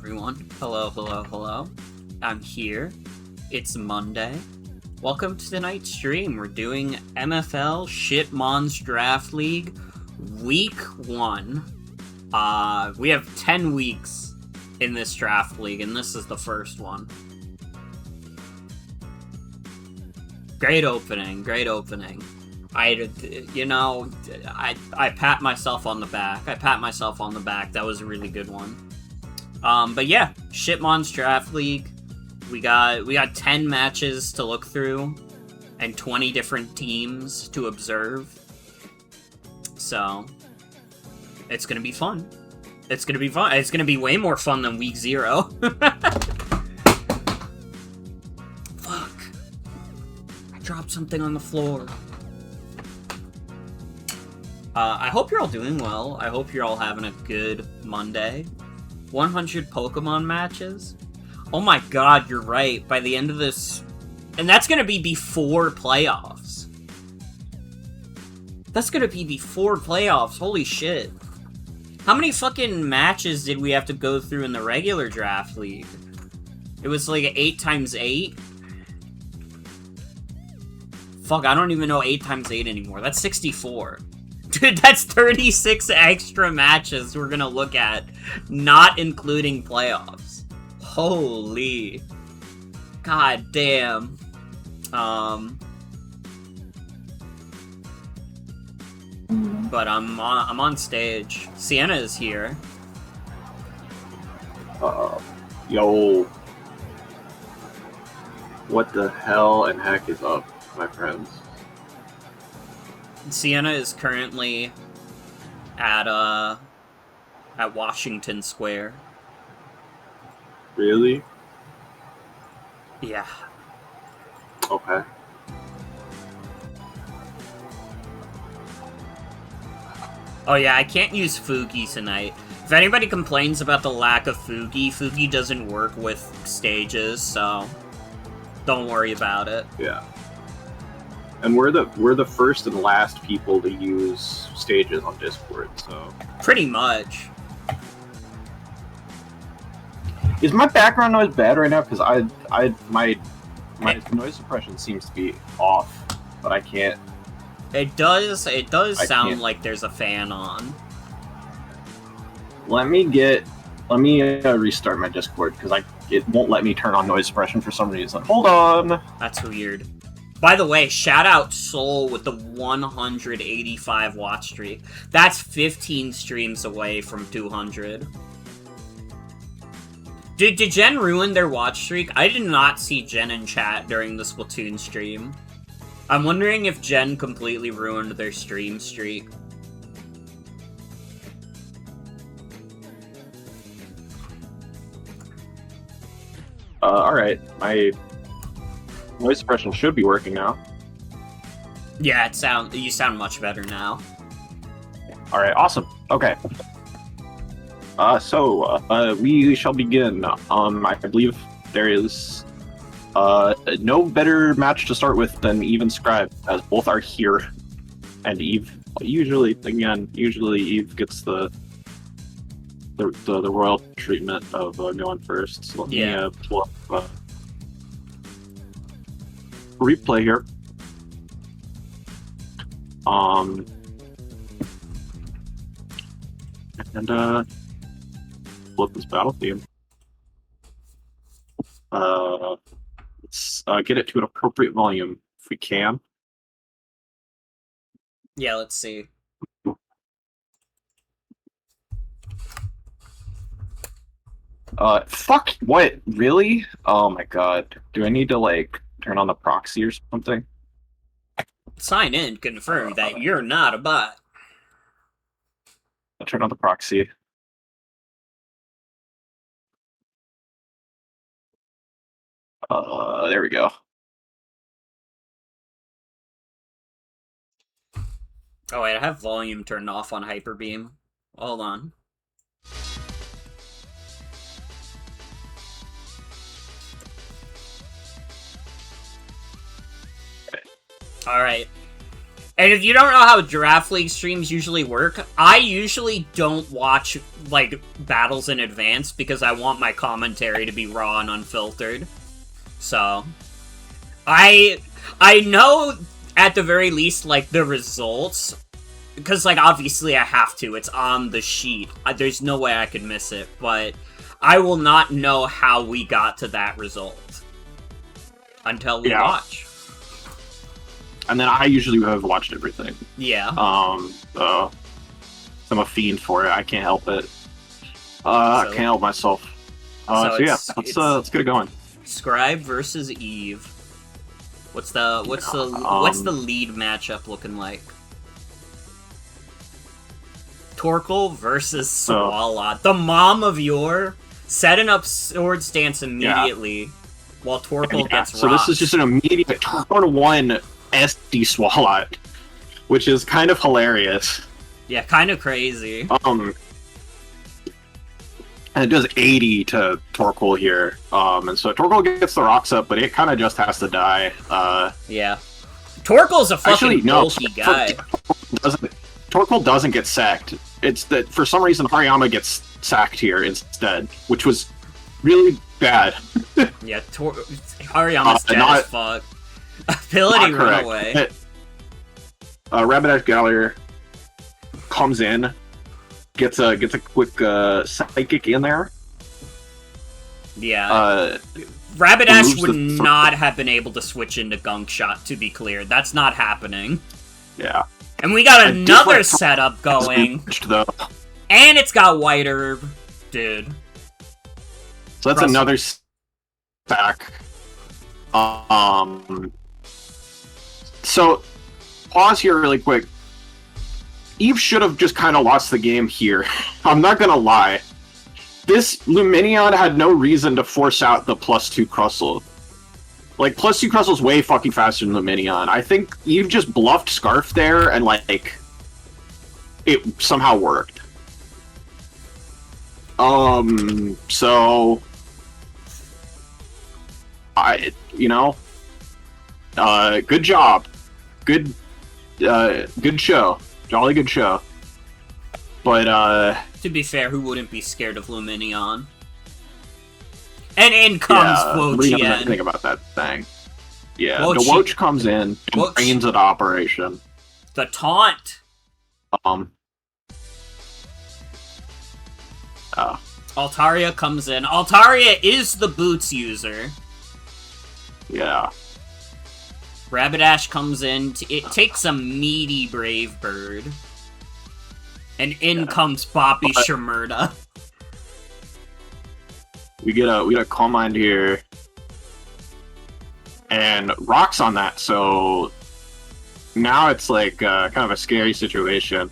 everyone. Hello, hello, hello. I'm here. It's Monday. Welcome to tonight's stream. We're doing MFL Shitmons Draft League Week 1. We have 10 weeks in this draft league, and this is the first one. Great opening, great opening. I pat myself on the back. That was a really good one. But yeah, Shitmons Draft League. We got 10 matches to look through and 20 different teams to observe. So it's gonna be fun. It's gonna be way more fun than week 0. Fuck. I dropped something on the floor. I hope you're all doing well. I hope you're all having a good Monday. 100 Pokemon matches? Oh my god, you're right. By the end of this... And that's gonna be before playoffs. Holy shit. How many fucking matches did we have to go through in the regular draft league? It was like 8 times 8? Fuck, I don't even know 8 times 8 anymore. That's 64. Dude, that's 36 extra matches we're gonna look at, not including playoffs. Holy. God damn. But I'm on stage. Sienna is here. Yo. What the hell and heck is up, my friends? Sienna is currently at Washington Square. Really? Yeah. Okay. Oh yeah, I can't use Fugi tonight. If anybody complains about the lack of Fugi doesn't work with stages, so don't worry about it. Yeah. And we're the first and last people to use stages on Discord, so... Pretty much. Is my background noise bad right now? Because my noise suppression seems to be off, but I can't... It does sound like there's a fan on. Let me restart my Discord, because it won't let me turn on noise suppression for some reason. Hold on! That's weird. By the way, shout out Soul with the 185 watch streak. That's 15 streams away from 200. Did Jen ruin their watch streak? I did not see Jen in chat during the Splatoon stream. I'm wondering if Jen completely ruined their stream streak. Alright. My noise suppression should be working now. Yeah, you sound much better now. Alright, awesome. Okay. We shall begin. I believe there is no better match to start with than Eve and Scribe, as both are here. And Eve, usually Eve gets the royal treatment of going first. So let me pull up replay here. And flip this battle theme. Let's get it to an appropriate volume if we can. Yeah, let's see. Fuck, what? Really? Oh my god. Do I need to, like, turn on the proxy or something? Sign in, confirm that you're not a bot. I'll turn on the proxy. There we go. Oh wait, I have volume turned off on Hyper Beam. Hold on. Alright. And if you don't know how Draft League streams usually work, I usually don't watch, like, battles in advance because I want my commentary to be raw and unfiltered. So, I know, at the very least, like, the results, because, like, obviously I have to. It's on the sheet. There's no way I could miss it, but I will not know how we got to that result until we watch. And then I usually have watched everything. Yeah. So I'm a fiend for it. I can't help it. I can't help myself. So yeah, let's get it going. Scribe versus Eve. What's the lead matchup looking like? Torkoal versus Swoobat. The mom of your setting up sword stance immediately while Torkoal gets rocked. So this is just an immediate turn 1 SD Swoobat, which is kind of hilarious. Yeah, kind of crazy. And it does 80 to Torkoal here. And so Torkoal gets the rocks up, but it kind of just has to die. Yeah. Torkoal's a fucking bulky guy. Torkoal doesn't get sacked. It's that for some reason Hariyama gets sacked here instead, which was really bad. Yeah, Hariyama's dead as fuck. Ability run away. RibbonHS Team comes in, gets a quick psychic in there. Yeah. RibbonHS would not have been able to switch into Gunk Shot, to be clear. That's not happening. Yeah. And we got another setup going. And it's got White Herb. Dude. So that's another stack. So, pause here really quick. Eve should have just kind of lost the game here. I'm not gonna lie. This Luminion had no reason to force out the +2 Crustle. Like, +2 Crustle's way fucking faster than Luminion. I think Eve just bluffed Scarf there, and, like, it somehow worked. So... good job. Good show. Jolly good show. But, to be fair, who wouldn't be scared of Luminion? And in comes Wochien. Yeah, think about that thing. Yeah, the Woch comes in and brains at operation. The taunt. Altaria comes in. Altaria is the boots user. Yeah. RibbonHS comes in. It takes a meaty Brave Bird. And in comes Boppy Shimurda. We get a Calm Mind here. And rocks on that, so now it's like kind of a scary situation.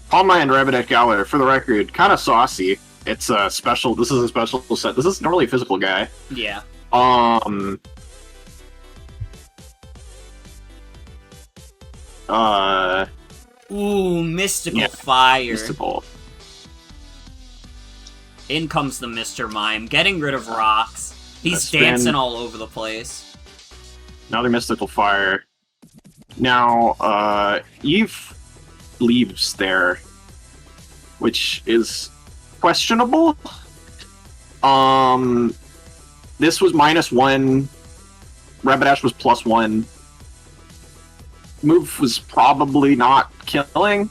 Calm Mind and RibbonHS Team, for the record, kind of saucy. It's a special. This is a special set. This is normally a physical guy. Yeah. Ooh, Mystical Fire. Mystical. In comes the Mr. Mime, getting rid of rocks. He's dancing all over the place. Another Mystical Fire. Now, Eve leaves there, which is questionable. This was -1. RibbonHS was +1. Move was probably not killing,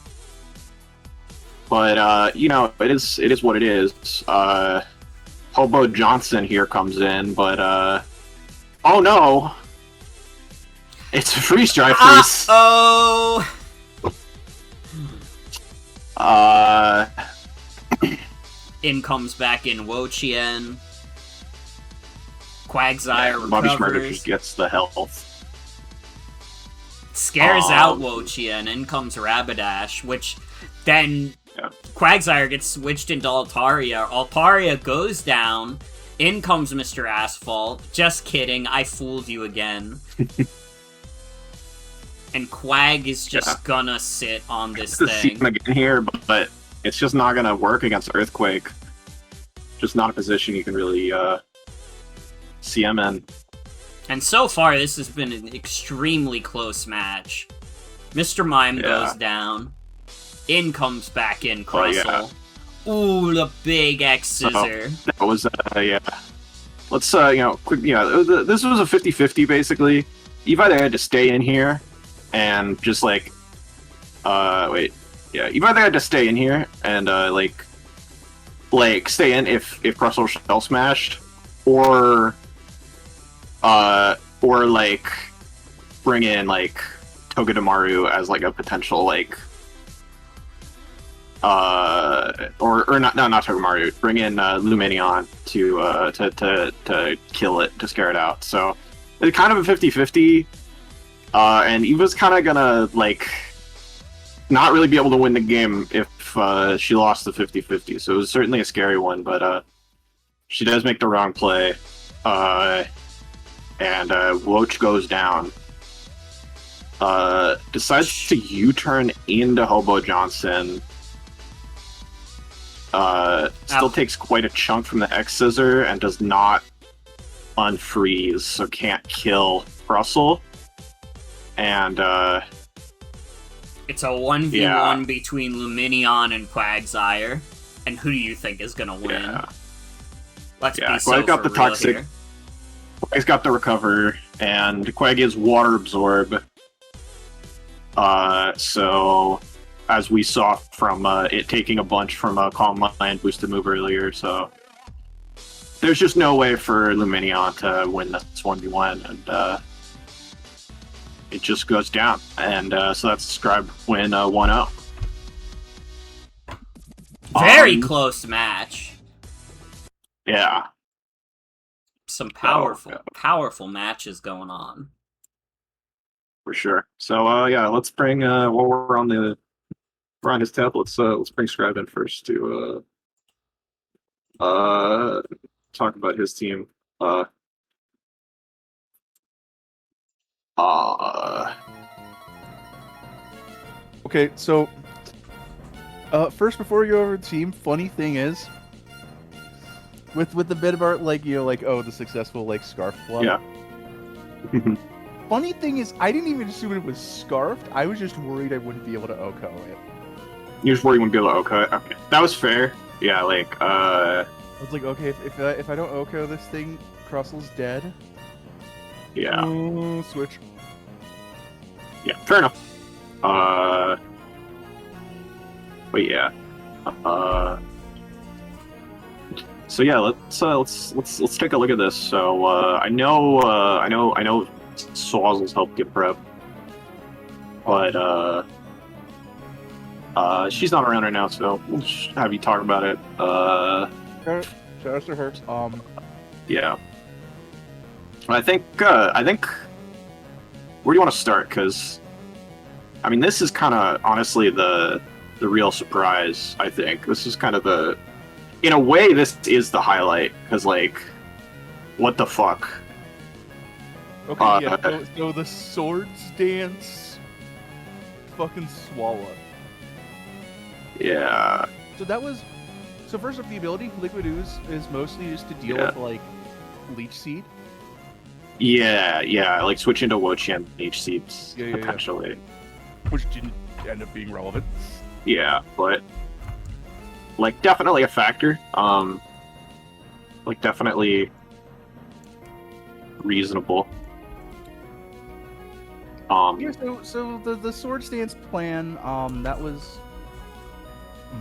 but it is what it is. Hobo Johnson here comes in, but oh no, it's a freeze dry freeze. In comes back in Wochien. Quagsire recovers. Bobby Shmurda just gets the health. Scares out Wochien. In comes RibbonHS, which then Quagsire gets switched into Altaria. Altaria goes down. In comes Mr. Asphalt. Just kidding, I fooled you again. And Quag is just gonna sit on this thing. See him again here, but it's just not gonna work against Earthquake. Just not a position you can really see him in. And so far, this has been an extremely close match. Mr. Mime Yeah. goes down. In comes back in Crustle. yeah. Ooh, the big X scissor. That was, yeah. Let's, quick, this was a 50-50, basically. You've either had to stay in here and just, like, wait. Yeah, you've either had to stay in here and, stay in if Crustle shell smashed, or, bring in, like, Togedemaru as, like, a potential, like, or not Togedemaru, bring in Luminion to kill it, to scare it out. So it's kind of a 50-50, and Eva's kind of gonna like not really be able to win the game if she lost the 50-50. So it was certainly a scary one, but she does make the wrong play, and Woach goes down. Decides to U-turn into Hobo Johnson. Still takes quite a chunk from the X Scissor and does not unfreeze, so can't kill Russell. And it's a 1v1 between Luminion and Quagsire. And who do you think is gonna win? Yeah. Let's be so Quag got for the real toxic. here. Quag's got the recover, and Quag is water absorb. So as we saw from it taking a bunch from a Calm Mind boosted move earlier, so there's just no way for Luminion to win this 1v1, and it just goes down. And so that's Scribe win 1-0. Very close match. Yeah. Some powerful matches going on. For sure. So let's bring while we're on his tab, let's bring Scribe in first to talk about his team. Okay, so first, before we go over the team, funny thing is, with the bit about the successful scarf club. Yeah. Funny thing is, I didn't even assume it was scarfed. I was just worried I wouldn't be able to OHKO it. You just worried you wouldn't be able to OHKO it? Okay. That was fair. Yeah, I was like, okay, if I don't OHKO this thing, Crustle's dead. Yeah. Switch. Yeah, fair enough. But yeah. So yeah, let's take a look at this. So I know Sauzels helped get prep, but she's not around right now, so we'll just have you talk about it. Shout out to her. Yeah. I think where do you want to start? Because I mean, this is kind of honestly the real surprise. I think this is kind of in a way, this is the highlight, because what the fuck? Okay, yeah. So the swords dance, fucking swallow. Yeah. So first up, the ability Liquid Ooze is mostly just to deal with Leech Seed. Yeah, switch into Wochian Leech Seeds potentially. Which didn't end up being relevant. Yeah, but definitely a factor. Definitely reasonable. Yeah, so the sword stance plan, that was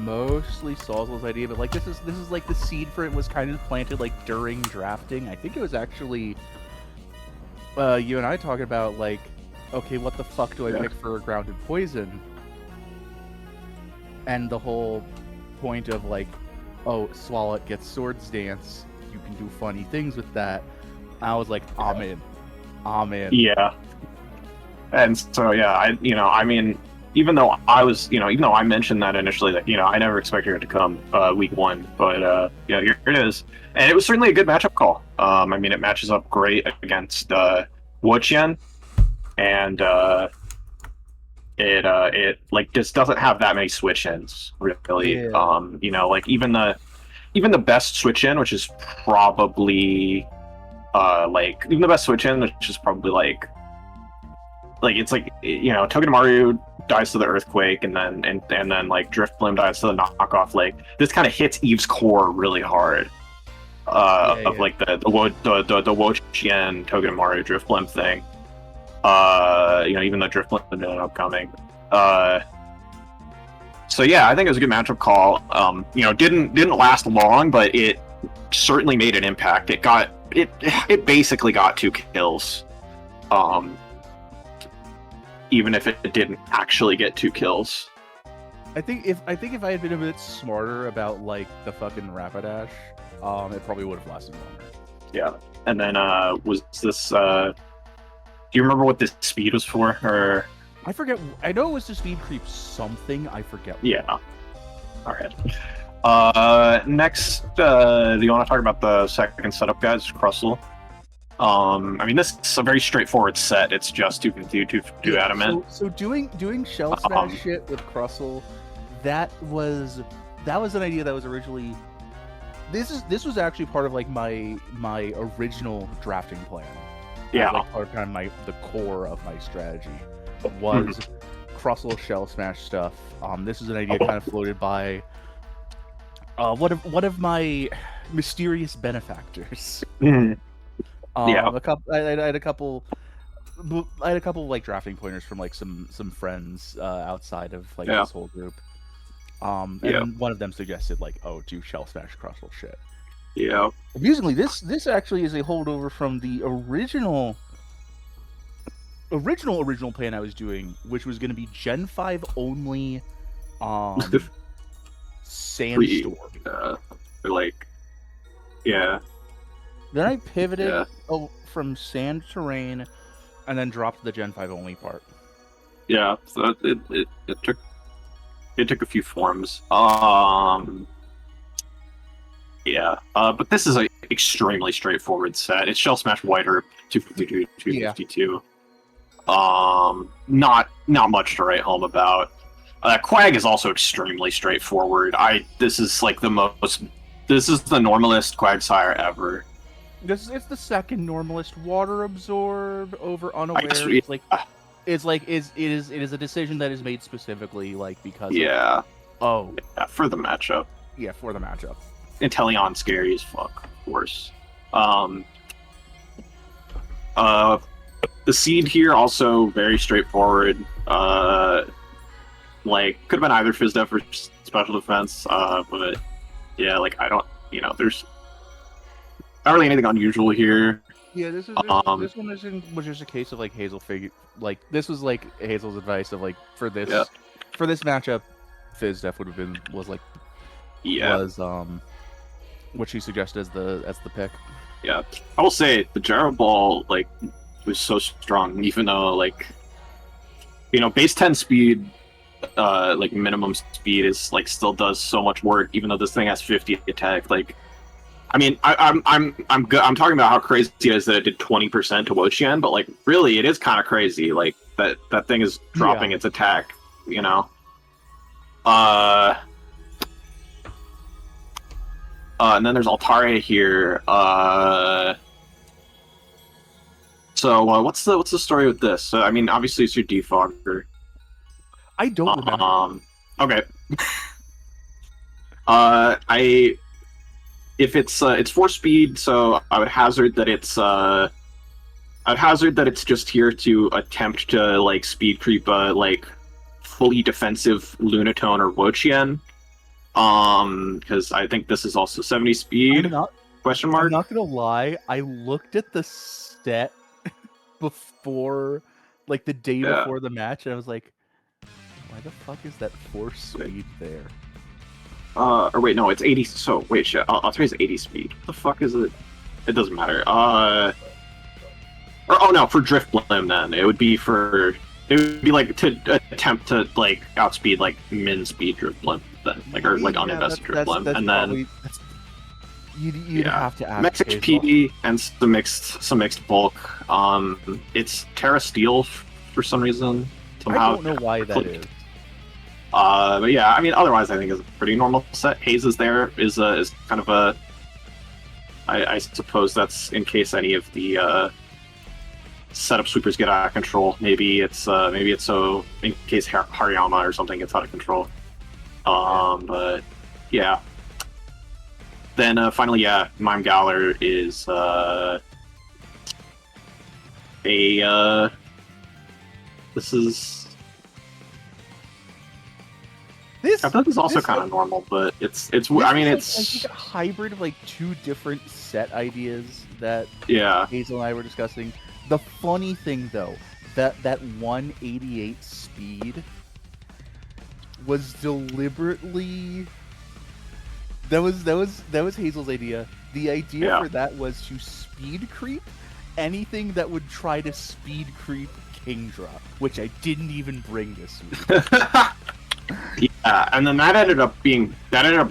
mostly Sauzels' idea, but this is the seed for it was kind of planted during drafting. I think it was actually you and I talking about okay, what the fuck do I pick for a grounded poison? And the whole point of oh, Swallow It gets Swords Dance, you can do funny things with that. I was like, I'm in. Yeah. And so I mean, even though I mentioned that initially, that I never expected it to come week one, but here it is, and it was certainly a good matchup call. I mean, it matches up great against Wochian, and it just doesn't have that many switch ins really. Yeah. Even the best switch in, which is probably even the best switch in, which is probably like it's like, you know, Togedemaru dies to the earthquake, and then like Driftblim dies to the knockoff lake. This kind of hits Eve's core really hard. Of like the Wochien Togedemaru Driftblim thing. You know, even though Driftblim ended up coming. So yeah, I think it was a good matchup call. You know, didn't last long, but it certainly made an impact. It basically got 2 kills. Even if it didn't actually get 2 kills. I think if I had been a bit smarter about like the fucking Rapidash, it probably would have lasted longer. Yeah. And then was this do you remember what this speed was for? Or I forget. I know it was to speed creep something. I forget. Yeah. Alright. Next, do you want to talk about the second setup, guys? Crustle. I mean, this is a very straightforward set. It's just 252 adamant. So doing shell smash shit with Crustle, that was an idea that was originally. This was actually part of like my original drafting plan. Yeah. Like part of kind of the core of my strategy was Crustle shell smash stuff. This is an idea kind of floated by one of my mysterious benefactors. Yeah. I had a couple like drafting pointers from like some friends outside of like this whole group. And one of them suggested like, oh, do shell smash Crustle shit. Yeah. Amusingly, this actually is a holdover from the original plan I was doing, which was going to be Gen 5 only Sandstorm. Then I pivoted from Sand Terrain and then dropped the Gen 5 only part. Yeah, so it took a few forms. But this is an extremely straightforward set. It's Shell Smash White Herb 252, 252. Not much to write home about. Quag is also extremely straightforward. This is the normalest Quagsire ever. It's the second normalist. Water Absorb over Unaware. It is a decision that is made specifically like because for the matchup. Yeah, for the matchup. Inteleon scary as fuck, of course. The seed here also very straightforward. Like could have been either Phys Def or special defense, but yeah, like there's not really anything unusual here. Yeah, this one was just a case of like Hazel figure. Like this was like Hazel's advice of like for this matchup, Phys Def was what she suggested as the pick. Yeah, I will say the Gyro Ball like was so strong, even though base 10 speed, like minimum speed is like still does so much work, even though this thing has 50 attack. Like, I mean, I'm good. I'm talking about how crazy it is that it did 20% to Wochien, but like really, it is kind of crazy. Like that thing is dropping its attack. You know. And then there's Altaria here. So what's the story with this? So I mean, obviously it's your defogger. I don't remember. Okay. If it's 4 speed, so I would hazard that it's just here to attempt to like speed creep a like fully defensive Lunatone or Wochien. Because I think this is also 70 speed. Question mark. I'm not gonna lie. I looked at the stat before, like the day before the match, and I was like, "Why the fuck is that 4 speed there?" Or wait, no, it's 80. So wait, shit. I'll try 80 speed. What the fuck is it? It doesn't matter. For Driftblim then it would be like to attempt to like outspeed like min speed Driftblim. Like or like uninvested Driftblim, and then you'd have to ask max HP and some mixed bulk. It's Terra Steel for some reason. Somehow I don't know why that is. But yeah, I mean, otherwise I think it's a pretty normal set. Haze is kind of a. I suppose that's in case any of the setup sweepers get out of control. Maybe it's so in case Hariyama or something gets out of control. But yeah. Then finally, yeah, Mime Galler is this is. I thought this is also kind of normal, but it's. I mean, it's. I think a hybrid of like two different set ideas that Hazel and I were discussing. The funny thing, though, that 188 speed was deliberately. That was Hazel's idea. The idea for that was to speed creep anything that would try to speed creep Kingdra, which I didn't even bring this week. Yeah, and then that ended up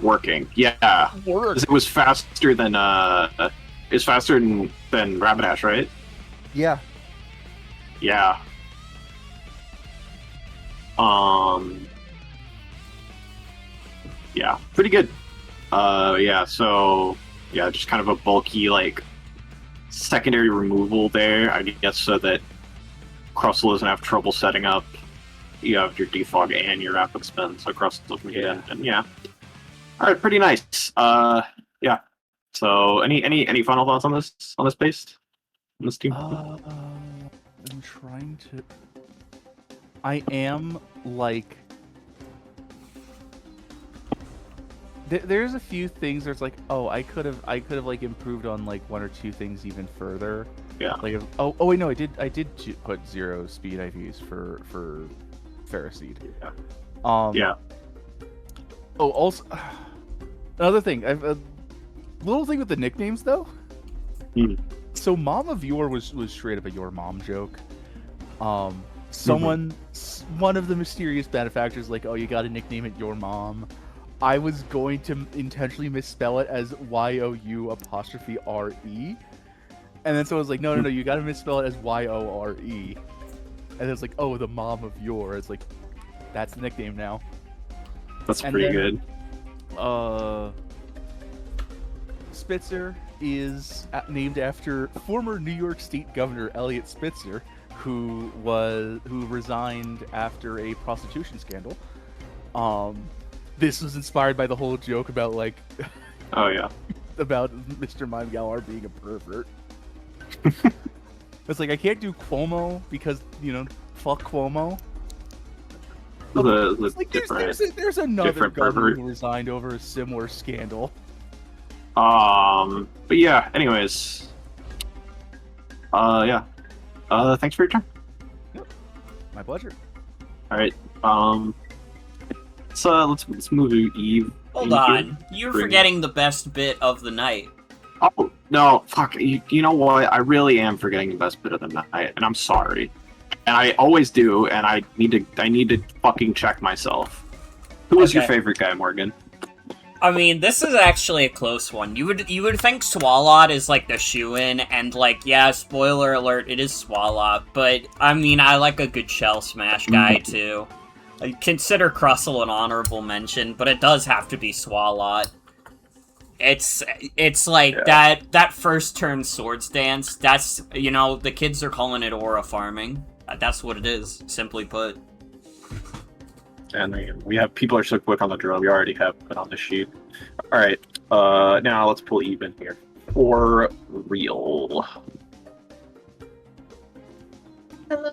working. Yeah, it was faster than RibbonHS, right? Yeah. Yeah. Yeah, pretty good. Yeah. So yeah, just kind of a bulky like secondary removal there, I guess, so that Crustle doesn't have trouble setting up. You have your defog and your rapid spin, so Crustle can get in, and yeah. All right, pretty nice. Yeah. So any final thoughts on this based on this team? I'm trying to. I am like. There's a few things. There's like, oh, I could have like improved on like one or two things even further. Yeah. Like, oh wait, no, I did put 0 speed IVs for Ferroseed. Yeah. Yeah. Oh, also another thing. I've a little thing with the nicknames though. So Mom of Your was straight up a Your Mom joke. Someone, one of the mysterious benefactors, like, oh, you got to nickname it Your Mom. I was going to intentionally misspell it as YOU''RE, and then someone was like, no, you got to misspell it as YORE, and it's like, oh, the Mom of Your. It's like, that's the nickname now. That's pretty good. Spitzer is named after former New York State Governor Elliot Spitzer, who resigned after a prostitution scandal. This was inspired by the whole joke about like, oh yeah, about Mr. Mime Galar being a pervert. It's like, I can't do Cuomo because fuck Cuomo. Like there's another governor pervert who resigned over a similar scandal. But yeah. Anyways, yeah. Thanks for your time. Yep. My pleasure. All right. Let's move to Eve. Hold on, you're forgetting the best bit of the night. Oh no, fuck! You know what? I really am forgetting the best bit of the night, and I'm sorry. And I always do, and I need to fucking check myself. Who was your favorite guy, Morgan? I mean, this is actually a close one. You would think Swalot is like the shoo-in, and like, yeah, spoiler alert, it is Swalot. But I mean, I like a good Shell Smash guy too. I consider Crustle an honorable mention, but it does have to be Swalot. It's like that first turn Swords Dance. That's, the kids are calling it aura farming. That's what it is, simply put. And we have people are so quick on the draw. We already have it on the sheet. All right, now let's pull even here for real. Hello.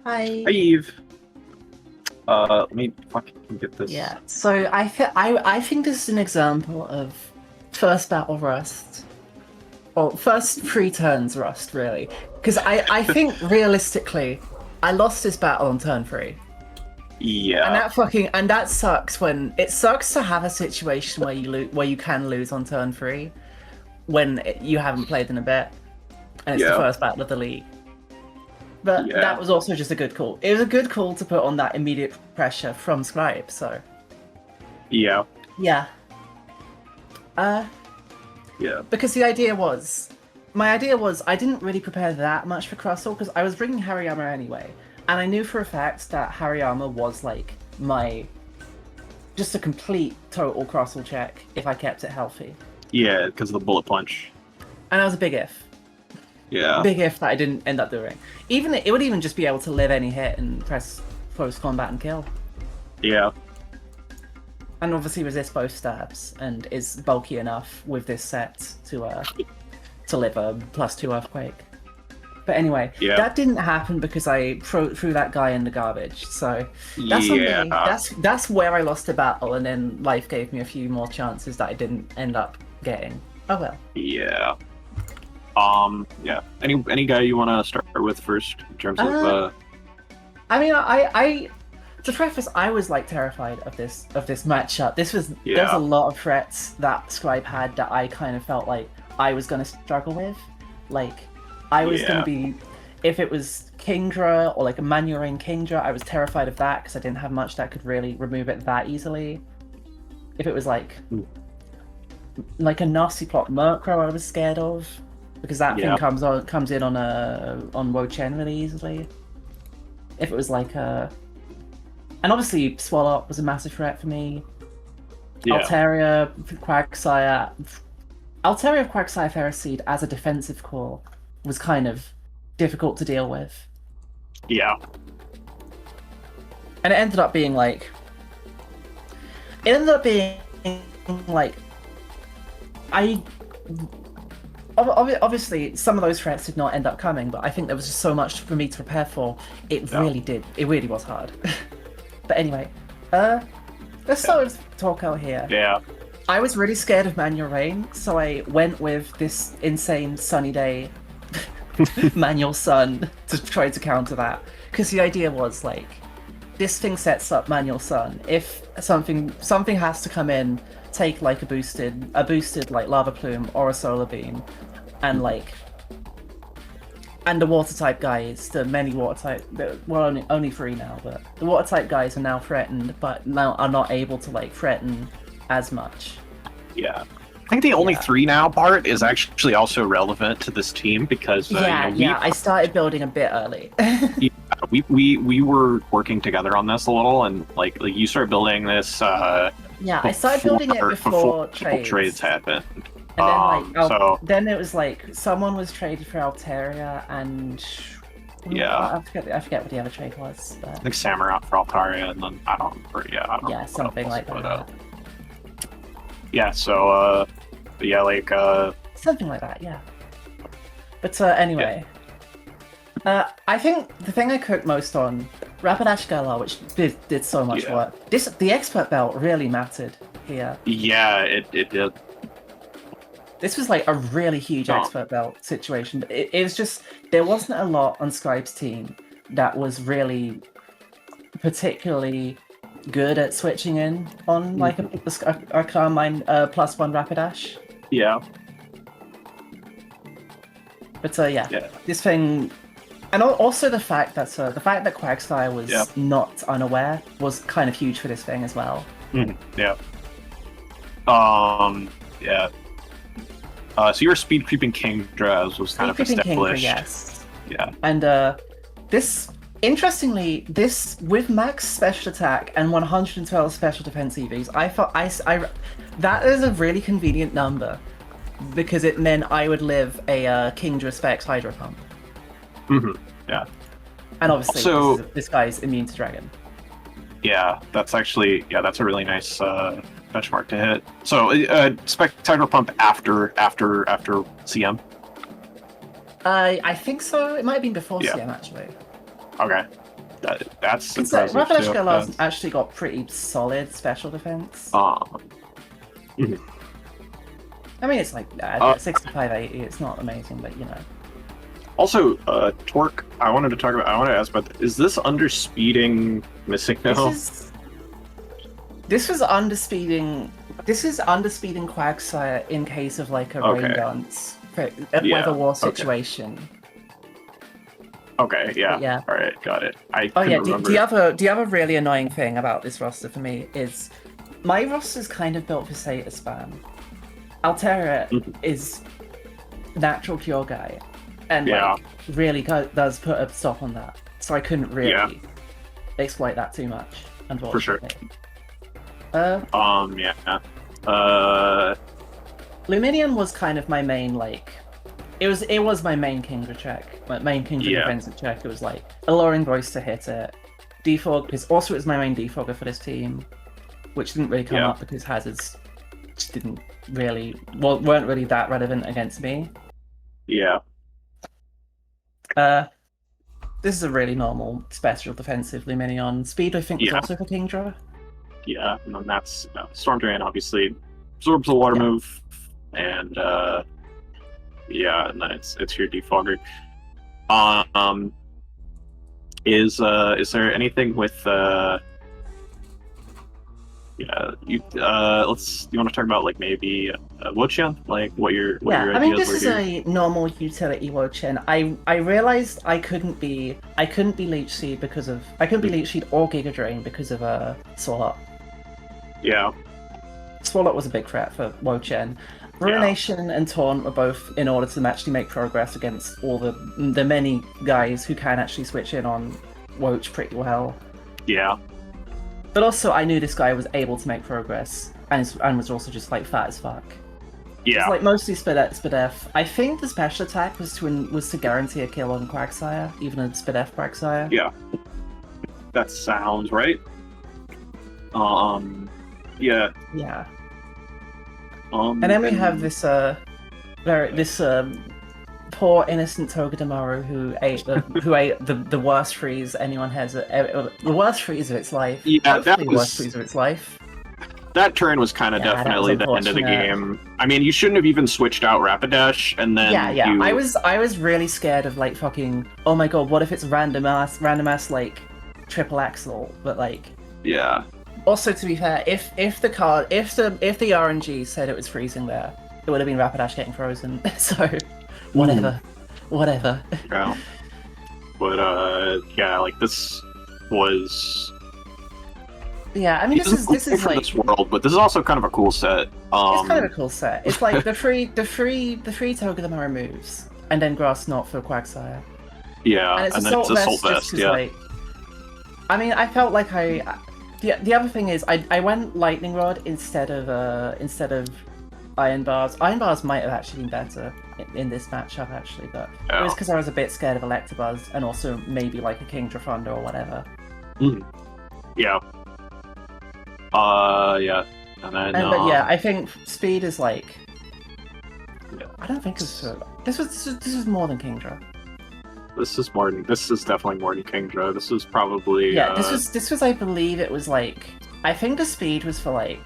Hi. Hi, Eve. Let me fucking get this. Yeah. So I think this is an example of first battle rust, or first 3 turns rust, really. Because I think realistically, I lost this battle on turn 3. Yeah. And that sucks. When it sucks to have a situation where you can lose on turn 3 when you haven't played in a bit, and it's the first battle of the league. But that was also just a good call. It was a good call to put on that immediate pressure from Scribe. So. Yeah. Yeah. Yeah. Because my idea was, I didn't really prepare that much for Crustle because I was bringing Hariyama anyway. And I knew for a fact that Hariyama was like just a complete total Crustle check if I kept it healthy. Yeah, because of the bullet punch. And that was a big if. Yeah. Big if that I didn't end up doing. Even it would even just be able to live any hit and press close combat and kill. Yeah. And obviously resist both stabs and is bulky enough with this set to live a +2 earthquake. But anyway, that didn't happen because I threw that guy in the garbage. So that's on me. That's where I lost the battle, and then life gave me a few more chances that I didn't end up getting. Oh well. Yeah. Yeah. Any guy you want to start with first in terms of? I mean, I to preface, I was like terrified of this matchup. There's a lot of threats that Scribe had that I kind of felt like I was going to struggle with. Like, I was going to be, if it was Kingdra or like a manual rain Kingdra, I was terrified of that because I didn't have much that could really remove it that easily. If it was like a nasty plot Murkrow, I was scared of because that thing comes in on Wo-Chen really easily. If it was like a, and obviously Swallow was a massive threat for me. Altaria, Quagsire Ferroseed as a defensive core was kind of difficult to deal with. Yeah. And it ended up being like, obviously some of those threats did not end up coming, but I think there was just so much for me to prepare for. It really was hard. But anyway, let's start with talk out here. Yeah. I was really scared of manual rain, so I went with this insane sunny day manual sun to try to counter that. Because the idea was like, this thing sets up manual sun. If something has to come in, take like a boosted like lava plume or a solar beam, and like, and the water type guys, the many water type, well only 3 now, but the water type guys are now threatened, but now are not able to like threaten as much. Yeah. I think the only 3 now part is actually also relevant to this team because I started building a bit early. we were working together on this a little, and like you started building this. I started building it before trades happened. And then then it was like someone was traded for Altaria, and I forget what the other trade was. But... I think Samurott for Altaria, and then I don't know something like that. Yeah, so something like that, yeah. But anyway, I think the thing I cooked most on Rapidash Galar, which did so much work. The expert belt really mattered here. Yeah, it did. This was like a really huge expert belt situation. It was just, there wasn't a lot on Scribe's team that was really particularly good at switching in on like a Carmine +1 Rapidash. Yeah. But this thing, and also the fact that Quagsire was not unaware was kind of huge for this thing as well. Yeah. So you were speed creeping Kingdra was kind of established. Yes. Yeah. And this, interestingly, this with max special attack and 112 special defense EVs, I thought that is a really convenient number because it meant I would live a Kingdra Specs Hydro Pump. Yeah. And obviously, this guy's immune to Dragon. Yeah, that's actually that's a really nice benchmark to hit. So, Spec Hydro Pump after CM. I think so. It might have been before CM actually. Okay. That's impressive. Rapidash Galar's actually got pretty solid special defense. I mean, it's like 65, 80. It's not amazing, but you know. Also, Torque. I wanted to ask about. Is this underspeeding missing now? This is underspeeding Quagsire in case of like a rain dance, weather war situation. Okay, yeah. All right, got it. The other really annoying thing about this roster for me is my roster is kind of built for status spam. Altaria is natural cure guy, and really does put a stop on that. So I couldn't really exploit that too much, unfortunately. For sure. Luminion was kind of my main it was my main Kingdra check, my main Kingdra Yeah. defensive check. It was like alluring voice to hit it. Defog, because also it was my main defogger for this team, which didn't really come up because hazards just weren't really that relevant against me. Yeah. This is a really normal special defensively minion. Speed, I think, was also for Kingdra. Yeah, and then that's Storm Drain obviously absorbs the water move, and and then it's your defogger. Is there anything with you want to talk about like maybe Wochen, like what your ideas I mean, this were is here? a normal utility Wochen. I realized I couldn't be Leech Seed I couldn't be Leech Seed or Giga Drain because of Swalot. Yeah. Swalot was a big threat for Wochen. Ruination and Taunt were both in order to actually make progress against all the many guys who can actually switch in on Woch pretty well. Yeah. But also, I knew this guy was able to make progress and was also just like fat as fuck. Yeah. It's like mostly Spidef. I think the special attack was to guarantee a kill on Quagsire, even a Spidef Quagsire. Yeah. That sounds right. Yeah. Yeah. And then we have this poor innocent Togedemaru who ate the worst freeze anyone has, the worst freeze of its life. Yeah, that the was worst freeze of its life. That turn was kind of definitely the end of the game. I mean, you shouldn't have even switched out Rapidash, and then I was really scared of like fucking. Oh my god, what if it's random ass like triple axle? But like. Yeah. Also, to be fair, if the RNG said it was freezing there, it would have been Rapidash getting frozen. So, whatever. Yeah. But like this was. Yeah, I mean, this is for like this world, but this is also kind of a cool set. It's kind of a cool set. It's like the free Togedemaru moves, and then Grass Knot for Quagsire. Yeah, and it's Assault Vest. Vest. Yeah. Like, I mean, I felt like the other thing is I went Lightning Rod instead of Iron Bars. Iron Bars might have actually been better in this matchup actually, but it was because I was a bit scared of Electabuzz and also maybe like a Kingdra Thunder or whatever. Yeah. Yeah. And then, but yeah, I think Speed is like. Yeah. I don't think it's this was more than Kingdra. This is definitely more than Kingdra. This was probably this was I believe it was like I think the Speed was for like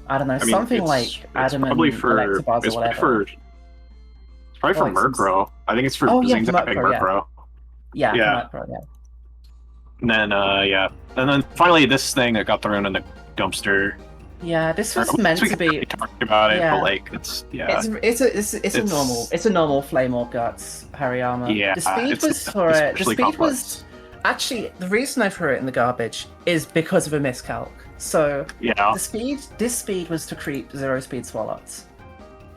I don't know, something like Adam and Electabuzz or whatever. It's probably for Murkrow. I think it's for Murkrow. Yeah. Murkrow, yeah. And then and then finally this thing that got thrown in the dumpster. Yeah, this was meant to be. Talked about it, but like it's a normal Flame Orb Guts Hariyama. Yeah, the speed was for it. The speed was actually the reason I threw it in the garbage is because of a miscalc. So this speed was to creep 0 speed Swallots.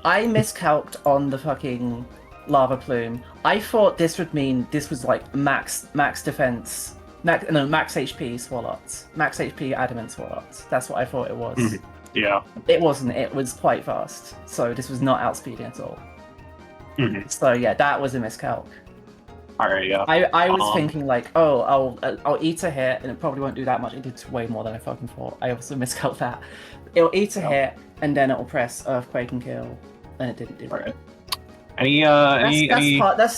I miscalced on the fucking Lava Plume. I thought this would mean this was like max defense. Max HP Swallots. Max HP Adamant Swallots. That's what I thought it was. Yeah. It wasn't. It was quite fast. So this was not outspeeding at all. So yeah, that was a miscalc. Alright, yeah. I was thinking like, oh, I'll eat a hit, and it probably won't do that much. It did way more than I fucking thought. I also miscalced that. It'll eat a hit, and then it'll press Earthquake and kill, and it didn't do that.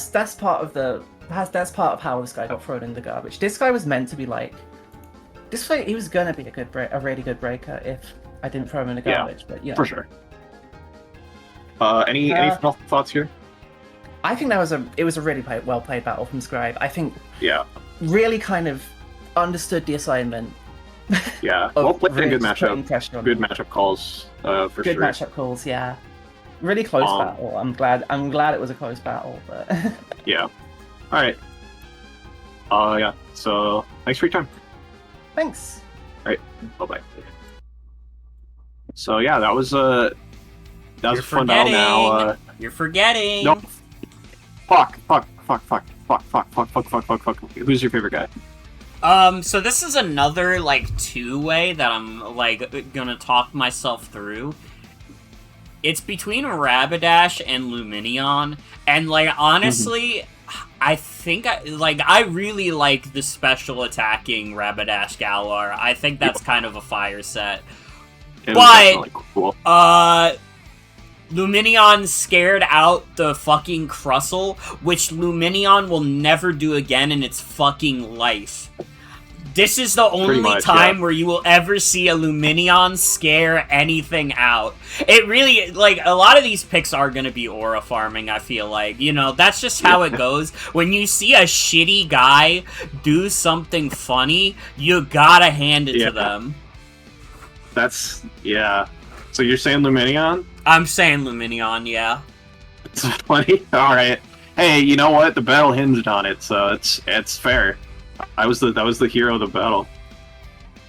That's part of how this guy got thrown in the garbage. This guy was meant to be like, he was gonna be a really good breaker if I didn't throw him in the garbage. But yeah, for sure. Any final thoughts here? I think it was a really well played battle from Scribe. I think really kind of understood the assignment. Yeah, well played, really good matchup. Good matchup calls for sure. Good matchup calls, yeah. Really close battle. I'm glad it was a close battle, but yeah. All right. Yeah. So thanks for your time. Thanks. All right. Bye. So yeah, that was a fun battle. Now you're forgetting. No. Fuck. Who's your favorite guy? So this is another like two-way that I'm like gonna talk myself through. it's between Rapidash and Lumineon, and like honestly, I think I really like the special attacking Rapidash Galar. I think that's kind of a fire set. It was But definitely cool. Lumineon scared out the fucking Crustle, which Lumineon will never do again in its fucking life. This is the only time where you will ever see a Lumineon scare anything out. It really, like, a lot of these picks are gonna be aura farming, I feel like. You know, that's just how it goes. When you see a shitty guy do something funny, you gotta hand it to them. That's, So you're saying Lumineon? I'm saying Lumineon, yeah. It's funny. Alright. Hey, you know what? The battle hinged on it, so it's fair. That was the hero of the battle.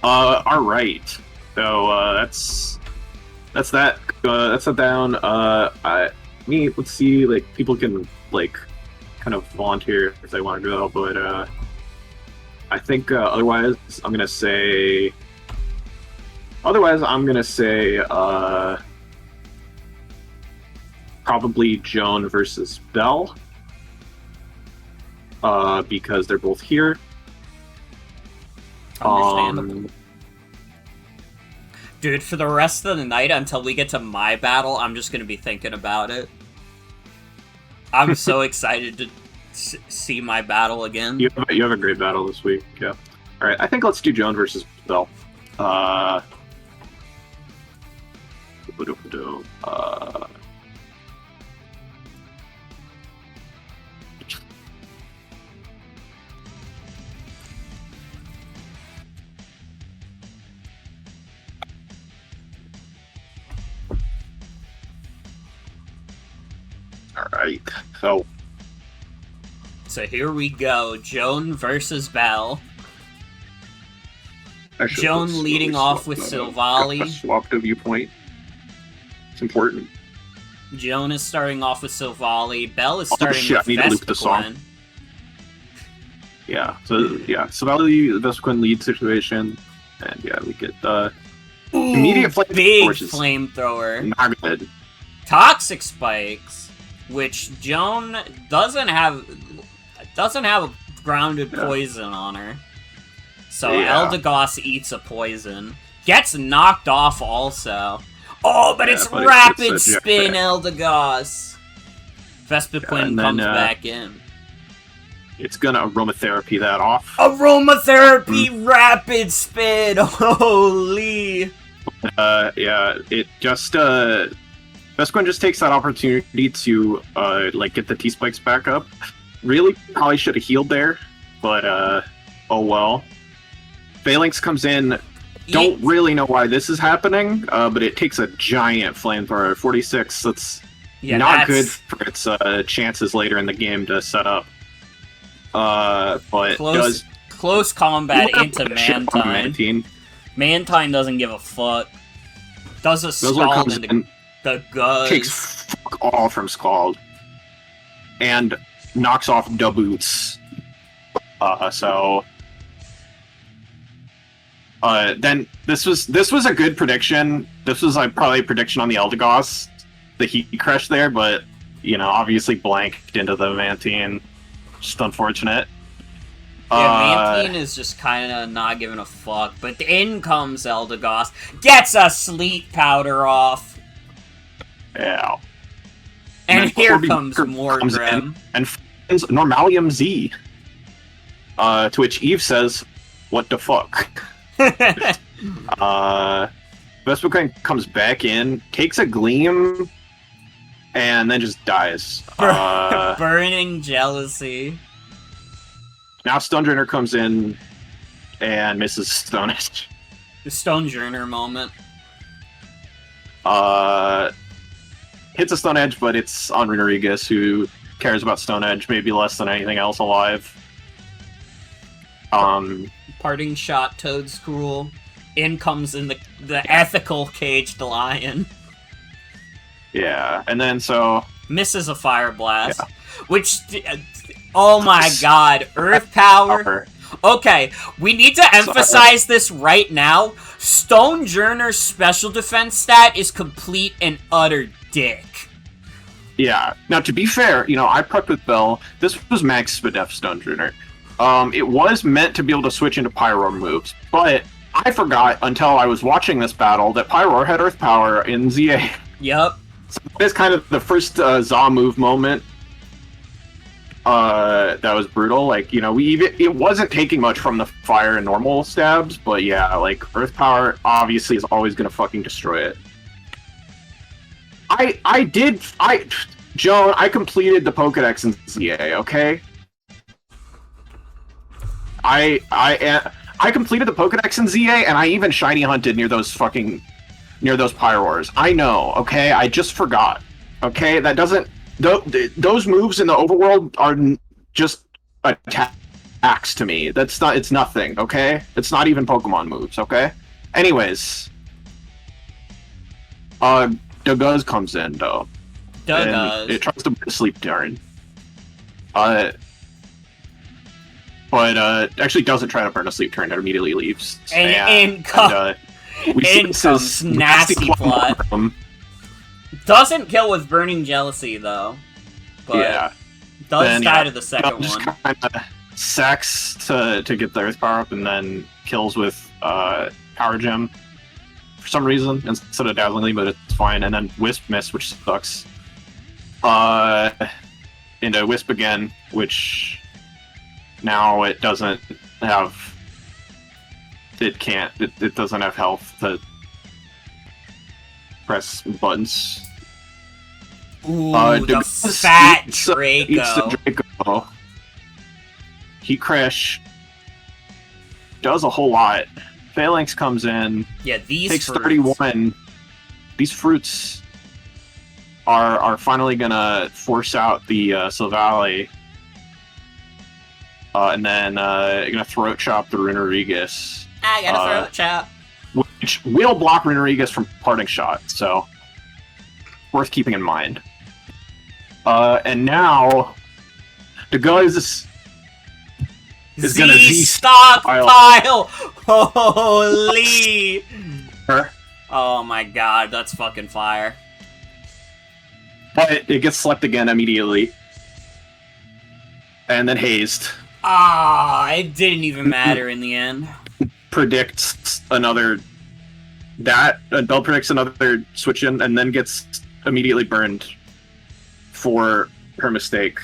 Alright. So that's that. That's that down. Let's see, like, people can like kind of volunteer if they want to go, but I think otherwise I'm gonna say probably Joan versus Belle. Because they're both here. Understandable. Dude, for the rest of the night until we get to my battle, I'm just gonna be thinking about it. I'm so excited to see my battle again. You have a great battle this week, yeah. Alright, I think let's do Joan versus Belle. Alright, so here we go, Joan versus Belle. Joan leading off with Silvally. Swap to viewpoint. It's important. Joan is starting off with Silvally. Belle is starting I need to loop the song. Vespiquen. Yeah, Silvally, the Vespiquen lead situation. And yeah, we get immediate flamethrower. Big flamethrower. Not good. Toxic Spikes, which Joan doesn't have a grounded poison on her. So Eldegoss eats a poison. Gets knocked off also. Oh, but it's rapid spin, Eldegoss. Vespiquen comes back in. It's gonna aromatherapy that off. Aromatherapy rapid spin! Holy! It just, Vespiquen just takes that opportunity to, like, get the T-Spikes back up. Really, probably should have healed there, but, oh well. Phalanx comes in, don't really know why this is happening, but it takes a giant flamethrower. 46, that's not good for its chances later in the game to set up. But close combat into Mantine. Mantine doesn't give a fuck. Does a Scald into the gut. Takes fuck all from Scald. And knocks off the boots. Then this was a good prediction. This was like probably a prediction on the Eldegoss, the Heat Crush there, but you know, obviously blanked into the Mantine. Just unfortunate. Yeah, Mantine is just kind of not giving a fuck, but in comes Eldegoss, gets a Sleep Powder off. Yeah. And here comes Morgrem. And finds Normalium Z. To which Eve says, "What the fuck?" Vespiquen comes back in, takes a Gleam, and then just dies. Burning Jealousy. Now Stonejourner comes in and misses Stone Edge. The Stonejourner moment. Hits a Stone Edge, but it's on Renarigus, who cares about Stone Edge maybe less than anything else alive. Parting shot, Toadstool. In comes in the ethical Caged Lion. Yeah, and then so... Misses a Fire Blast. Yeah. Which... Oh my god, Earth Power. Okay, we need to emphasize this right now. Stonejourner's special defense stat is complete and utter dick. Yeah. Now, to be fair, I prepped with Bell. This was Max Spadef's Dungeoner. It was meant to be able to switch into Pyroar moves, but I forgot until I was watching this battle that Pyroar had Earth Power in ZA. Yep. So it's kind of the first Za move moment. That was brutal. Like, it wasn't taking much from the fire and normal stabs, but yeah, like, Earth Power obviously is always gonna fucking destroy it. Joan, I completed the Pokedex in ZA, okay? I completed the Pokedex in ZA, and I even shiny hunted near those Pyroars. I know, okay? I just forgot. Okay? That doesn't... Those moves in the overworld are just attacks to me. It's nothing, okay? It's not even Pokemon moves, okay? Anyways. Duguz comes in, though. Duguz. It tries to sleep turn. But actually doesn't try to burn a sleep turn. It immediately leaves. And comes nasty plot. Doesn't kill with burning jealousy though. But yeah. Does die to the second just one. Kind of sacks to get the Earth Power up, and then kills with Power Gem for some reason instead of Dazzlingly, but it's fine. And then Wisp miss, which sucks. Into Wisp again, which now it doesn't have. It doesn't have health to press buttons. Ooh, the fat Draco. Eats the Draco. Heat Crash does a whole lot. Phalanx comes in. Yeah, these takes fruits. 31. These fruits are finally gonna force out the Silvally. And then you're gonna throat chop the Runerigus. I got a throat chop. Which will block Runerigus from parting shot, so worth keeping in mind. And now the guys is gonna stockpile. Holy! Oh my god, that's fucking fire. But it gets slept again immediately, and then hazed. It didn't even matter in the end. Predicts another. Bell predicts another switch in, and then gets immediately burned for her mistake.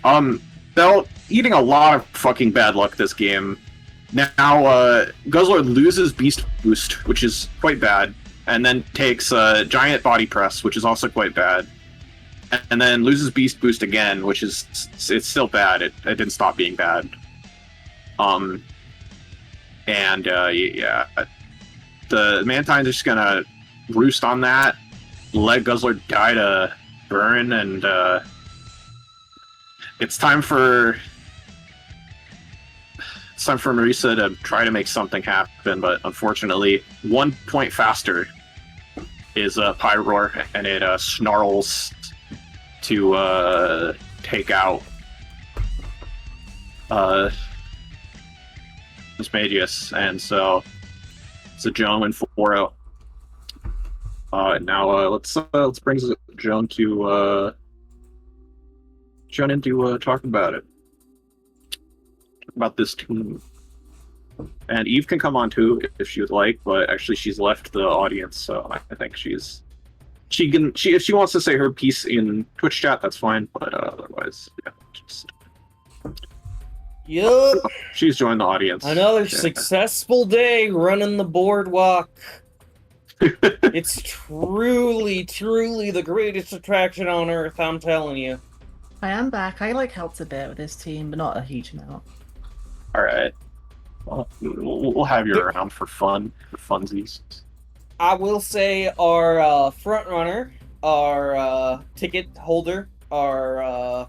Bell eating a lot of fucking bad luck this game. Now, Guzzler loses Beast Boost, which is quite bad, and then takes Giant Body Press, which is also quite bad, and then loses Beast Boost again, which is it's still bad. It didn't stop being bad. Yeah, the Mantine's just gonna roost on that, let Guzzler die to burn, and it's time for Marisa to try to make something happen, but unfortunately, 1 point faster is Pyroar, and it snarls to take out Magius, and so it's a Joan win 4-0. Now let's bring Joan in to talk about it. Talk about this team. And Eve can come on too if she would like, but actually she's left the audience, so I think if she wants to say her piece in Twitch chat, that's fine, but otherwise, yeah, just... Yup. She's joined the audience. Another successful day running the boardwalk. It's truly, truly the greatest attraction on Earth, I'm telling you. I am back. I helped a bit with this team, but not a huge amount. Alright. Well, we'll have you around for fun, for funsies. I will say our front runner, our ticket holder, our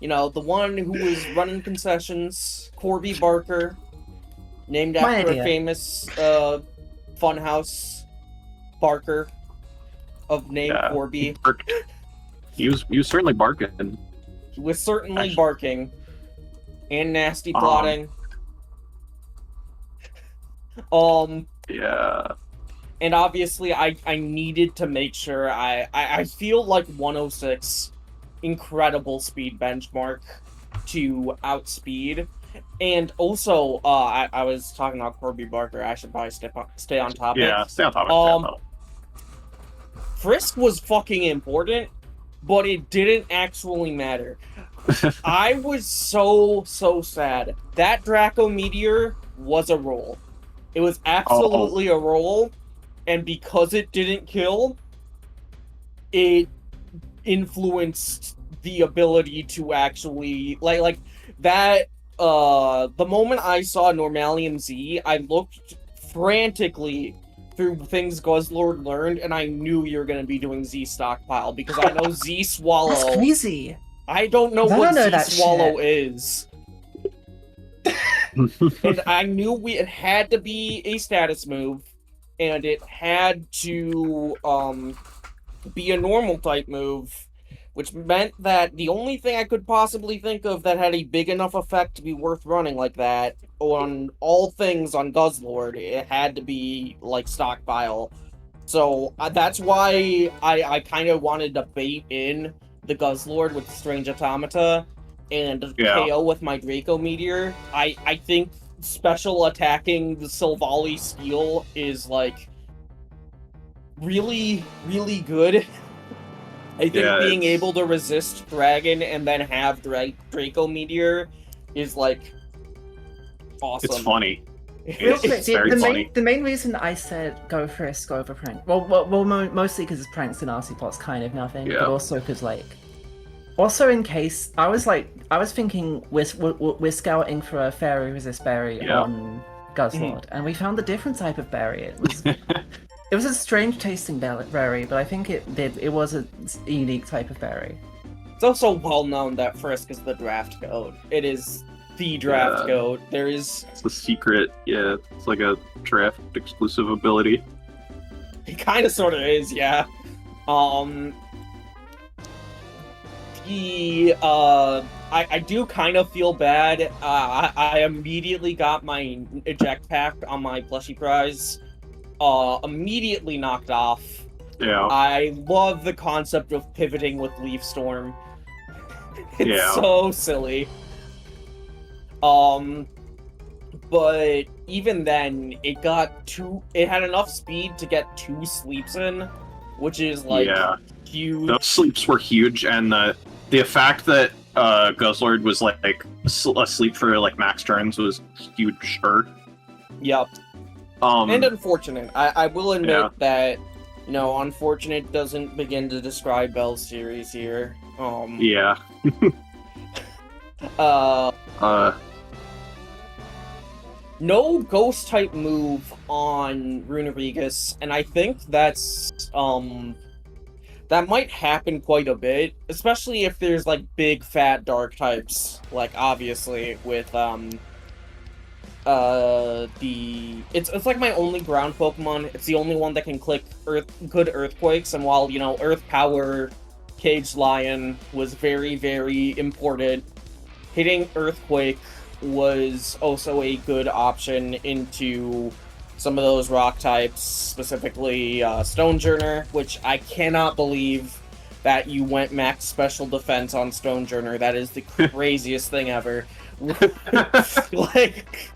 the one who was running concessions, Corby Barker, named after a famous funhouse barker of name Corby. He was certainly barking. He was certainly barking and nasty plotting. Yeah. And obviously, I needed to make sure I feel like 106 incredible speed benchmark to outspeed. And also, I was talking about Corby Barker. I should probably stay on topic. Yeah, stay on topic. Frisk was fucking important, but it didn't actually matter. I was so sad. That Draco Meteor was a roll. It was absolutely a roll, and because it didn't kill, it influenced the ability to actually like that. The moment I saw Normalium Z, I looked frantically through things Guzzlord learned, and I knew you were going to be doing Z stockpile, because I know Z Swallow. That's crazy. I don't know what Z Swallow is. And I knew it had to be a status move, and it had to be a normal type move, which meant that the only thing I could possibly think of that had a big enough effect to be worth running like that on all things on Guzzlord, it had to be like stockpile. So that's why I kind of wanted to bait in the Guzzlord with Strange Automata and KO with my Draco Meteor. I think special attacking the Silvally Steel is like really, really good. I think being able to resist Dragon and then have Draco Meteor is like awesome. It's funny. It's very funny. The main reason I said go Frisk over Prank, mostly because it's Pranks and RC Pots kind of nothing, but also because like, also in case I was thinking we're scouting for a Fairy Resist Berry on Guzzlord, and we found a different type of berry. It was it was a strange tasting berry, but I think it was a unique type of berry. It's also well known that Frisk is the draft goat. It is the draft goat. It's a secret, it's like a draft exclusive ability. It kind of sort of is, yeah. I do kind of feel bad. I immediately got my eject pack on my plushie prize. Immediately knocked off. Yeah. I love the concept of pivoting with Leaf Storm. It's so silly. But even then, it had enough speed to get 2 sleeps in, which is like huge. Those sleeps were huge, and the fact that Guzzlord was like asleep for like max turns was huge. Yep. And unfortunate. I will admit that, unfortunate doesn't begin to describe Bell's series here. No ghost type move on Runerigus, and I think that's that might happen quite a bit, especially if there's like big fat dark types, like obviously with it's like my only ground Pokemon. It's the only one that can click good earthquakes, and while Earth Power Caged Lion was very, very important, hitting Earthquake was also a good option into some of those rock types, specifically Stonejourner, which I cannot believe that you went max special defense on Stonejourner. That is the craziest thing ever. Like,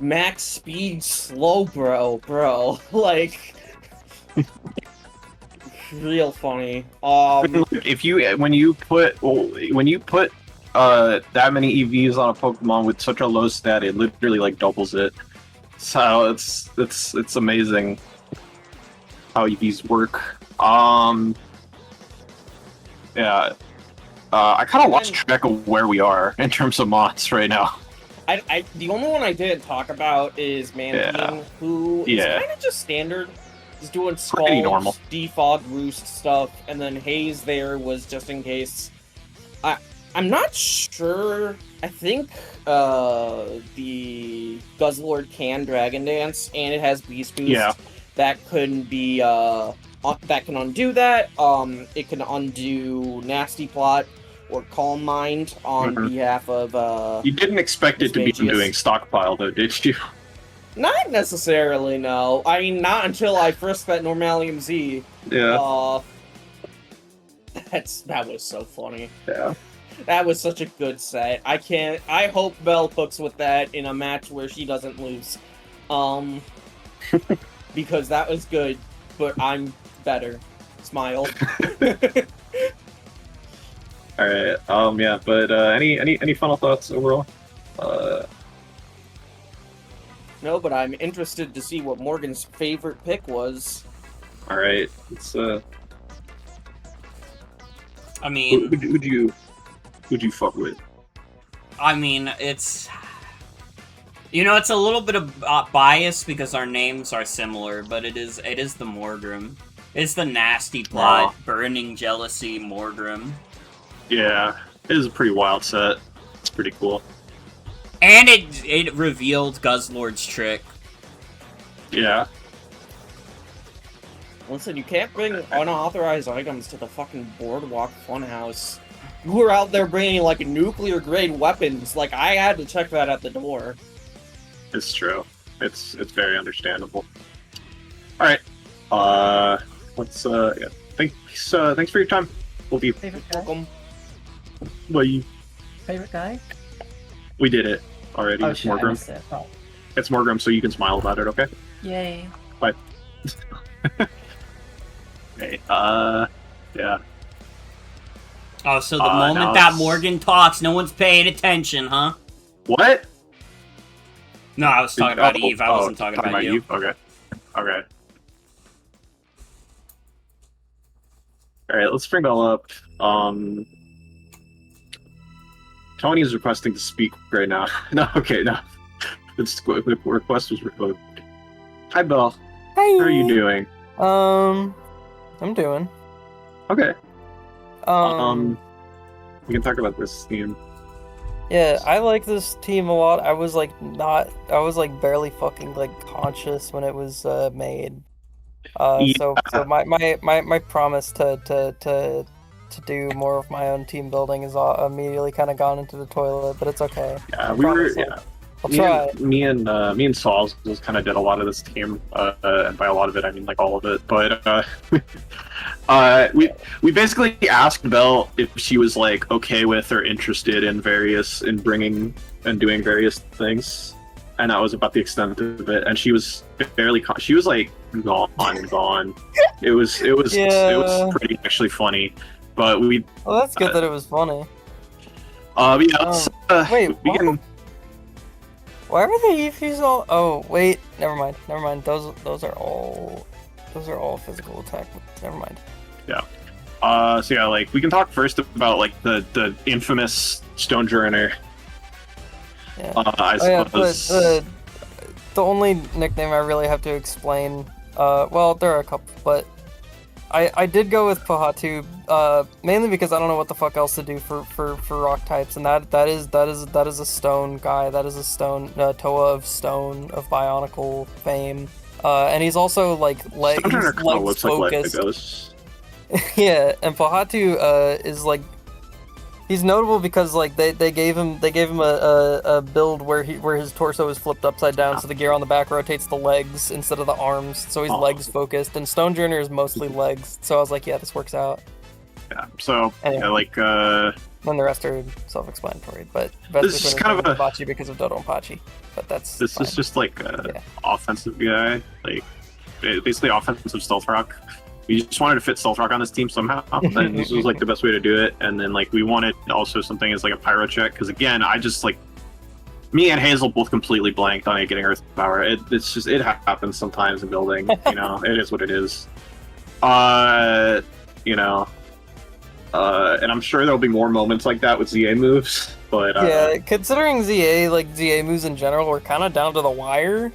max speed slow, bro. Like, real funny. When you put that many EVs on a Pokemon with such a low stat, it literally like doubles it. So it's amazing how EVs work. I kind of lost track of where we are in terms of mods right now. The only one I didn't talk about is Manapine, who is kind of just standard. He's doing Scald, Defog, Roost stuff, and then Haze there was just in case. I'm not sure. I think the Guzzlord can Dragon Dance, and it has Beast Boost. That can be that can undo that. It can undo Nasty Plot or Calm Mind on behalf of. You didn't expect it to be doing Stockpile, though, did you? Not necessarily, no. I mean, not until I first met Normalium Z. Yeah. That was so funny. Yeah. That was such a good set. I hope Belle cooks with that in a match where she doesn't lose. Because that was good, but I'm better. Smile. Alright, yeah, but any final thoughts overall? No, but I'm interested to see what Morgan's favorite pick was. Alright, it's I mean, would you fuck with? I mean, it's... You know, it's a little bit of bias because our names are similar, but it is the Morgrim. It's the nasty plot, burning jealousy Morgrim. Yeah, it is a pretty wild set. It's pretty cool. And it revealed Guzzlord's trick. Yeah. Listen, you can't bring unauthorized items to the fucking Boardwalk Funhouse. You were out there bringing, like, nuclear-grade weapons. Like, I had to check that at the door. It's true. It's very understandable. Alright. Let's yeah. Thanks for your time. We'll be Favorite guy? Welcome. Bye. Favorite guy? We did it already. Oh It's shit, I Morgrim. missed it. Oh. It's Morgrim, so you can smile about it, okay? Yay. Bye. Okay, yeah. Oh, so the moment no, that it's- Morgan talks, no one's paying attention, huh? What? No, I was talking about Eve. I wasn't talking about you. Eve? Okay. Okay. Alright, let's bring it all up. Tony is requesting to speak right now. No, okay, no. The request was revoked. Hi, Belle. Hi. How are you doing? I'm doing. Okay. Um, We can talk about this theme. yeah, I like this team a lot. I was barely fucking like conscious when it was made. So my promise to do more of my own team building is immediately kind of gone into the toilet, but it's okay. Yeah, we were. Yeah. I'll try. Me and Sauzels kind of did a lot of this team, and by a lot of it I mean like all of it. But we basically asked Belle if she was like okay with or interested in bringing and doing various things, and that was about the extent of it. And she was she was like gone. It was pretty actually funny, but we. Well, that's good that it was funny. But yeah, let's, wait, we can. Why were the EVs all? Oh wait, never mind. Those are all physical attack. Never mind. Yeah. So yeah, like we can talk first about like the infamous Stonejourner. Yeah. I suppose. The only nickname I really have to explain. Well, there are a couple, but I did go with Pahatu, mainly because I don't know what the fuck else to do for rock types, and that is a stone guy. That is a stone Toa of stone of Bionicle fame, and he's also like legs focused. Yeah, and Pahatu is like he's notable because like they gave him a build where his torso is flipped upside down, so the gear on the back rotates the legs instead of the arms, so he's legs focused. And Stonejourner is mostly legs, so I was like, yeah, this works out. Yeah. So anyway. yeah, like then the rest are self-explanatory, but this is kind of a Pachi because of Dodo and Pachi, but that's this fine. is just like offensive guy, like basically offensive stealth rock. We just wanted to fit Stealth Rock on this team somehow, and this was like the best way to do it. And then like we wanted also something as like a pyro check, because again, I just like me and Hazel both completely blanked on it getting Earth Power. It's just it happens sometimes in building, you know. It is what it is. You know, and I'm sure there'll be more moments like that with ZA moves. But yeah, considering ZA moves in general were kind of down to the wire.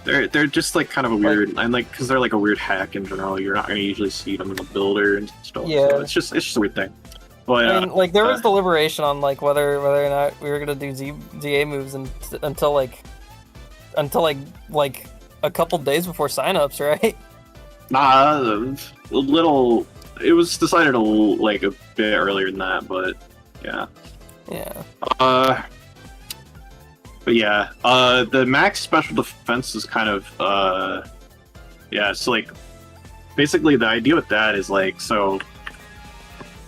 They're just like kind of a weird, and like because they're like a weird hack in general. You're not gonna usually see them in the builder and stuff. Yeah, so it's just a weird thing. But I mean, like there was deliberation on like whether or not we were gonna do ZA moves until a couple days before signups, right? Nah, a little. It was decided like a bit earlier than that, but yeah. Yeah. But yeah, the max special defense is kind of, yeah, so like, basically the idea with that is like, so,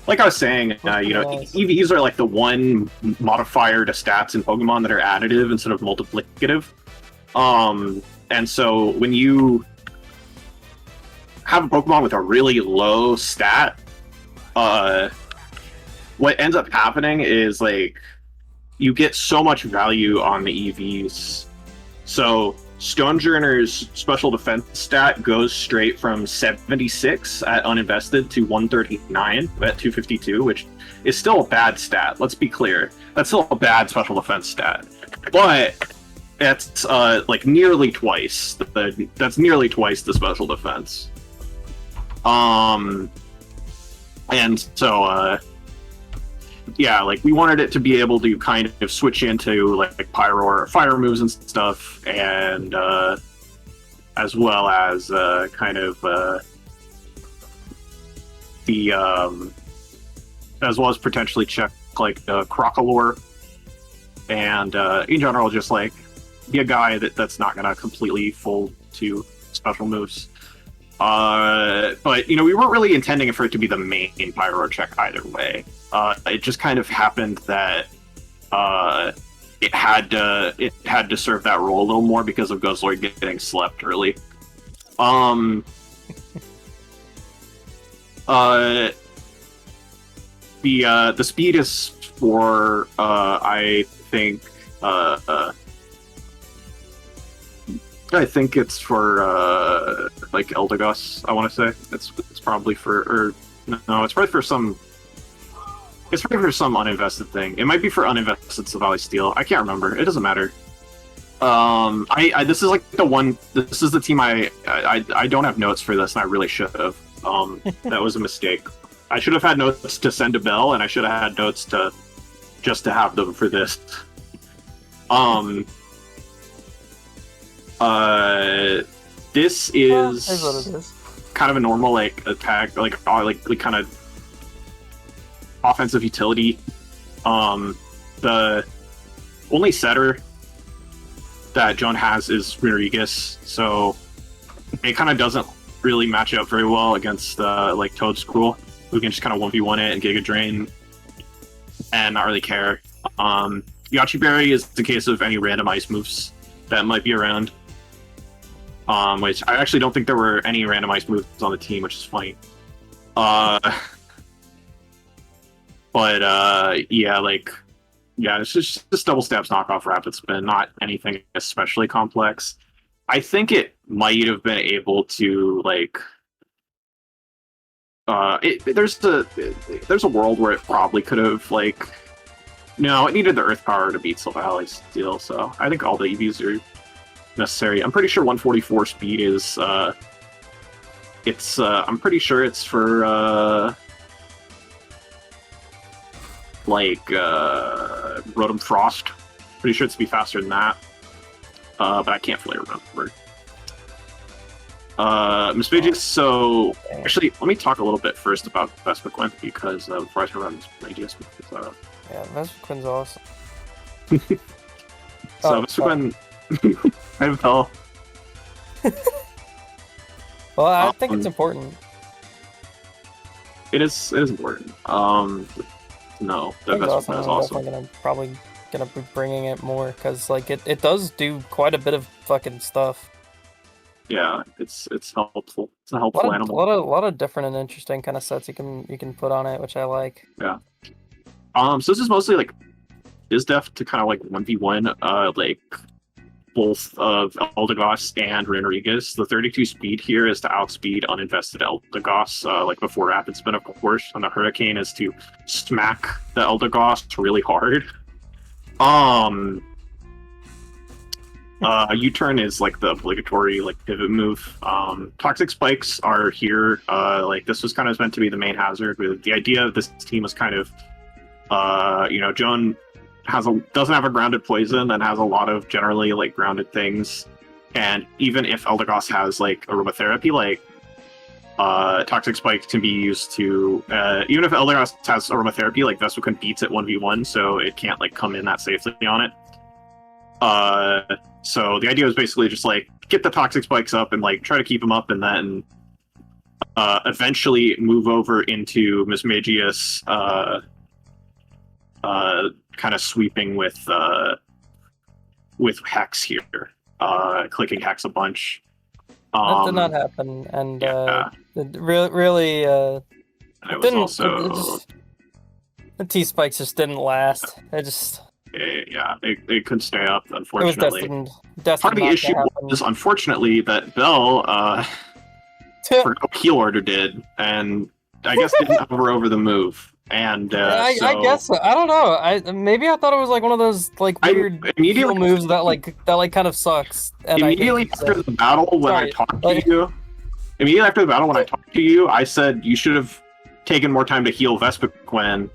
like I was saying, you know, EVs are like the one modifier to stats in Pokemon that are additive instead of multiplicative. And so when you have a Pokemon with a really low stat, what ends up happening is like you get so much value on the EVs. So Stonejourner's special defense stat goes straight from 76 at uninvested to 139 at 252, which is still a bad stat. Let's be clear. That's still a bad special defense stat. But that's like nearly twice. That's nearly twice the special defense. And so yeah, like we wanted it to be able to kind of switch into like pyro or fire moves and stuff, and as well as kind of the as well as potentially check like Crocolore, and in general just like be a guy that's not gonna completely fold to special moves. But you know, we weren't really intending for it to be the main pyro check either way. It just kind of happened that it had to serve that role a little more because of Guzzlord getting slept early. The speed is for I think it's for like Eldegoss, I want to say. It's probably for, or no, it's probably for some. It's probably for some uninvested thing. It might be for uninvested Savali Steel. I can't remember. It doesn't matter. This is like the one. This is the team I don't have notes for this, and I really should have. That was a mistake. I should have had notes to send to Bell, and I should have had notes to have them for this. This is what it is. Kind of a normal like attack, like kind of offensive utility. The only setter that Joan has is Rodriguez, so it kind of doesn't really match up very well against like Toadstool, who can just kind of 1v1 it and Giga Drain and not really care. Yachi Berry is the case of any random ice moves that might be around. Which I actually don't think there were any random ice moves on the team, which is funny. But yeah, like, yeah, it's just double stabs knockoff rapid spin, not anything especially complex. I think it might have been able to like, there's a world where it probably could have like, no, it needed the Earth Power to beat Silvally Steel, so I think all the EVs are necessary. I'm pretty sure 144 speed is I'm pretty sure it's for like Rotom Frost. Pretty sure it's to be faster than that, but I can't fully remember. Miss Vegas, so actually let me talk a little bit first about Vespiquen because before I talk about Miss Vegas, yeah, Vespiquen's awesome. So Vespiquen MFL. Well, I think it's important. It is important. No, that Vespiquen is awesome. Probably gonna be bringing it more because like it does do quite a bit of fucking stuff. Yeah, it's helpful. It's a helpful animal. A lot of different and interesting kind of sets you can put on it, which I like. Yeah. So this is mostly like BizDef to kind of like 1v1 like both of Eldegoss and Rodriguez. The 32 speed here is to outspeed uninvested Eldegoss, like before rapid spin, of course, and the Hurricane is to smack the Eldegoss really hard. U-turn is like the obligatory like pivot move. Toxic Spikes are here. Like this was kind of meant to be the main hazard. The idea of this team was kind of, you know, Joan doesn't have a grounded poison and has a lot of generally like grounded things. And even if Eldegoss has like aromatherapy, like Toxic Spikes can be used to even if Eldegoss has aromatherapy, like Vespiquen beats it 1v1, so it can't like come in that safely on it. So the idea was basically just like get the toxic spikes up and like try to keep them up, and then eventually move over into Miss Magius, kind of sweeping with Hex here, clicking Hex a bunch. That did not happen, and it really it was didn't. also The T spikes just didn't last. They couldn't stay up, It was unfortunately. destined Part of the not to issue happen. was, unfortunately, that Bell for heal order did, and I guess didn't hover over the move. And I guess so. I don't know. Maybe I thought it was like one of those like weird heal moves that kind of sucks. And immediately after the battle, when I talked to you, I said you should have taken more time to heal Vespiquen.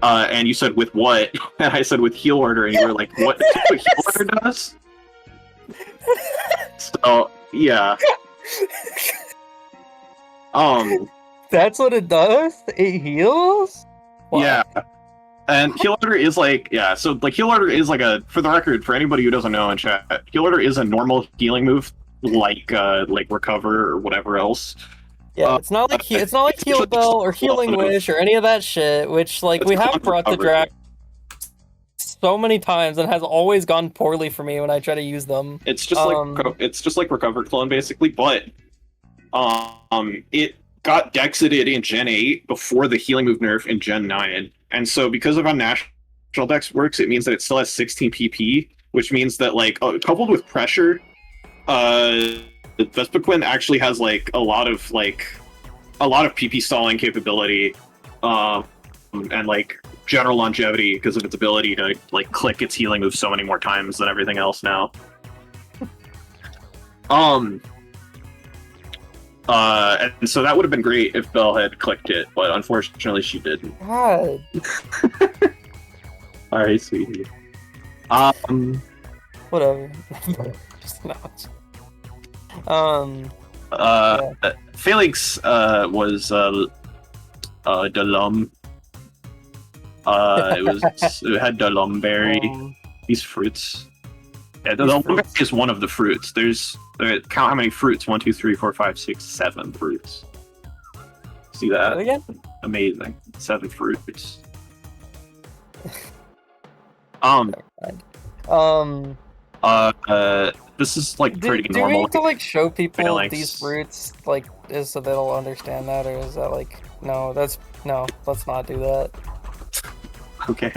And you said with what? And I said with heal order, and you were like, "What? What heal order does?" So yeah. That's what it does? It heals? Wow. Yeah. And heal order is like, so like heal order is like for the record, for anybody who doesn't know in chat, heal order is a normal healing move, like recover or whatever else. Yeah, it's not like heal bell or healing wish or any of that shit, which like we have brought to draft so many times and has always gone poorly for me when I try to use them. It's just like recover clone basically, but it got dexited in Gen 8 before the healing move nerf in Gen 9. And so because of how natural dex works, it means that it still has 16 PP, which means that like coupled with pressure, Vespiquen actually has like a lot of PP stalling capability, and like general longevity because of its ability to like click its healing move so many more times than everything else now. And so that would have been great if Belle had clicked it, but unfortunately she didn't. God. Alright, sweetie. Whatever. Just not. Felix was Delum. It had Delumberry. These fruits. Yeah, the Delumberry is one of the fruits. Count how many fruits. 1, 2, 3, 4, 5, 6, 7 fruits. See that? Again? Amazing. 7 fruits. This is like pretty do normal. we need to like show people phalanx. these fruits like is so they'll understand that, or is that like let's not do that. Okay.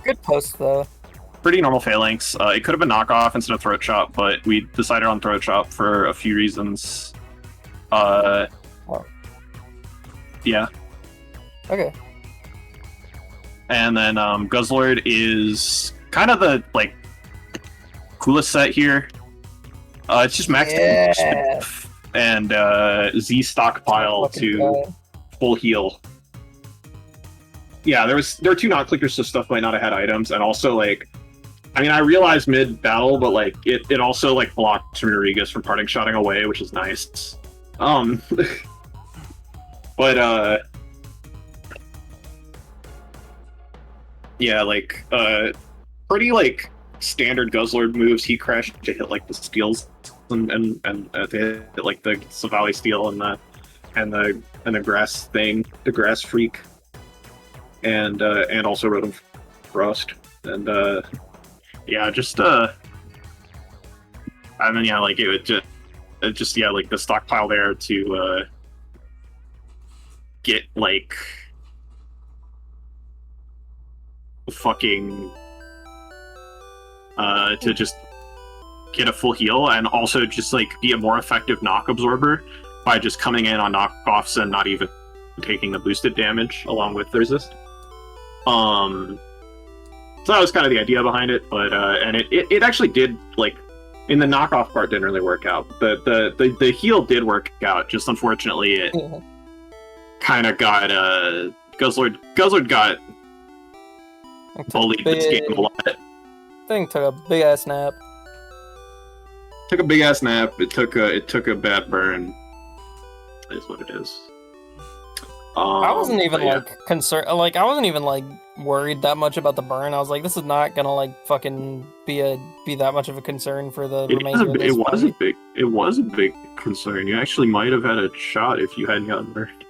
Good post though. Pretty normal phalanx. It could have been knockoff instead of throat chop, but we decided on throat chop for a few reasons. Yeah. Okay. And then Guzzlord is kind of the like coolest set here. It's just max and Z stockpile to full heal. Yeah, there were 2 not clickers, so stuff might not have had items, and also like, I mean, I realized mid battle, but like it also like blocked Rodriguez from parting shotting away, which is nice. But yeah, like pretty like standard Guzzlord moves. He crashed to hit like the steals and to hit like the Savali steel and the grass thing, the grass freak, and also Rotom Frost, and yeah, just and then yeah, like it just yeah, like the stockpile there to get like fucking to just get a full heal, and also just like be a more effective knock absorber by just coming in on knockoffs and not even taking the boosted damage along with the resist. So that was kind of the idea behind it, but and it actually did, like, in the knockoff part didn't really work out. The heal did work out, just unfortunately it kind of got Guzzlord got bullied this game a lot. Thing took a big ass nap. Took a big ass nap. It took a bad burn. Is what it is. I wasn't even but yeah. like concerned. Like I wasn't even like worried that much about the burn. I was like, this is not gonna like fucking be that much of a concern for the remainder of this fight. It was a big concern. You actually might have had a shot if you hadn't gotten burned.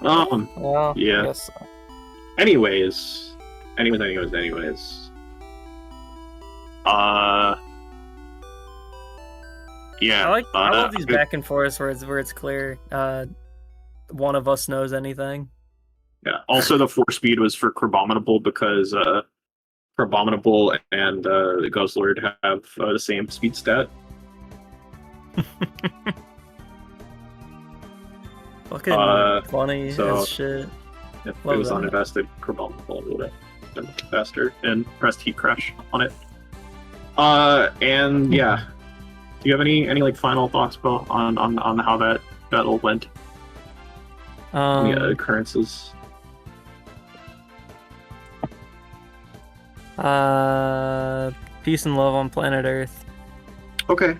Well, yeah. I guess so. Anyways. Yeah. I love these back and forths where it's clear one of us knows anything. Yeah. Also, the 4-speed was for Crabominable because Crabominable and Guzzlord have the same speed stat. Fucking funny as shit. If it was uninvested, Crabominable would have been faster and pressed Heat Crash on it. And yeah. Do you have any like final thoughts, Bo, on how that battle went? Any occurrences? Peace and love on planet Earth. Okay.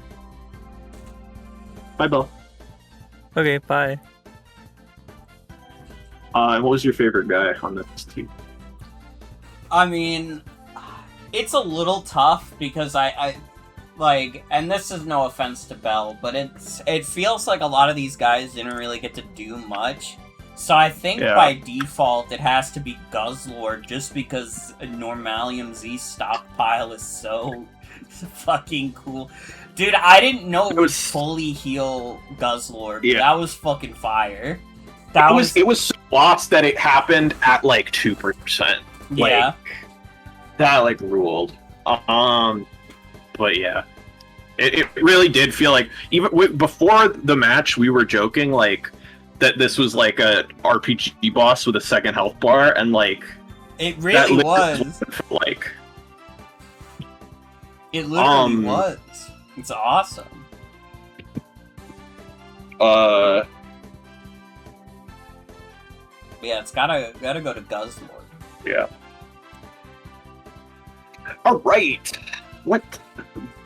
Bye, Bo. Okay, bye. And what was your favorite guy on this team? I mean, it's a little tough because I like, and this is no offense to Bell, but it feels like a lot of these guys didn't really get to do much. So I think by default it has to be Guzzlord, just because Normalium Z stockpile is so fucking cool. Dude, I didn't know it would fully heal Guzzlord. Yeah. That was fucking fire. It was so lost that it happened at like 2%. Yeah. That like ruled. But yeah, it really did feel like even before the match we were joking like that this was like a RPG boss with a second health bar, and like it really was. Like it literally was. It's awesome. Yeah, it's gotta go to Guzzlord. Yeah. All right. What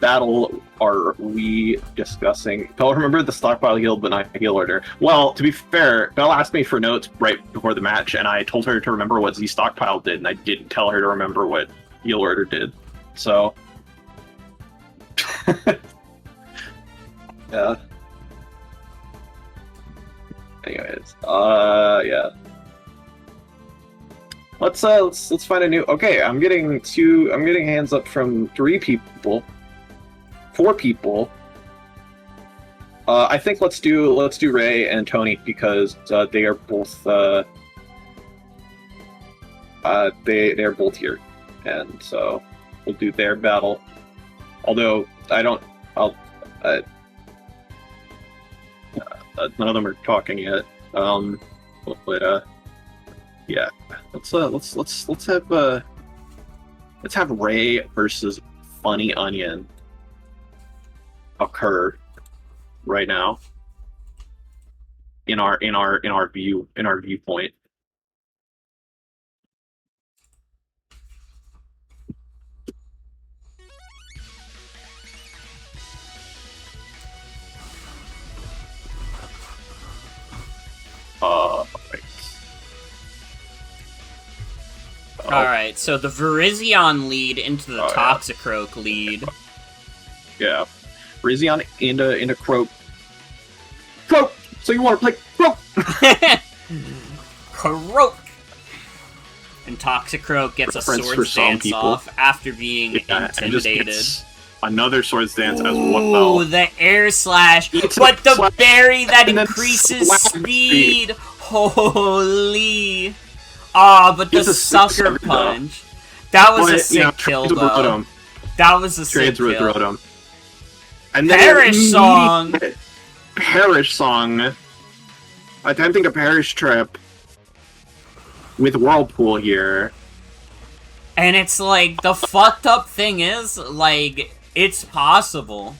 battle are we discussing? Belle, remember the stockpile healed but not heal order. Well, to be fair, Belle asked me for notes right before the match, and I told her to remember what Z stockpile did, and I didn't tell her to remember what heal order did. So, yeah. Anyways, yeah. Let's find a new. Okay, I'm getting hands up from 3 people, 4 people. I think let's do Ray and Tony because they are both they're both here, and so we'll do their battle. Although none of them are talking yet. Yeah, let's have Ray versus Funny Onion occur right now in our viewpoint. Right. Alright, so the Virizion lead into the Toxicroak lead. Yeah. Virizion into Croak. Croak! So you want to play Croak? Croak! And Toxicroak gets a Swords Dance off after being intimidated. Another Swords Dance as well. Ooh, the Air Slash! But the berry that increases speed! Holy... but the Sucker Punch. That was a sick kill, though. That was a sick kill. Rotom. And then Perish Song! Perish Song. Attempting a Perish Trip with Whirlpool here. And it's like, the fucked up thing is, like, it's possible.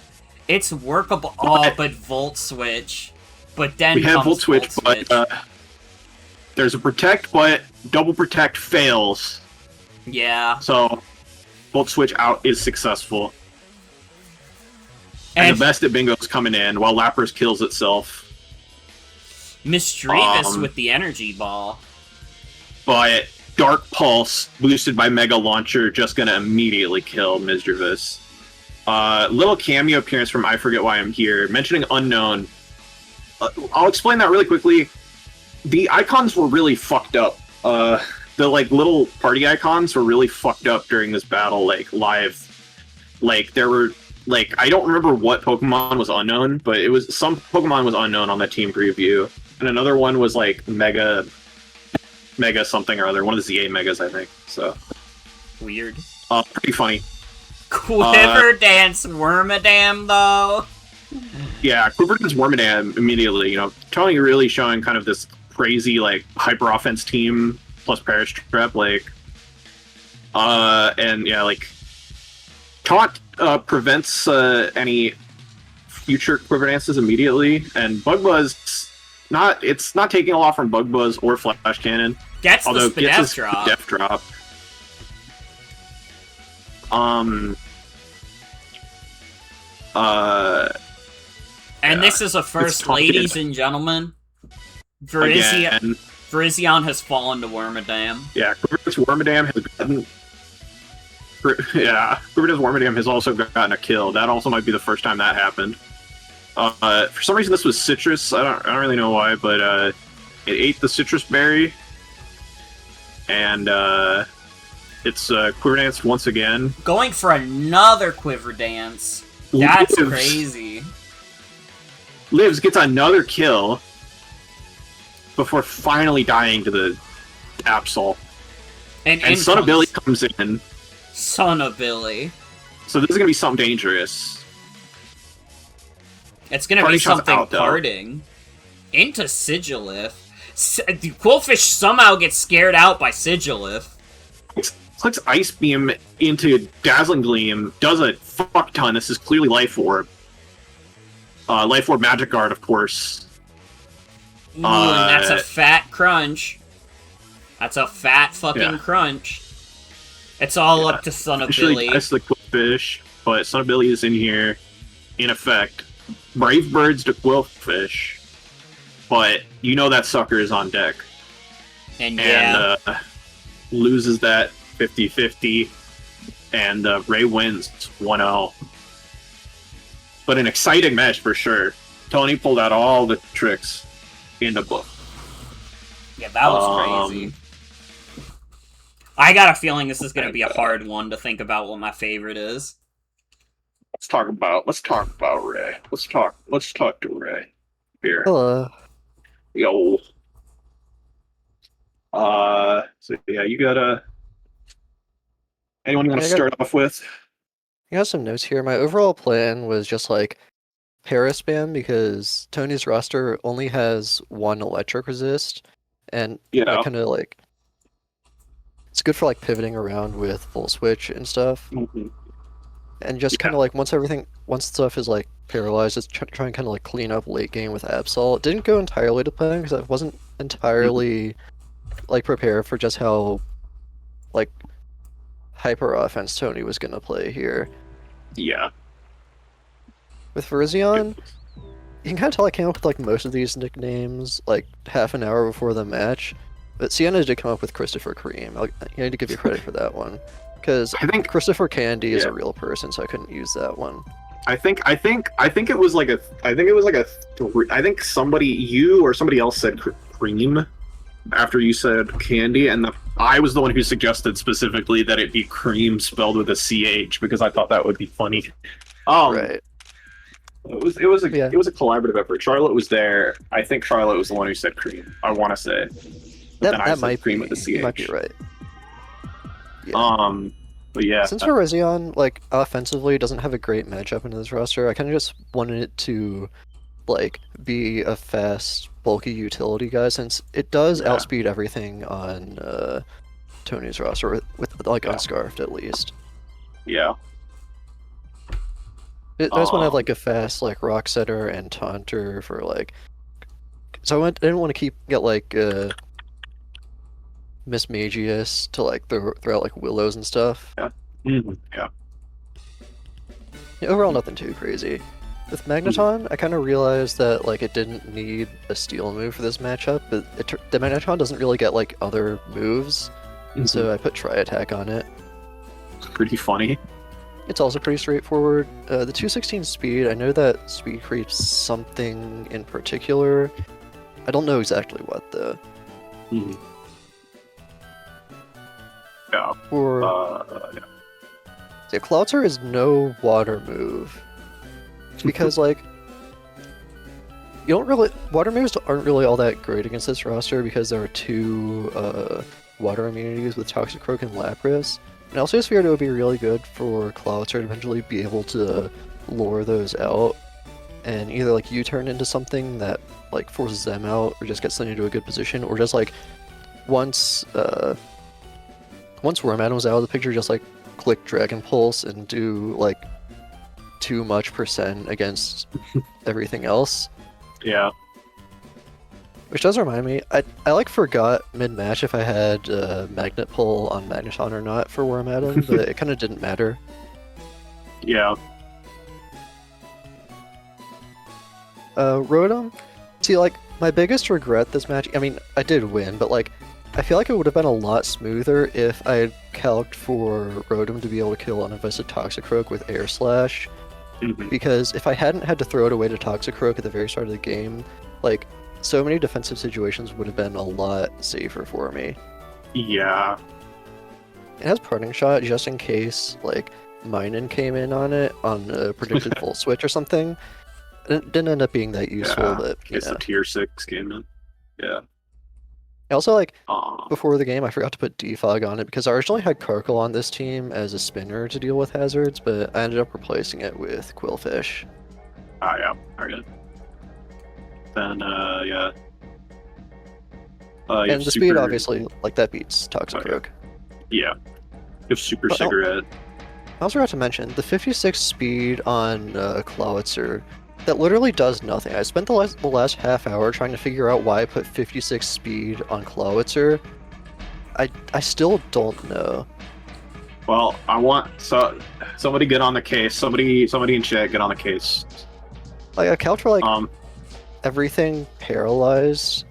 It's workable. But Volt Switch. But then we have Volt Switch, but there's a Protect, but Double Protect fails. Yeah. So, Volt Switch out is successful. And the best at Bingo's coming in, while Lapras kills itself. Mischievous with the energy ball. But Dark Pulse, boosted by Mega Launcher, just gonna immediately kill Mischievous. Little cameo appearance from I Forget Why I'm Here, mentioning Unknown. I'll explain that really quickly. The icons were really fucked up. The like little party icons were really fucked up during this battle, like live. Like there were like I don't remember what Pokemon was unknown, but it was some Pokemon was unknown on the team preview, and another one was like Mega something or other, one of the ZA Megas, I think. So weird. Pretty funny. Quiver Dance Wormadam though. Yeah, Quiver Dance Wormadam immediately. You know, Tony really showing kind of this crazy like hyper offense team plus Perish Trap, like, and yeah, like Taunt prevents any future Quiver Dances immediately, and Bug Buzz it's not taking a lot from Bug Buzz or Flash Cannon. Gets the Spadef drop. Spadef drop. And this is a first, ladies and gentlemen. Virizion has fallen to Wormadam. Yeah, Quiver Wormadam has gotten. Yeah, Quiver Wormadam has also gotten a kill. That also might be the first time that happened. For some reason, this was Citrus. I don't really know why, but it ate the Citrus Berry, and it's Quiver Dance once again. Going for another Quiver Dance. That's crazy. Lives, gets another kill before finally dying to the Absol. And Son of Billy comes in. Son of Billy. So this is gonna be something dangerous. It's gonna be something parting. Into Sigilith. Quillfish somehow gets scared out by Sigilith. Clicks Ice Beam into Dazzling Gleam, does a fuck ton. This is clearly Life Orb. Life Orb Magic Guard, of course. Ooh, and that's a fat crunch. That's a fat fucking crunch. It's all up to Son of Billy. That's the Quillfish, but Son of Billy is in here, in effect. Brave Birds to Quillfish, but you know that sucker is on deck. And loses that 50-50, and Ray wins 1-0. But an exciting match for sure. Tony pulled out all the tricks in the book. Yeah, that was crazy. I got a feeling this is going to be a hard one to think about what my favorite is. Let's talk about Ray. Let's talk to Ray. Here. Hello. Yo. So yeah, you got anyone you want to start off with? I got some notes here. My overall plan was just like Paris spam because Tony's roster only has one electric resist, and kind of like it's good for like pivoting around with full switch and stuff. Mm-hmm. And just kind of like once stuff is like paralyzed, just try and kind of like clean up late game with Absol. It didn't go entirely to plan because I wasn't entirely like prepared for just how like hyper offense Tony was gonna play here. Yeah. With Virizion, you can kind of tell I came up with like most of these nicknames like half an hour before the match, but Sienna did come up with Christopher Cream. You need to give you credit for that one, because I think Christopher Candy is a real person, so I couldn't use that one. I think it was like I think somebody, you or somebody else said Cream after you said Candy, and I was the one who suggested specifically that it be Cream spelled with a CH because I thought that would be funny. Right. It was a collaborative effort. Charlotte was there. I think Charlotte was the one who said Cream. I want to say that might Cream be, with the CH. You might be right. Yeah. But yeah. Since Virizion, like offensively, doesn't have a great matchup in this roster, I kind of just wanted it to like be a fast, bulky utility guy, since it does outspeed everything on Tony's roster with like Unscarfed at least. Yeah. I just want to have like a fast like Rock Setter and Taunter for like. So I didn't want to get like Miss Magius to like throw out like Willows and stuff. Yeah. Mm-hmm. Yeah. Overall, nothing too crazy. With Magneton, I kind of realized that like it didn't need a steal move for this matchup, but the Magneton doesn't really get like other moves, so I put Tri-Attack on it. It's pretty funny. It's also pretty straightforward. The 216 speed, I know that speed creeps something in particular. I don't know exactly what though. Yeah. For yeah. Clouter is no water move. Because like you don't really water moves aren't really all that great against this roster because there are two water immunities with Toxicroak and Lapras. And I also just figured it would be really good for Clouter to eventually be able to lure those out and either like U-turn into something that like forces them out or just gets them into a good position, or just like once Wormadam was out of the picture, just like click Dragon Pulse and do like too much % against everything else. Yeah. Which does remind me, I like forgot mid-match if I had Magnet Pull on Magneton or not for Wormadam, but it kind of didn't matter. Yeah. Rotom? See, like, my biggest regret this match, I mean, I did win, but like, I feel like it would have been a lot smoother if I had calced for Rotom to be able to kill Uninvested Toxicroak with Air Slash. Because if I hadn't had to throw it away to Toxicroak at the very start of the game, like, so many defensive situations would have been a lot safer for me. Yeah. It has Parting Shot just in case, like, Minun came in on it on a predicted full switch or something. It didn't end up being that useful, but, you it's know. the tier 6 came in. Yeah. Also, like, before the game, I forgot to put Defog on it because I originally had Karkle on this team as a spinner to deal with hazards, but I ended up replacing it with Quillfish. Yeah. Alright. Then, yeah. And the speed, obviously, like, that beats Toxicroak. Yeah. You have Super But Cigarette. I also forgot to mention, the 56 speed on Clawitzer, that literally does nothing. I spent the last half hour trying to figure out why I put 56 speed on Clawitzer. I still don't know. Well, I want somebody get on the case. Somebody in chat get on the case. Like, I count for, like, everything paralyzed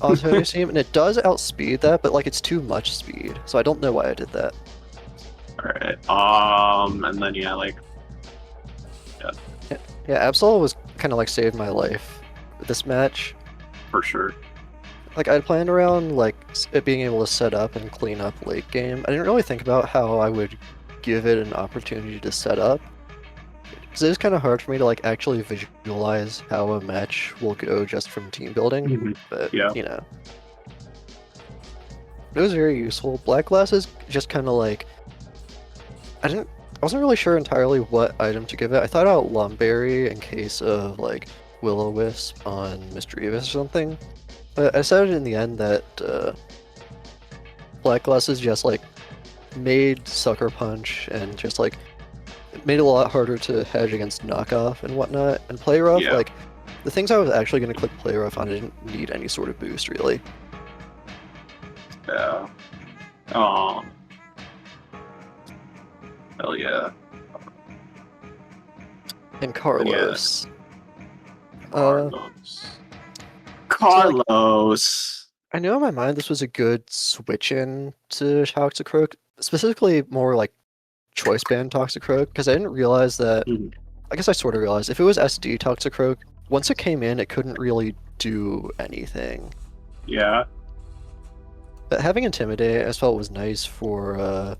on Tony's team, and it does outspeed that, but, like, it's too much speed. So I don't know why I did that. Alright, and then, yeah, like... Yeah, Absol was kind of, like, saved my life with this match. For sure. Like, I'd planned around, like, it being able to set up and clean up late game. I didn't really think about how I would give it an opportunity to set up. Because it is kind of hard for me to, like, actually visualize how a match will go just from team building. But, yeah. you know. It was very useful. Black Glasses just kind of, like... I wasn't really sure entirely what item to give it. I thought out Lumberry in case of, like, Will-O-Wisp on Misdreavus or something. But I decided in the end that Black Glasses just, like, made Sucker Punch and just, like, it made it a lot harder to hedge against Knockoff and whatnot. And Play Rough, like, the things I was actually going to click Play Rough on, I didn't need any sort of boost, really. Yeah. Oh. Hell yeah. And Carlos. Carlos. I knew in my mind this was a good switch-in to Toxicroak, specifically more like choice band Toxicroak, because I didn't realize that. I guess I sort of realized if it was SD Toxicroak, once it came in, it couldn't really do anything. Yeah. But having Intimidate, I just felt was nice for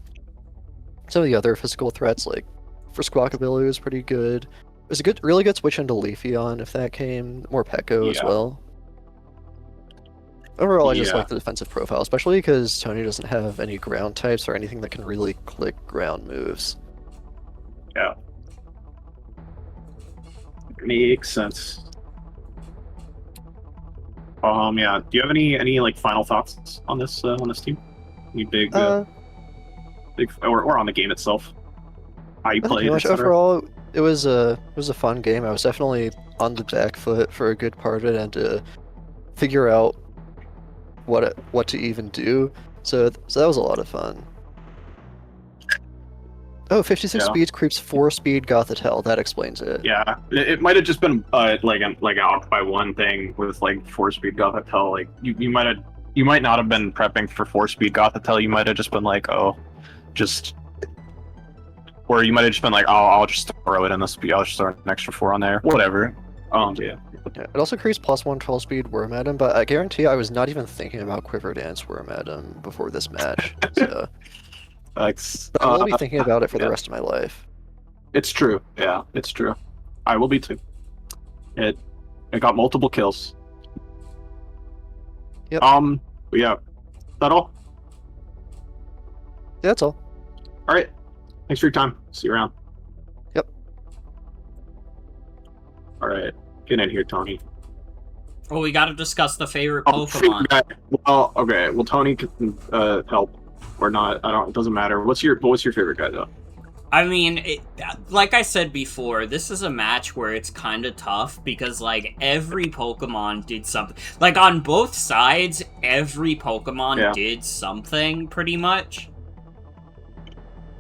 some of the other physical threats, like for Squawkabilly was pretty good. It was a really good switch into Leafeon if that came, more Pekko as well. Overall, I just like the defensive profile, especially because Tony doesn't have any ground types or anything that can really click ground moves. Yeah. Makes sense. Yeah. Do you have any like final thoughts on this team? Any big, or on the game itself? How you played? Overall, it was a fun game. I was definitely on the back foot for a good part of it, and to figure out what to even do. So that was a lot of fun. Oh, 56 Yeah. speed creeps 4 speed Gothitelle. That explains it. Yeah, it might have just been like an off by one thing with like 4-speed Gothitelle. Like you might not have been prepping for 4-speed Gothitelle. You might have just been like, or you might have just been like, oh, I'll just throw it in the speed. I'll just throw an extra 4 on there. Whatever. Yeah. Yeah, it also creates +1 12-speed Wormadam, but I guarantee I was not even thinking about Quiver Dance Wormadam before this match. So I will be thinking about it for the rest of my life. It's true. Yeah, it's true. I will be too. It got multiple kills. Yep. Yeah. That all? Yeah, that's all. All right. Thanks for your time. See you around. Yep. All right. Get in here, Tony. Well, we gotta discuss the favorite Oh, Pokemon. well, okay. Well, Tony can help or not. It doesn't matter. What's your favorite guy though? I mean, like I said before, this is a match where it's kind of tough because, like, every Pokemon did something. Like, on both sides, every Pokemon did something, pretty much.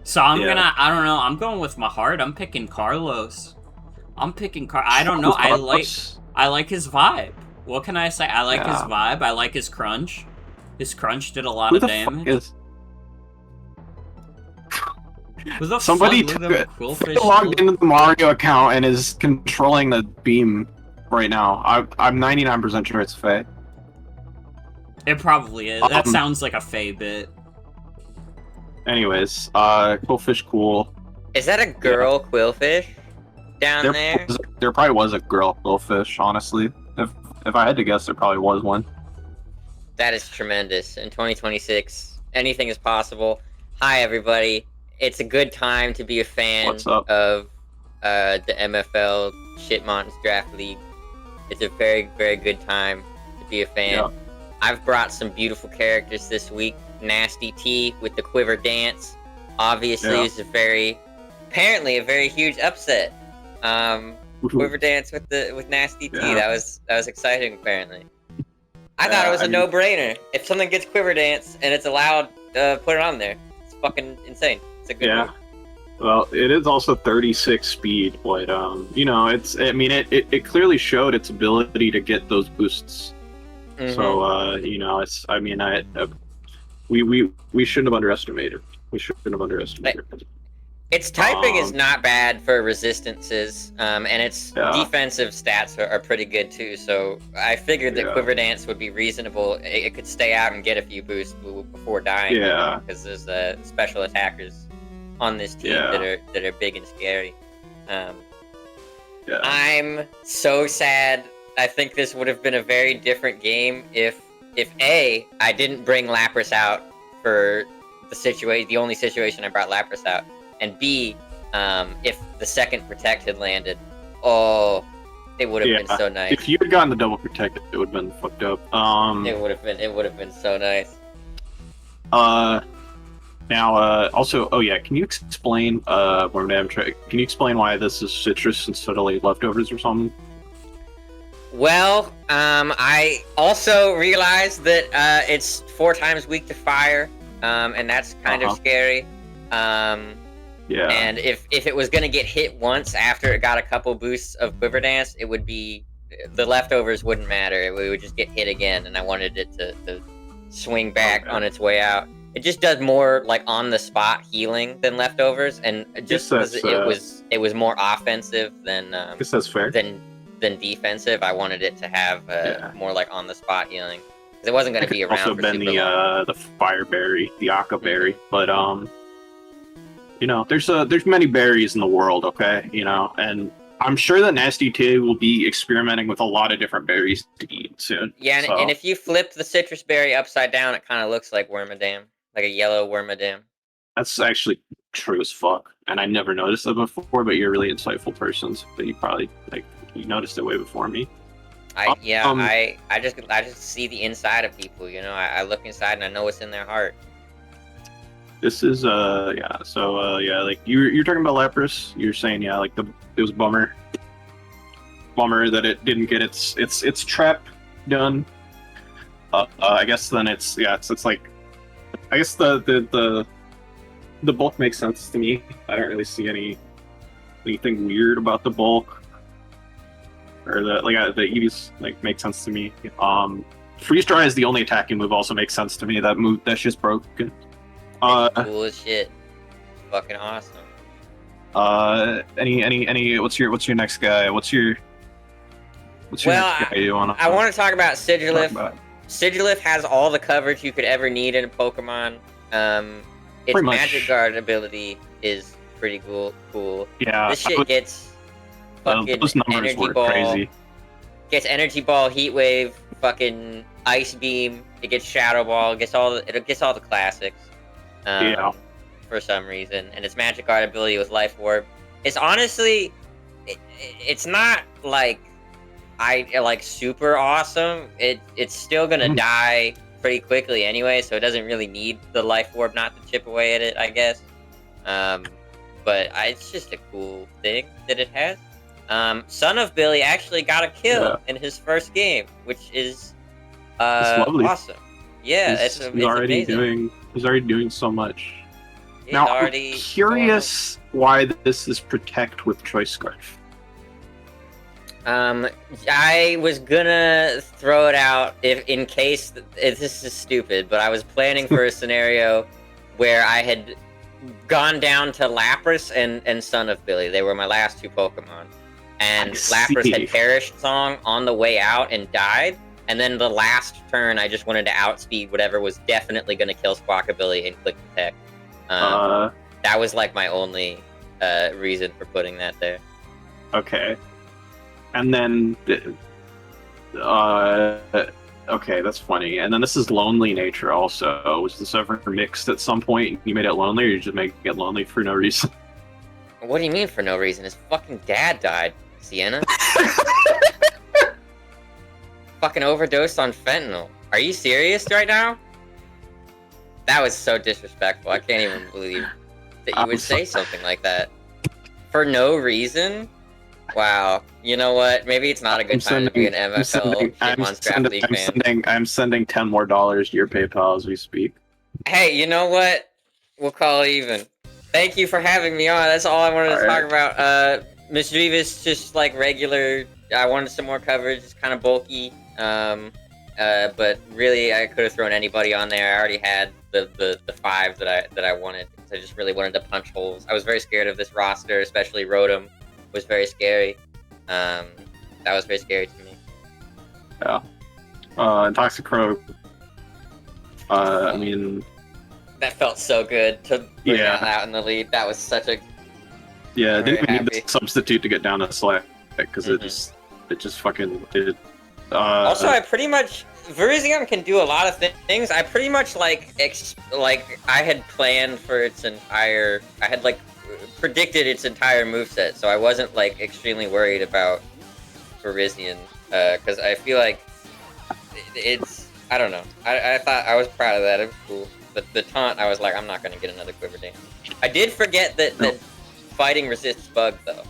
So I don't know, I'm going with my heart. I'm picking Carlos. I don't know, I like his vibe. What can I say? I like his vibe. I like his crunch. His crunch did a lot of damage. Somebody logged into the Mario account and is controlling the beam right now. I'm 99% sure it's Faye. It probably is. That sounds like a Faye bit. Anyways, Quillfish cool. Is that a girl Quillfish down there? There probably was a girl Quillfish, honestly. If I had to guess, there probably was one. That is tremendous. In 2026, anything is possible. Hi, everybody. It's a good time to be a fan of the MFL Shitmons Draft League. It's a very, very good time to be a fan. Yeah. I've brought some beautiful characters this week. Nasty T with the Quiver Dance. Obviously, is apparently a very huge upset. Quiver Dance with Nasty T. That was exciting. Apparently, I thought it was a no-brainer. If someone gets Quiver Dance and it's allowed, put it on there. It's fucking insane. It's a good move. Well, it is also 36 speed, but it clearly showed its ability to get those boosts. Mm-hmm. So we shouldn't have underestimated. Its typing is not bad for resistances, and its defensive stats are pretty good too. So I figured that Quiver Dance would be reasonable. It could stay out and get a few boosts before dying. Yeah, because there's special attackers on this team that are big and scary. I'm so sad. I think this would have been a very different game if A, I didn't bring Lapras out for the only situation I brought Lapras out, and B, if the second Protect had landed, it would have been so nice. If you had gotten the double Protect, it would have been fucked up. It would have been so nice. Now, also, can you explain, can you explain why this is citrus instead of like leftovers or something? Well, I also realized that it's 4 times weak to fire, and that's kind of scary. And if it was gonna get hit once after it got a couple boosts of Quiver Dance, it would be the leftovers wouldn't matter. It would just get hit again, and I wanted it to swing back on its way out. It just does more like on the spot healing than leftovers, and just because it was more offensive than I guess that's fair. Than defensive. I wanted it to have more like on the spot healing, because it wasn't going to be around. Also for been the fire berry, the Aka berry, but there's many berries in the world, okay, and I'm sure that Nasty T will be experimenting with a lot of different berries to eat soon. Yeah, and if you flip the citrus berry upside down, it kind of looks like Wormadam, like a yellow Wormadam. That's actually true as fuck, and I never noticed that before. But you're a really insightful person, so you probably you noticed it way before me. I just see the inside of people. I look inside and I know what's in their heart. This is you're talking about Lapras. You're saying it was bummer that it didn't get its trap done. I guess then it's like, I guess the the bulk makes sense to me. I don't really see anything weird about the bulk, or the EVs like make sense to me. Freeze dry is the only attacking move. Also makes sense to me. That shit's broken. Cool as shit. Fucking awesome. What's your next guy? What's your next guy you wanna? I want to talk about Sigilif. Talk about? Sigilif has all the coverage you could ever need in a Pokemon. Its Magic Guard ability is pretty cool. Yeah, this shit gets fucking those numbers Energy were Ball. crazy. Gets Energy Ball, Heat Wave, fucking Ice Beam. It gets Shadow Ball. It gets all the classics. Yeah. For some reason, and its Magic Guard ability with Life Orb. It's honestly, it's not like super awesome. It's still gonna die pretty quickly anyway, so it doesn't really need the Life Orb not to chip away at it, I guess. But it's just a cool thing that it has. Son of Billy actually got a kill in his first game, which is awesome. Yeah, it's already amazing. He's already doing so much. He's Now, already I'm curious why this is Protect with Choice Scarf. I was gonna throw it out in case this is stupid, but I was planning for a scenario where I had gone down to Lapras and Son of Billy. They were my last two Pokemon. And Lapras had perished song on the way out and died. And then the last turn, I just wanted to outspeed whatever was definitely going to kill Squawkabilly and click Protect. That was like my only reason for putting that there. Okay. And then, okay, that's funny. And then this is Lonely Nature also. Was this ever mixed at some point? You made it lonely, or you just make it lonely for no reason? What do you mean for no reason? His fucking dad died, Sienna. Fucking overdosed on fentanyl. Are you serious right now? That was so disrespectful. I can't even believe that you would say something like that. For no reason? Wow. You know what? Maybe it's not a good time to be an MFL Shitmons Draft League fan. I'm sending $10 more to your PayPal as we speak. Hey, you know what? We'll call it even. Thank you for having me on. That's all I wanted to talk about. Mischievous, just like regular. I wanted some more coverage. It's kind of bulky. But really, I could have thrown anybody on there. I already had the 5 that I wanted. I just really wanted to punch holes. I was very scared of this roster, especially Rotom was very scary. That was very scary to me. Yeah. Toxicroak. I mean, that felt so good to bring out in the lead. That was such a didn't we need the substitute to get down to select because it just fucking did. Also, I pretty much Virizion can do a lot of things. I pretty much I had planned for its entire. I had predicted its entire moveset, so I wasn't extremely worried about Virizion because I feel like it's. I don't know. I thought I was proud of that. It was cool. The taunt, I was like, I'm not gonna get another quiver damage. I did forget that fighting resists bug though.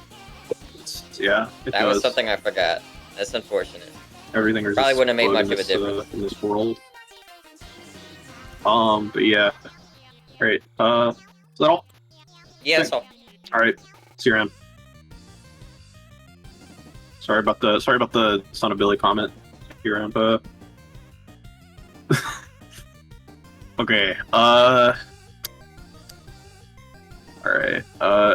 Yeah, that was something I forgot. That's unfortunate. Everything probably wouldn't have made much of a difference in this world. But yeah. Alright, is that all? Yeah, that's all. Alright, see you around. Sorry about the Son of Billy comment. See you around, Okay, alright,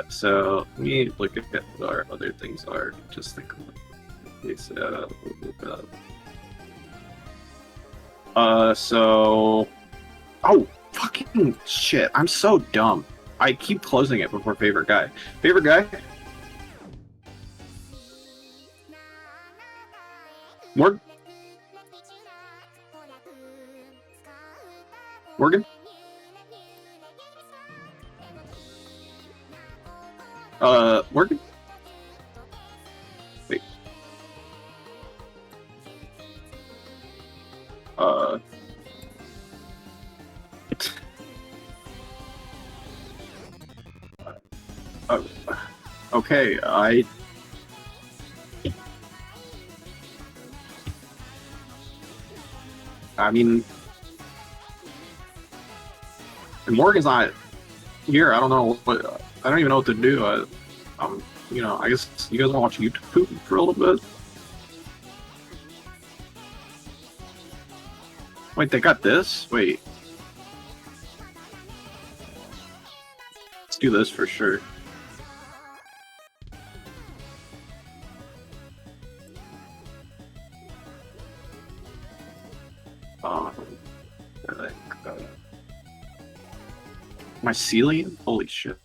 so let me look at what our other things are. Just think about this. So... Oh, fucking shit, I'm so dumb. I keep closing it before favorite guy. Favorite guy? Morgan? Morgan? Wait. Okay, I mean, Morgan's not here. I don't know what. I don't even know what to do. You know, I guess you guys want to watch YouTube for a little bit. Wait, they got this? Wait. Let's do this for sure. My ceiling? Holy shit.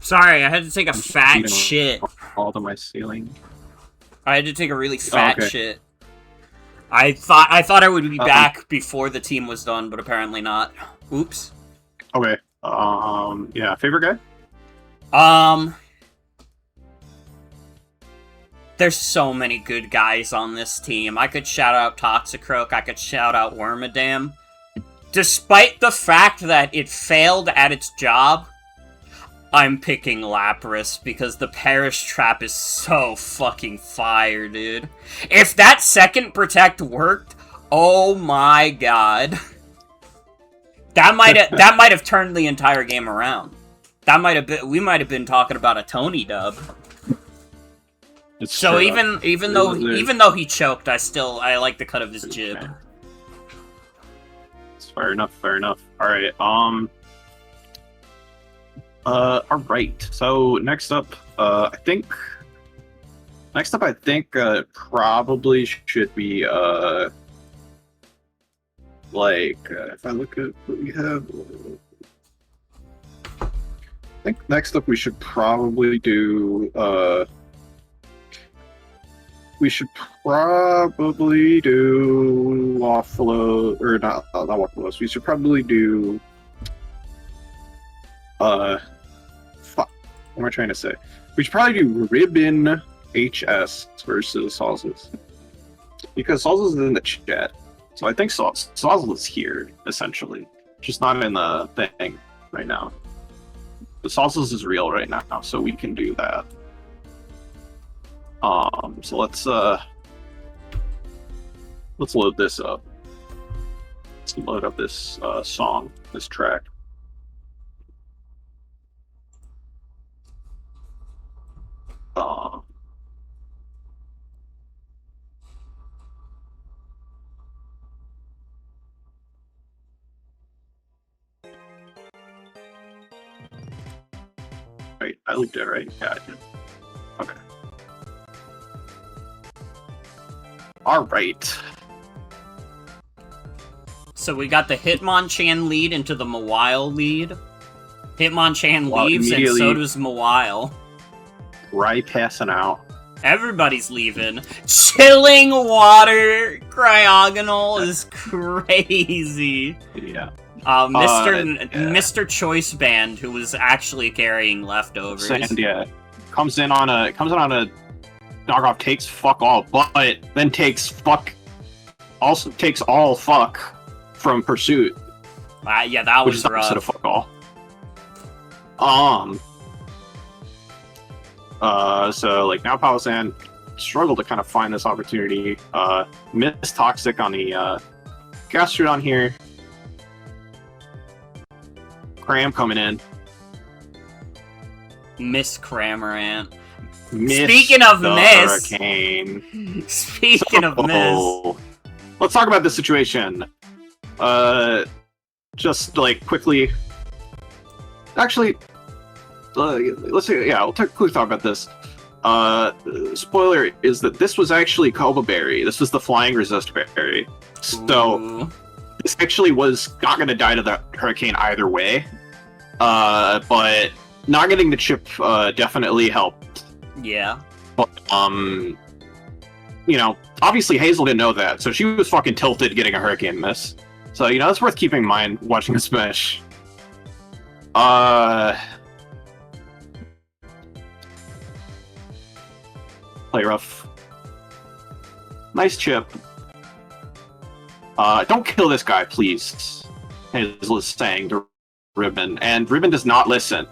Sorry, I had to take a fat shit. All to my ceiling. I had to take a really fat shit. I thought I would be back before the team was done, but apparently not. Oops. Okay. Yeah, favorite guy? There's so many good guys on this team. I could shout out Toxicroak, I could shout out Wormadam. Despite the fact that it failed at its job, I'm picking Lapras because the Perish Trap is so fucking fire, dude. If that second Protect worked, oh my god. That might have turned the entire game around. We might have been talking about a Tony dub. So even though he choked, I like the cut of his jib. It's fair enough. Alright, alright. So next up, I think probably should be if I look at what we have, I think next up we should probably do WAFFLOES, or not WAFFLOES. We should probably do fuck. What am I trying to say? We should probably do RibbonHS versus Sauzels, because Sauzels is in the chat. So I think Sauzels is here essentially, just not in the thing right now. The Sauzels is real right now, so we can do that. So let's load this up. Let's load up this song, this track. Wait, I looked at it right? Yeah, I did. Okay. Alright. So we got the Hitmonchan lead into the Mawile lead. Hitmonchan leaves and so does Mawile. Right passing out. Everybody's leaving. Chilling Water Cryogonal is crazy. Yeah. Mr. Choice Band, who was actually carrying leftovers. And yeah, comes in on a knockoff, takes fuck all, but then takes all fuck from Pursuit. Yeah, that was rough. Instead of fuck all. So like now Palosan struggled to kind of find this opportunity. Miss Toxic on the Gastrodon here. Cram coming in. Miss Cramorant. Speaking of Miss, Hurricane. Speaking of Miss, let's talk about this situation. Just like quickly. Actually, let's say, yeah, we'll quickly talk about this. Spoiler is that this was actually Koba Berry. This was the Flying Resist Berry. So this actually was not going to die to the Hurricane either way. But not getting the chip definitely helped. Yeah. But, you know, obviously Hazel didn't know that, so she was fucking tilted getting a Hurricane miss. So, you know, it's worth keeping in mind watching this mesh. Play rough. Nice chip. Don't kill this guy, please. Hazel is saying to Ribbon, and Ribbon does not listen.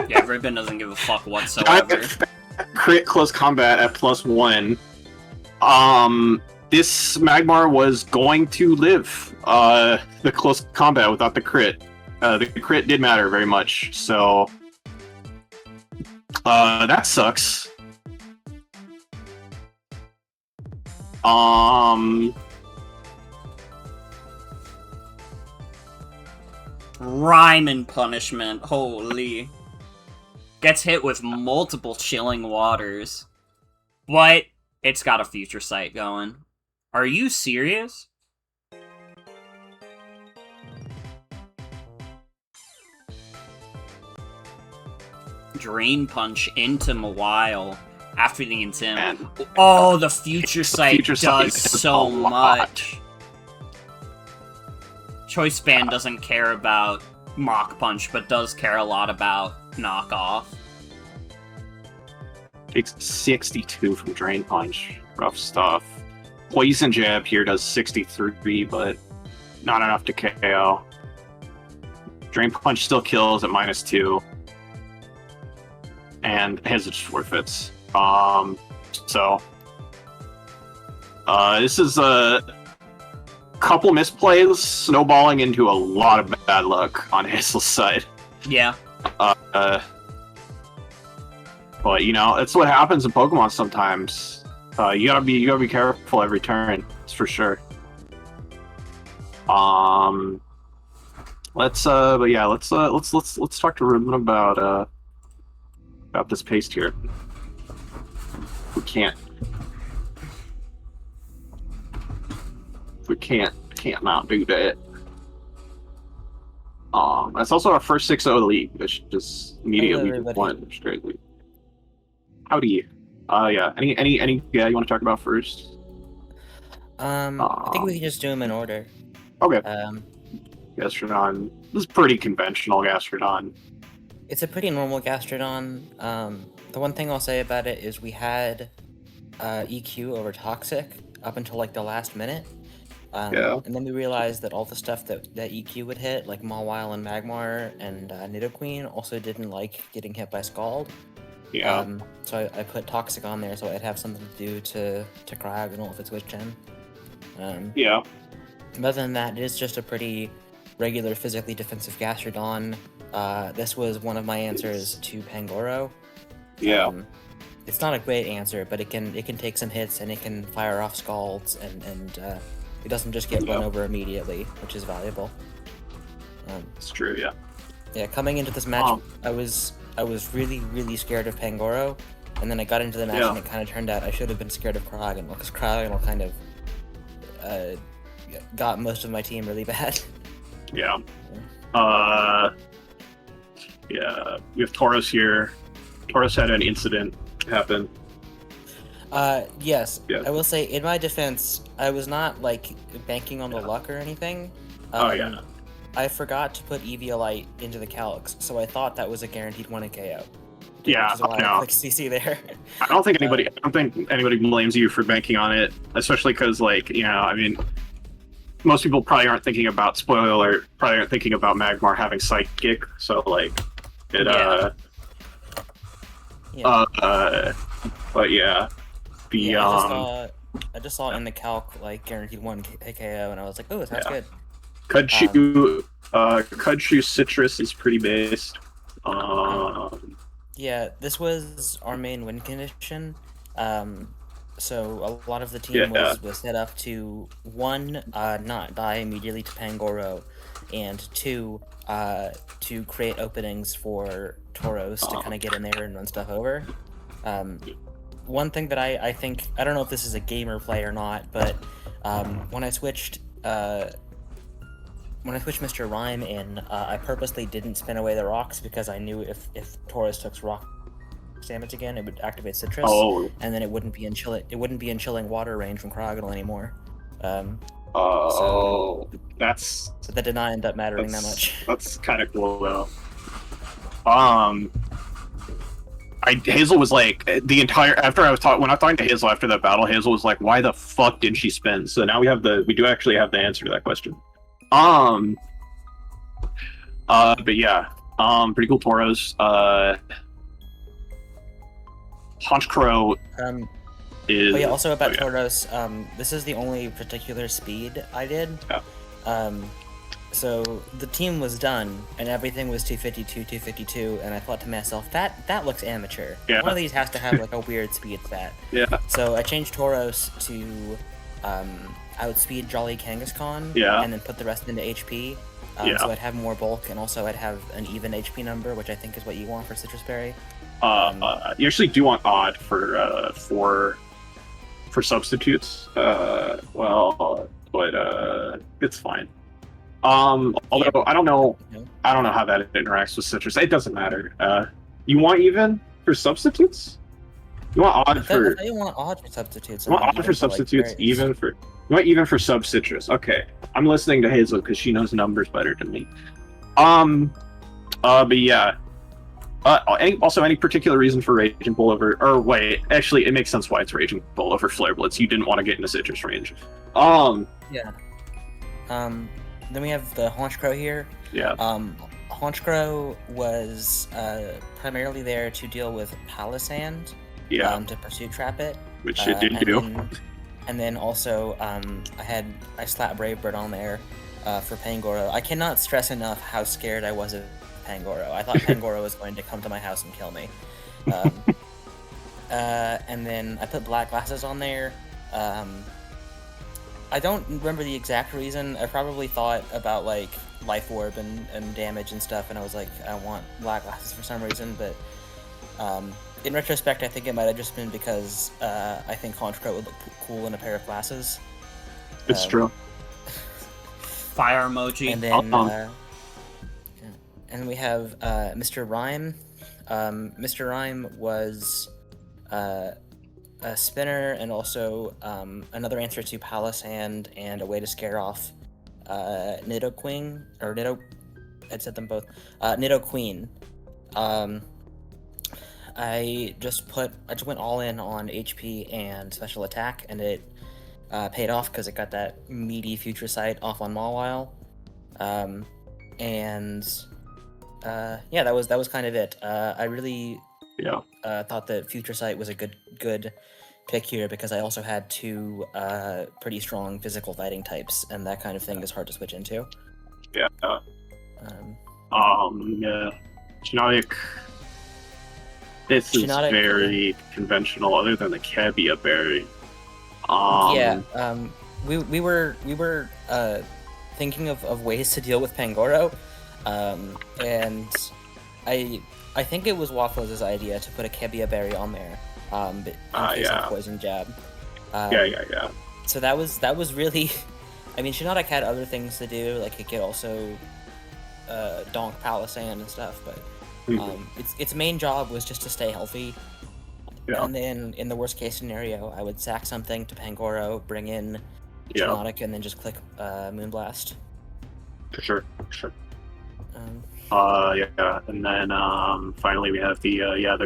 Yeah, Ribbon doesn't give a fuck whatsoever. crit close combat at +1. This Magmar was going to live the close combat without the crit. The crit did matter very much, so that sucks. Rhyme and punishment, holy. Gets hit with multiple chilling waters. But it's got a future sight going. Are you serious? Drain Punch into Mawile after the Intim. Oh, the future sight does so much. Choice Band doesn't care about Mach Punch, but does care a lot about Knockoff. Takes 62 from Drain Punch. Rough stuff. Poison Jab here does 63, but not enough to KO. Drain Punch still kills at -2. And his just forfeits. This is a couple misplays snowballing into a lot of bad luck on Hazel's side. Yeah. But you know, it's what happens in Pokemon sometimes. You gotta be careful every turn. That's for sure. Let's talk to Ribbon about this paste here. We can't not do that. That's also our first 6-0 of the league, which just immediately won straight league. Howdy. Yeah. Any you want to talk about first? I think we can just do them in order. Okay. Gastrodon. This is pretty conventional Gastrodon. It's a pretty normal Gastrodon. The one thing I'll say about it is we had EQ over Toxic up until like the last minute. And then we realized that all the stuff that EQ would hit, like Mawile and Magmar and Nidoqueen, also didn't like getting hit by Scald. Yeah. So I put Toxic on there so I'd have something to do to Cryogonal if it's Witch Gen. Yeah. Other than that, it is just a pretty regular physically defensive Gastrodon. This was one of my answers to Pangoro. Yeah. It's not a great answer, but it can take some hits and it can fire off Scalds and it doesn't just get run over immediately, which is valuable. It's true, yeah. Yeah, coming into this match, I was really, really scared of Pangoro, and then I got into the match and it kind of turned out I should have been scared of Cryogonal, because Cryogonal kind of got most of my team really bad. Yeah. Yeah, we have Tauros here. Tauros had an incident happen. Yes. Yeah. I will say, in my defense, I was not, like, banking on the luck or anything. I forgot to put Eviolite into the Calyx, so I thought that was a guaranteed 1 KO. Yeah, which is why I clicked CC there. I don't think anybody blames you for banking on it, especially because, like, you know, I mean, most people probably aren't thinking about, spoiler alert, probably aren't thinking about Magmar having Psychic, so, like, it, but yeah. I just saw in the calc, like, guaranteed 1 KO, and I was like, oh, that's good. Kudshu Citrus is pretty based. Yeah, this was our main win condition. So a lot of the team was set up to, 1, not die immediately to Pangoro, and 2, to create openings for Tauros to kind of get in there and run stuff over. One thing that I think, I don't know if this is a gamer play or not, but when I switched Mr. Rhyme in, I purposely didn't spin away the rocks because I knew if Tauros took rock damage again, it would activate Citrus, and then it wouldn't be in chilling water range from Cryogonal anymore. So that did not end up mattering that much. That's kind of cool though. Hazel was like when I was talking to Hazel after that battle, Hazel was like, "Why the fuck did she spin?" So now we do actually have the answer to that question. But yeah, pretty cool Tauros. Honchkrow is. Oh yeah, also about Tauros, this is the only particular speed I did. Yeah. So the team was done, and everything was 252, and I thought to myself, that looks amateur. Yeah. One of these has to have like a weird speed stat. Yeah. So I changed Tauros to outspeed Jolly Kangaskhan, Yeah. and then put the rest into HP. Yeah. So I'd have more bulk, and also I'd have an even HP number, which I think is what you want for Citrus Berry. You actually do want odd for substitutes. Well, but it's fine. Although I don't know how that interacts with citrus. It doesn't matter. You want even for substitutes? You want odd for? I want odd for substitutes. You want odd for substitutes, like, even for. You want even for sub citrus? Okay, I'm listening to Hazel because she knows numbers better than me. But yeah. Also, any particular reason for Raging Bull over? Or wait, actually, it makes sense why it's Raging Bull over Flare Blitz. You didn't want to get into citrus range. Yeah. Then we have the Honchkrow here. Yeah. Honchkrow was primarily there to deal with Palisand. Yeah. To pursuit trap it. Which it did do. And then also, I slapped Brave Bird on there for Pangoro. I cannot stress enough how scared I was of Pangoro. I thought Pangoro was going to come to my house and kill me. And then I put Black Glasses on there. I don't remember the exact reason. I probably thought about like Life Orb and damage and stuff, and I was like, I want Black Glasses for some reason, but in retrospect, I think it might have just been because I think Honchkrow would look cool in a pair of glasses. It's true. Fire emoji. And then, and we have Mr. Rhyme. Mr. Rhyme was a spinner and also another answer to Palisand and a way to scare off Nidoqueen, or Nido. I'd said them both. Nidoqueen. I just went all in on HP and special attack, and it paid off because it got that meaty Future Sight off on Mawile. Yeah, that was kind of it. I really thought that Future Sight was a good pick here because I also had two pretty strong physical fighting types, and that kind of thing is hard to switch into. Yeah. Yeah. Genetic. This is very conventional, other than the Kebia berry. We were thinking of ways to deal with Pangoro, and I think it was WAFFLOES' idea to put a Kebia berry on there, in case of poison jab. Yeah. So that was really, I mean, Shiinotic had other things to do, like it could also donk Palisand and stuff, but its main job was just to stay healthy. Yeah. And then in the worst case scenario, I would sack something to Pangoro, bring in Shiinotic, and then just click Moonblast. For sure. And then finally we have the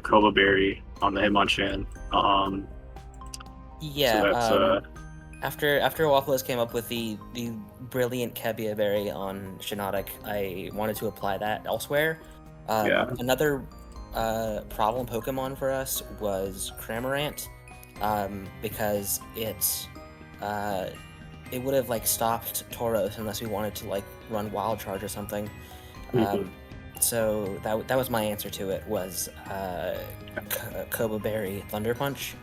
Kova berry on the Hitmonchan. After WAFFLOES came up with the brilliant Kebia berry on Shiinotic, I wanted to apply that elsewhere. Another problem Pokemon for us was Cramorant, because it would have like stopped Tauros unless we wanted to like run Wild Charge or something. So that was my answer to it, was Koba Berry Thunder Punch.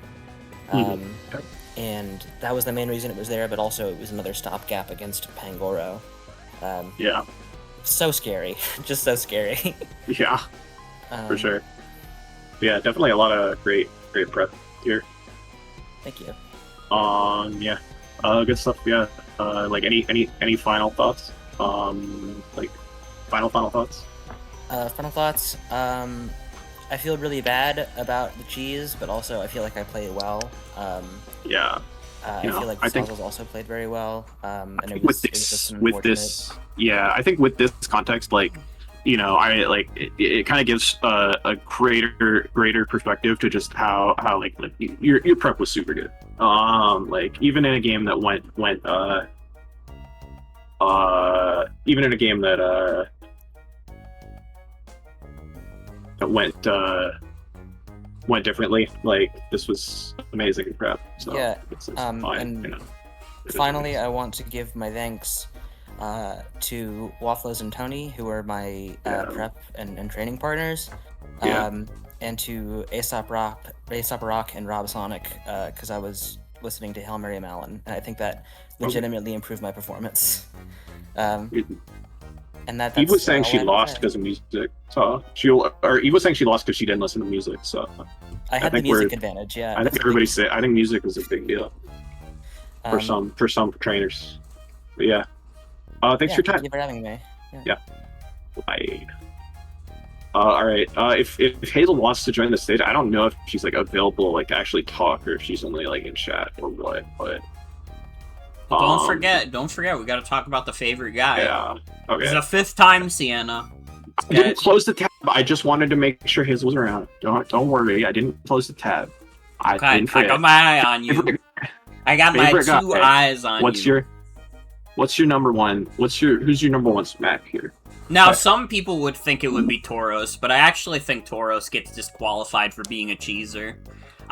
And that was the main reason it was there, but also it was another stopgap against Pangoro. So scary. Just so scary. Yeah, for sure. Yeah, definitely a lot of great prep here. Thank you. Good stuff. Yeah. Like any final thoughts? Final thoughts? Final thoughts. I feel really bad about the cheese, but also I feel like I played well. I feel like Sauzels also played very well. And I think with this context, like, you know, it kind of gives a greater perspective to just how like your prep was super good. Like even in a game that went went differently. Like, this was amazing prep. So Yeah, it's fine. and You know. finally, I want to give my thanks to WAFFLOES and Tony, who are my prep and training partners, and to Aesop Rock and Rob Sonic, because I was listening to Hail Mary Mallon, and I think that legitimately improved my performance. And that's Eve was saying all I she have to lost say. because of music. So Eve was saying she lost because she didn't listen to music. So I had the music advantage. Yeah, I think everybody say. I think music is a big deal for some trainers. But yeah. Thanks for your time. Thank you for having me. Yeah. Bye. All right. If Hazel wants to join the stage, I don't know if she's like available, like to actually talk, or if she's only like in chat or what. But don't forget, we got to talk about the favorite guy. Yeah. Okay. It's the 5th time, Sienna. I didn't close the tab. I just wanted to make sure Hazel was around. Don't worry. I didn't close the tab. I got my eye on you. I got my two eyes on you. What's your number one? Who's your number one smack here? Now, some people would think it would be Tauros, but I actually think Tauros gets disqualified for being a cheeser.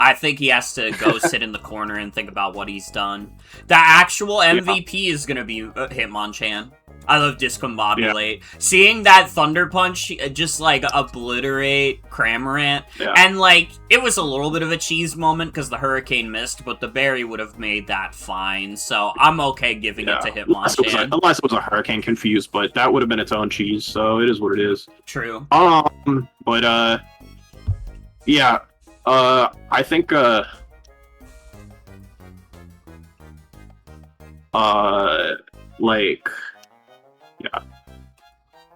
I think he has to go sit in the corner and think about what he's done. The actual MVP is gonna be Hitmonchan. I love Discombobulate. Seeing that Thunder Punch just, like, obliterate Cramorant. And, like, it was a little bit of a cheese moment because the Hurricane missed, but the Berry would have made that fine. So I'm okay giving it to Hitmonchan. Unless it was a Hurricane confused, but that would have been its own cheese, so it is what it is. True. But, yeah. I think, like... Yeah.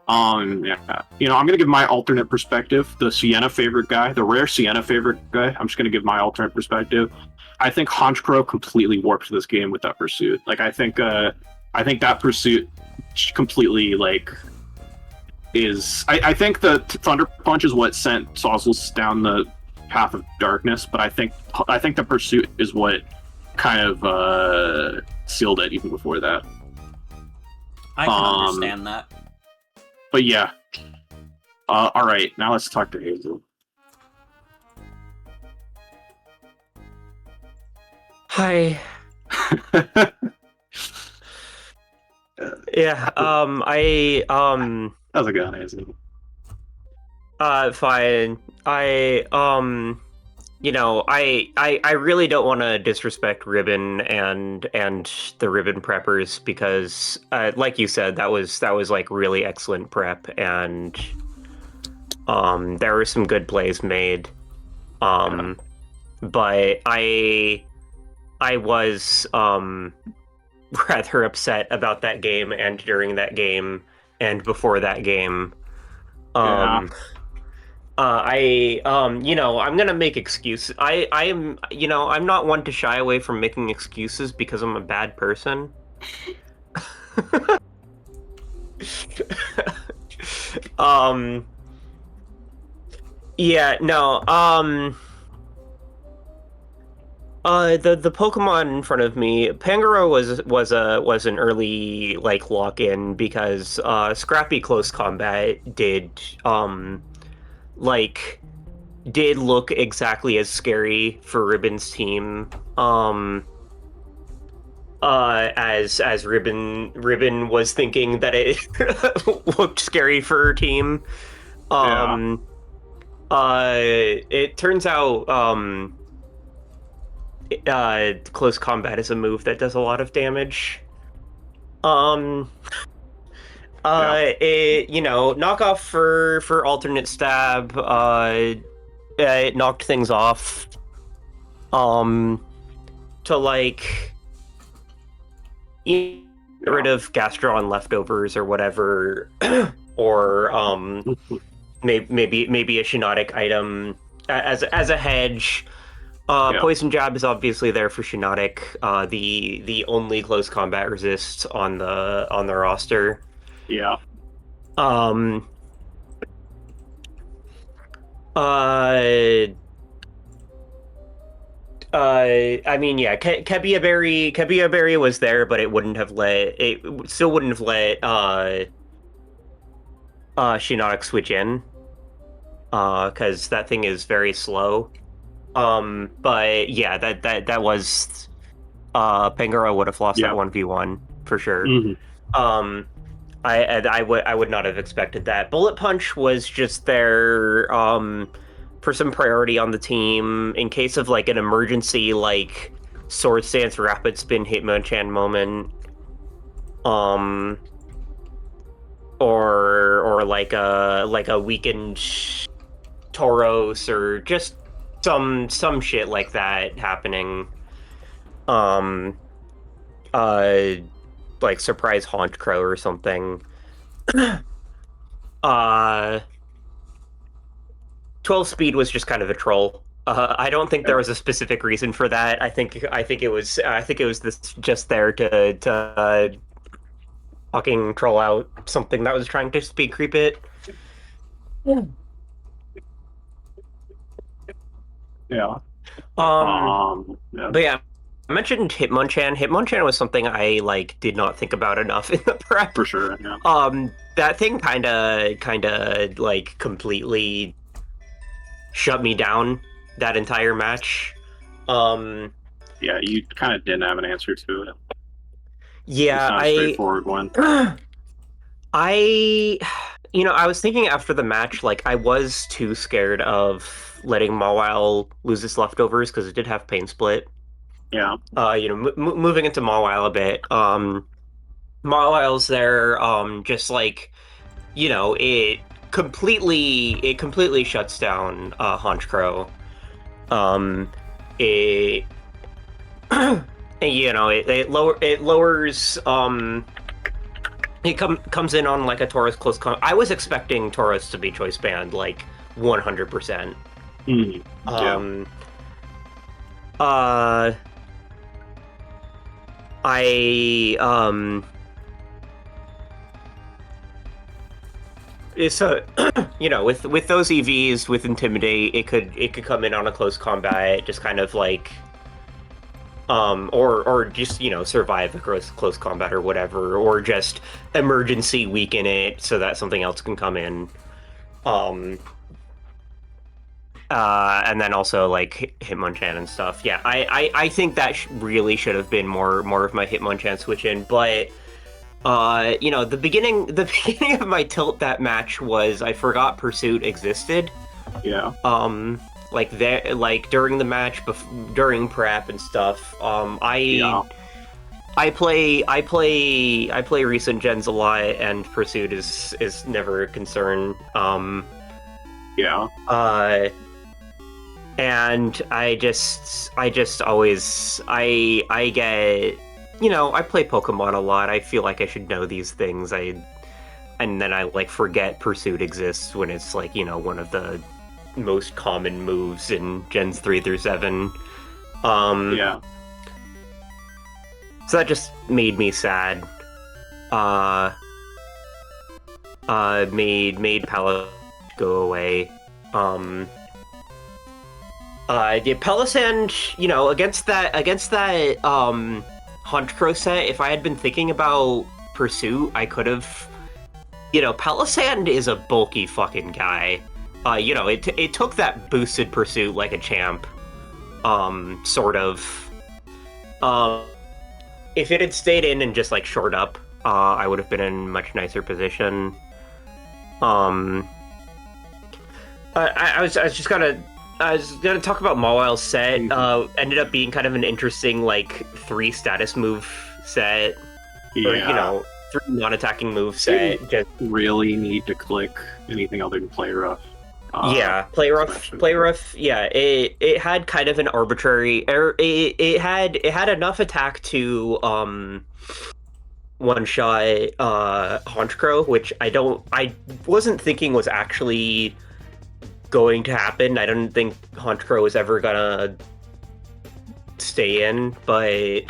Yeah. You know, I'm gonna give my alternate perspective. The Sienna favorite guy, the rare Sienna favorite guy. I'm just gonna give my alternate perspective. I think Honchkrow completely warped this game with that pursuit. Like, I think that pursuit completely, like, is... I think the Thunder Punch is what sent Sauzels down the path of darkness, but I think the pursuit is what kind of sealed it even before that. I can understand that. But yeah. Alright, now let's talk to Hazel. Hi. Yeah, How's it going, Hazel? Fine. You know, I really don't want to disrespect Ribbon and the Ribbon preppers because, like you said, that was like really excellent prep, and there were some good plays made. But I was rather upset about that game and during that game and before that game. You know, I'm gonna make excuses. I am, you know, I'm not one to shy away from making excuses because I'm a bad person. Yeah, no, the Pokemon in front of me, Pangoro was an early, like, lock-in because, Scrappy Close Combat did look exactly as scary for Ribbon's team, as Ribbon was thinking that it looked scary for her team. It turns out, Close Combat is a move that does a lot of damage. It, you know, knockoff for alternate stab, it knocked things off, to, like, get rid of Gastron leftovers or whatever, or, maybe a Shiinotic item as a hedge. Poison Jab is obviously there for Shiinotic, the only Close Combat resist on the roster. Yeah. I mean, yeah, Kebia Berry was there, but it still wouldn't have let Shiinotic switch in, because that thing is very slow. But yeah, that was Pangoro would have lost that 1v1 for sure. Mm-hmm. I would not have expected that. Bullet Punch was just there for some priority on the team in case of like an emergency, like Sword Stance Rapid Spin Hitmonchan moment, or like a weakened Tauros or just some shit like that happening. Like surprise Haunt Crow or something. 12 speed was just kind of a troll. I don't think there was a specific reason for that. I think it was this just there to fucking troll out something that was trying to speed creep it. Yeah. But yeah, I mentioned Hitmonchan. Hitmonchan was something I like did not think about enough in the prep. For sure. Yeah. That thing kind of like completely shut me down that entire match. Yeah, you kind of didn't have an answer to it. Yeah, it's not a straightforward one. I was thinking after the match, like I was too scared of letting Mawile lose its leftovers because it did have Pain Split. Yeah. Moving into Mawile a bit. Mawile's there, just like, it completely shuts down Haunch Crow. It it lowers it comes in on like a Tauros close I was expecting Tauros to be choice banned like 100%. It's with those EVs with Intimidate, it could come in on a close combat, just kind of like or just survive a close combat or whatever, or just emergency weaken it so that something else can come in. And then also like Hitmonchan and stuff. Yeah, I think that really should have been more of my Hitmonchan switch in, but the beginning of my tilt that match was I forgot Pursuit existed. Yeah. Like during the match, during prep and stuff. I play recent gens a lot, and Pursuit is never a concern. Yeah. And I just always I get. I play Pokemon a lot. I feel like I should know these things. And then I like forget Pursuit exists when it's like, one of the most common moves in Gens 3 through 7. Yeah. So that just made me sad. Made Pala go away. The Palisand, against that Hunt Crow set, if I had been thinking about Pursuit, I could have... Palisand is a bulky fucking guy. It took that boosted Pursuit like a champ. Sort of. If it had stayed in and just, like, short up, I would have been in a much nicer position. I was gonna talk about Mawile's set. Ended up being kind of an interesting, like, 3 status move set. Yeah. Or, 3 non-attacking move set. Just really need to click anything other than Play Rough. Play rough. Yeah, it had kind of an arbitrary. It had enough attack to one shot Haunch Crow, which I wasn't thinking was actually going to happen. I don't think Haunch Crow was ever gonna stay in, but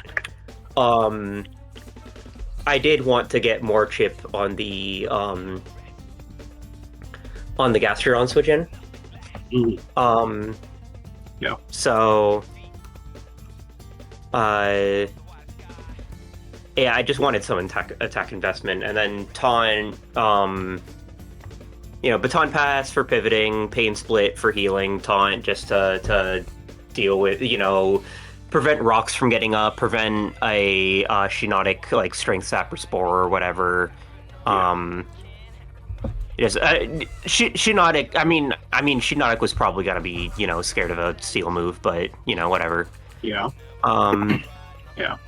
I did want to get more chip on the Gastrodon switch in. Yeah. So yeah, I just wanted some attack investment, and then Taunt, Baton Pass for pivoting, Pain Split for healing, Taunt just to deal with, prevent rocks from getting up, prevent a Shinotic like strength sap or spore or whatever. Yes, Shinotic. I mean, Shinotic was probably gonna be, scared of a steel move, but whatever. Yeah. Yeah.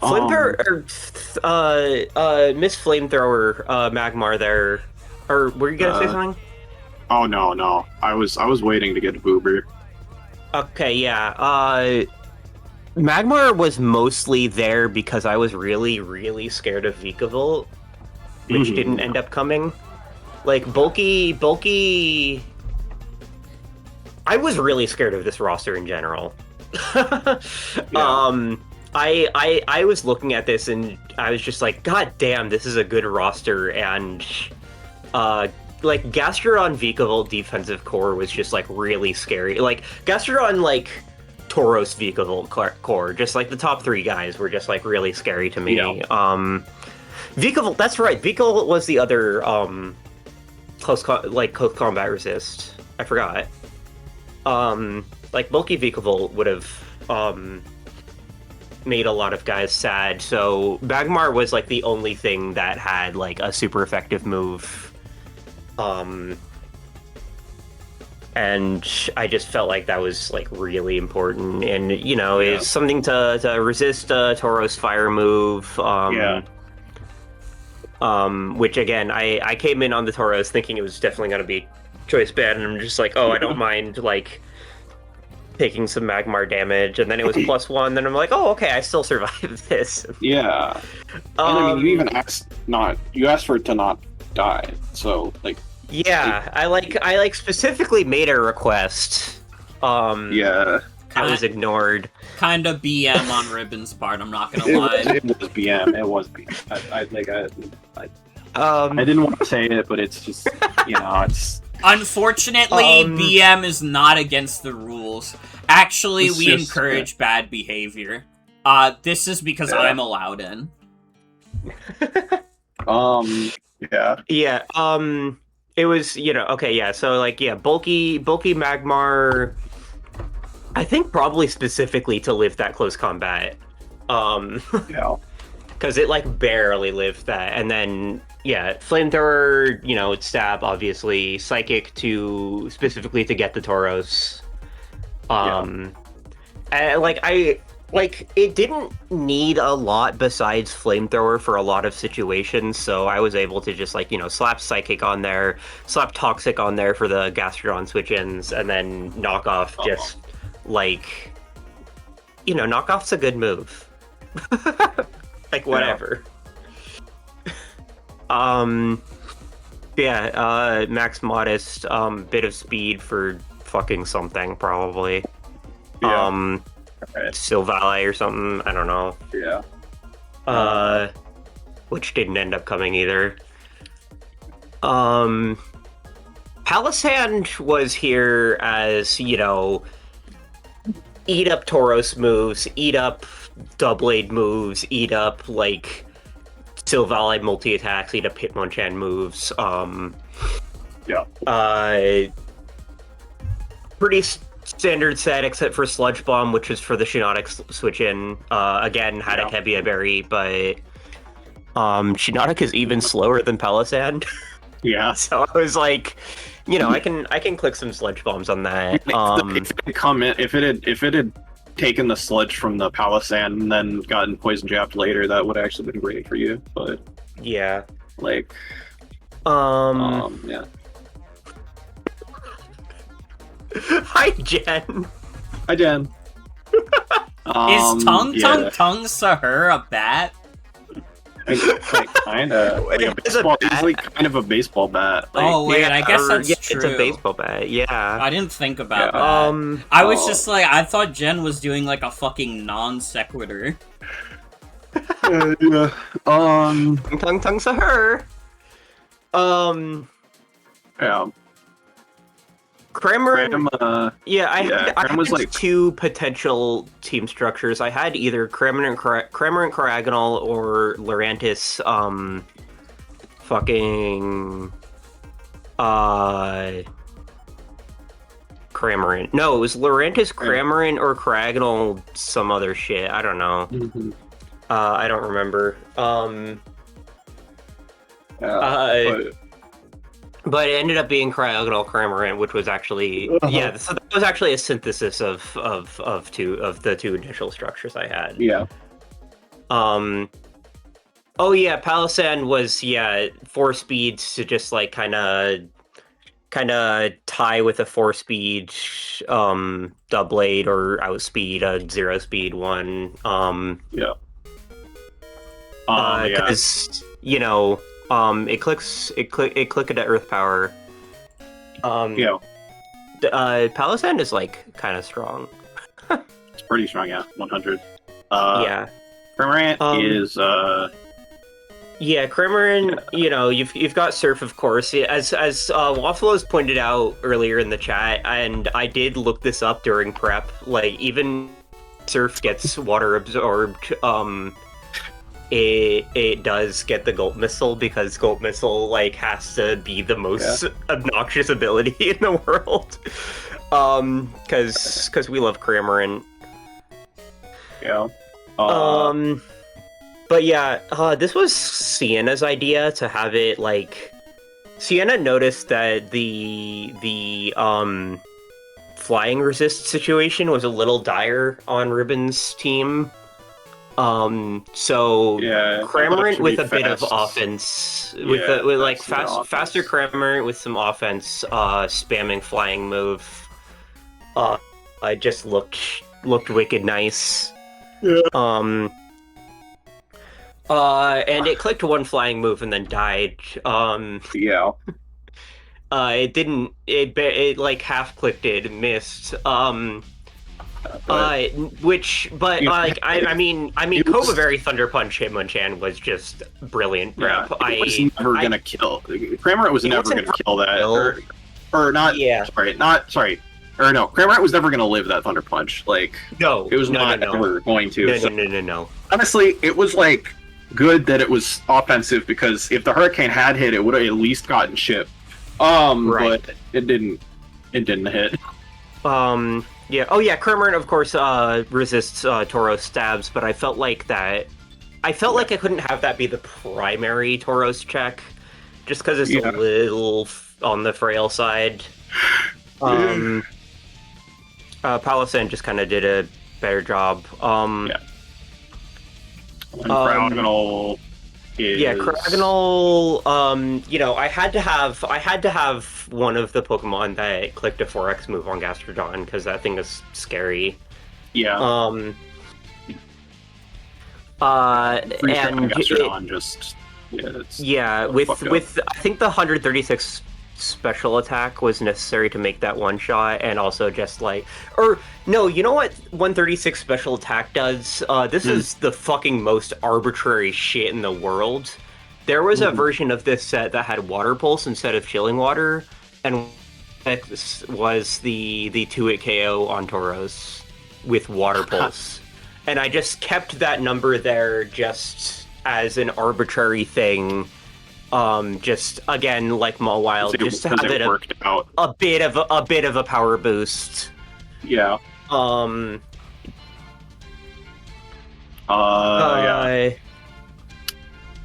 Flamethrower, Miss Flamethrower, Magmar there, or were you gonna say something? Oh no, I was waiting to get Boober. Okay, yeah. Magmar was mostly there because I was really, really scared of Vikavolt, which didn't end up coming. Like bulky. I was really scared of this roster in general. I was looking at this and I was just like, God damn, this is a good roster, and like Gastrodon Vikavolt defensive core was just like really scary. Like Gastrodon like Tauros Vikavolt core, just like the top 3 guys were just like really scary to me. Yeah. Vikavolt, that's right. Vikavolt was the other close combat resist. I forgot. Like bulky Vikavolt would have made a lot of guys sad. So Magmar was like the only thing that had like a super effective move. And I just felt like that was like really important, and it's something to resist Tauros fire move. Which again, I came in on the Tauros thinking it was definitely going to be choice bad, and I'm just like, oh, I don't mind like taking some Magmar damage, and then it was +1. Then I'm like, oh, okay, I still survived this. Yeah. And I mean, you even asked for it to not die, so like. Yeah, I specifically made a request. Yeah. I was ignored. Kind of BM on Ribbon's part, I'm not gonna lie. It was BM. It was BM. I didn't want to say it, but it's just, it's... Unfortunately, BM is not against the rules. Actually, we encourage bad behavior. This is because I'm allowed in. Yeah. Yeah, it was, okay, yeah, so, like, yeah, bulky Magmar, I think probably specifically to live that close combat. Yeah. Because it, like, barely lived that, and then, yeah, Flamethrower, stab, obviously, Psychic specifically to get the Tauros. And, it didn't need a lot besides Flamethrower for a lot of situations, so I was able to just, slap Psychic on there, slap Toxic on there for the Gastrodon switch-ins, and then knock off just, knock off's a good move. Whatever. Max Modest, bit of speed for fucking something, probably. Yeah. Silvally or something, I don't know. Yeah. Which didn't end up coming either. Palisand was here as, eat up Tauros moves, eat up Doublade moves, eat up, Silvally multi-attacks, eat up Hitmonchan moves. Pretty standard set, except for Sludge Bomb, which is for the Shinotic switch-in. Again, had a Kebia Berry, but Shinotic is even slower than Palisand. Yeah. So I was like, I can click some Sludge Bombs on that. If it had taken the Sludge from the Palisand and then gotten Poison Jabbed later, that would have actually been great for you. But yeah, yeah. Hi, Jen. Hi, Jen. Is Tung Sahur a bat? Kinda. He's kind of a baseball bat. I guess that's true. It's a baseball bat. Yeah. I didn't think about that. I was just I thought Jen was doing a fucking non sequitur. Yeah. Tung Sahur. Yeah. Krem, I had 2 potential team structures. I had either Kremmer and Coragonal or Lurantis, Cramorant. No, it was Lurantis, Cramorant, or Cragonal, some other shit. I don't know. I don't remember. But it ended up being Cryogonal Cramorant, which was actually so that was actually a synthesis of the two initial structures I had. Yeah. Oh yeah, Palossand was 4 speeds to just like kind of tie with a 4-speed Doublade or outspeed a 0-speed one. Because it clicked at Earth Power. Palossand is like kind of strong. It's pretty strong, 100. Cramorant is Cramorant, you've got Surf, of course. As WAFFLOES pointed out earlier in the chat, and I did look this up during prep, like, even Surf gets water absorbed, it does get the Gulp Missile, because Gulp Missile, like, has to be the most obnoxious ability in the world. Because we love Cramorant. But this was Sienna's idea to have it, like... Sienna noticed that the flying resist situation was a little dire on Ribbon's team. Cramorant with a bit of offense, faster Cramorant with some offense, spamming flying move, I just looked wicked nice. And it clicked one flying move and then died. It didn't. It like half clicked it and missed. I mean, Kobaberry Thunder Punch Hitmonchan was just brilliant prep. It was never gonna kill. Cramorant was never gonna kill that, or not. Sorry. Or no, Cramorant was never going to live that Thunder Punch. Like, no, it was not ever going to. No. Honestly, it was like good that it was offensive, because if the Hurricane had hit, it would have at least gotten shipped. But it didn't. It didn't hit. Cramorant of course resists Tauros stabs, but I felt like like I couldn't have that be the primary Tauros check, just because it's a little on the frail side. Palossand just kind of did a better job. Cryogonal is... Cryogonal. I had to have one of the Pokemon that clicked a 4X move on Gastrodon, because that thing is scary. And Gastrodon with I think the 136 special attack was necessary to make that one shot, and also just like, or no, you know what 136 special attack does? This is the fucking most arbitrary shit in the world. There was a version of this set that had Water Pulse instead of Chilling Water, and it was the 2-hit KO on Tauros with Water Pulse. And I just kept that number there just as an arbitrary thing. Just again, like Mawile, just to have it a bit of a power boost. But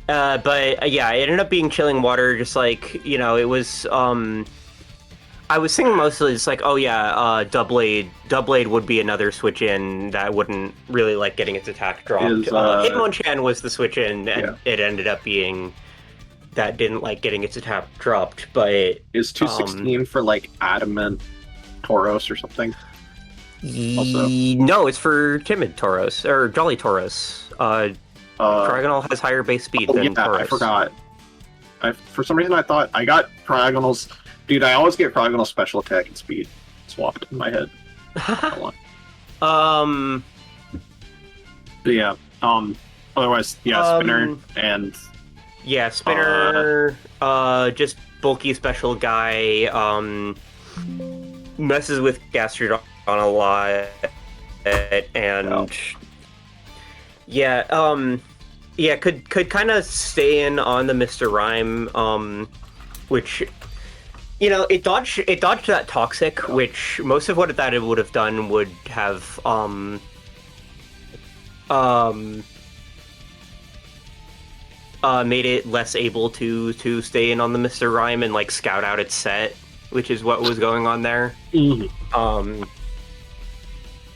it ended up being Chilling Water. Just like, it was. I was thinking mostly it's like, Doublade would be another switch in that wouldn't really like getting its attack dropped. Hitmonchan was the switch in, and it ended up being. That didn't like getting its attack dropped, but is 216 for like Adamant Tauros or something? No, it's for Timid Tauros or Jolly Tauros. Cryogonal has higher base speed than Tauros. I forgot. For some reason I thought I got Cryogonal's. Dude, I always get Cryogonal special attack and speed swapped in my head. Otherwise, Spinner and. Yeah, Spinner, just bulky special guy, messes with Gastrodon a lot, and could kind of stay in on the Mr. Rhyme, which you know, it dodged that toxic, which most of what that it would have done would have made it less able to stay in on the Mr. Rhyme and like scout out its set, which is what was going on there.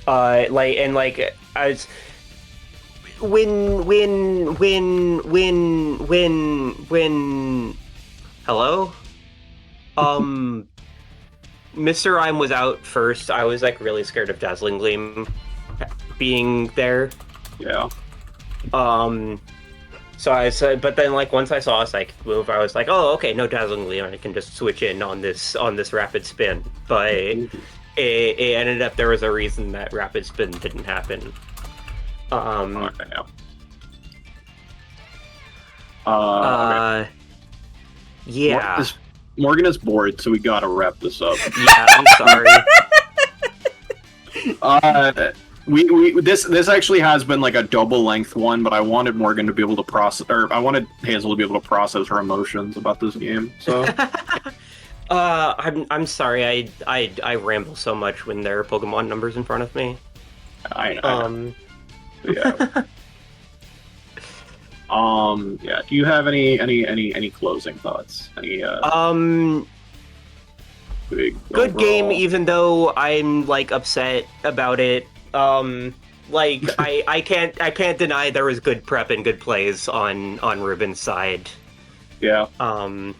As when hello? Mr. Rhyme was out first. I was like really scared of Dazzling Gleam being there. Yeah. So I said, but then like once I saw a psychic move, I was like, oh, okay, no Dazzling Gleam, I can just switch in on this rapid spin. But it ended up there was a reason that rapid spin didn't happen. Okay. Yeah. Morgan is bored, so we gotta wrap this up. Yeah, I'm sorry. This actually has been like a double length one, but I wanted Morgan to be able to process, or I wanted Hazel to be able to process her emotions about this game. So, I'm sorry. I ramble so much when there are Pokemon numbers in front of me. I know. Yeah. Yeah. Do you have any closing thoughts? Any big good overall... game, even though I'm like upset about it. Like I can't deny there was good prep and good plays on Ribbon's side. Yeah. You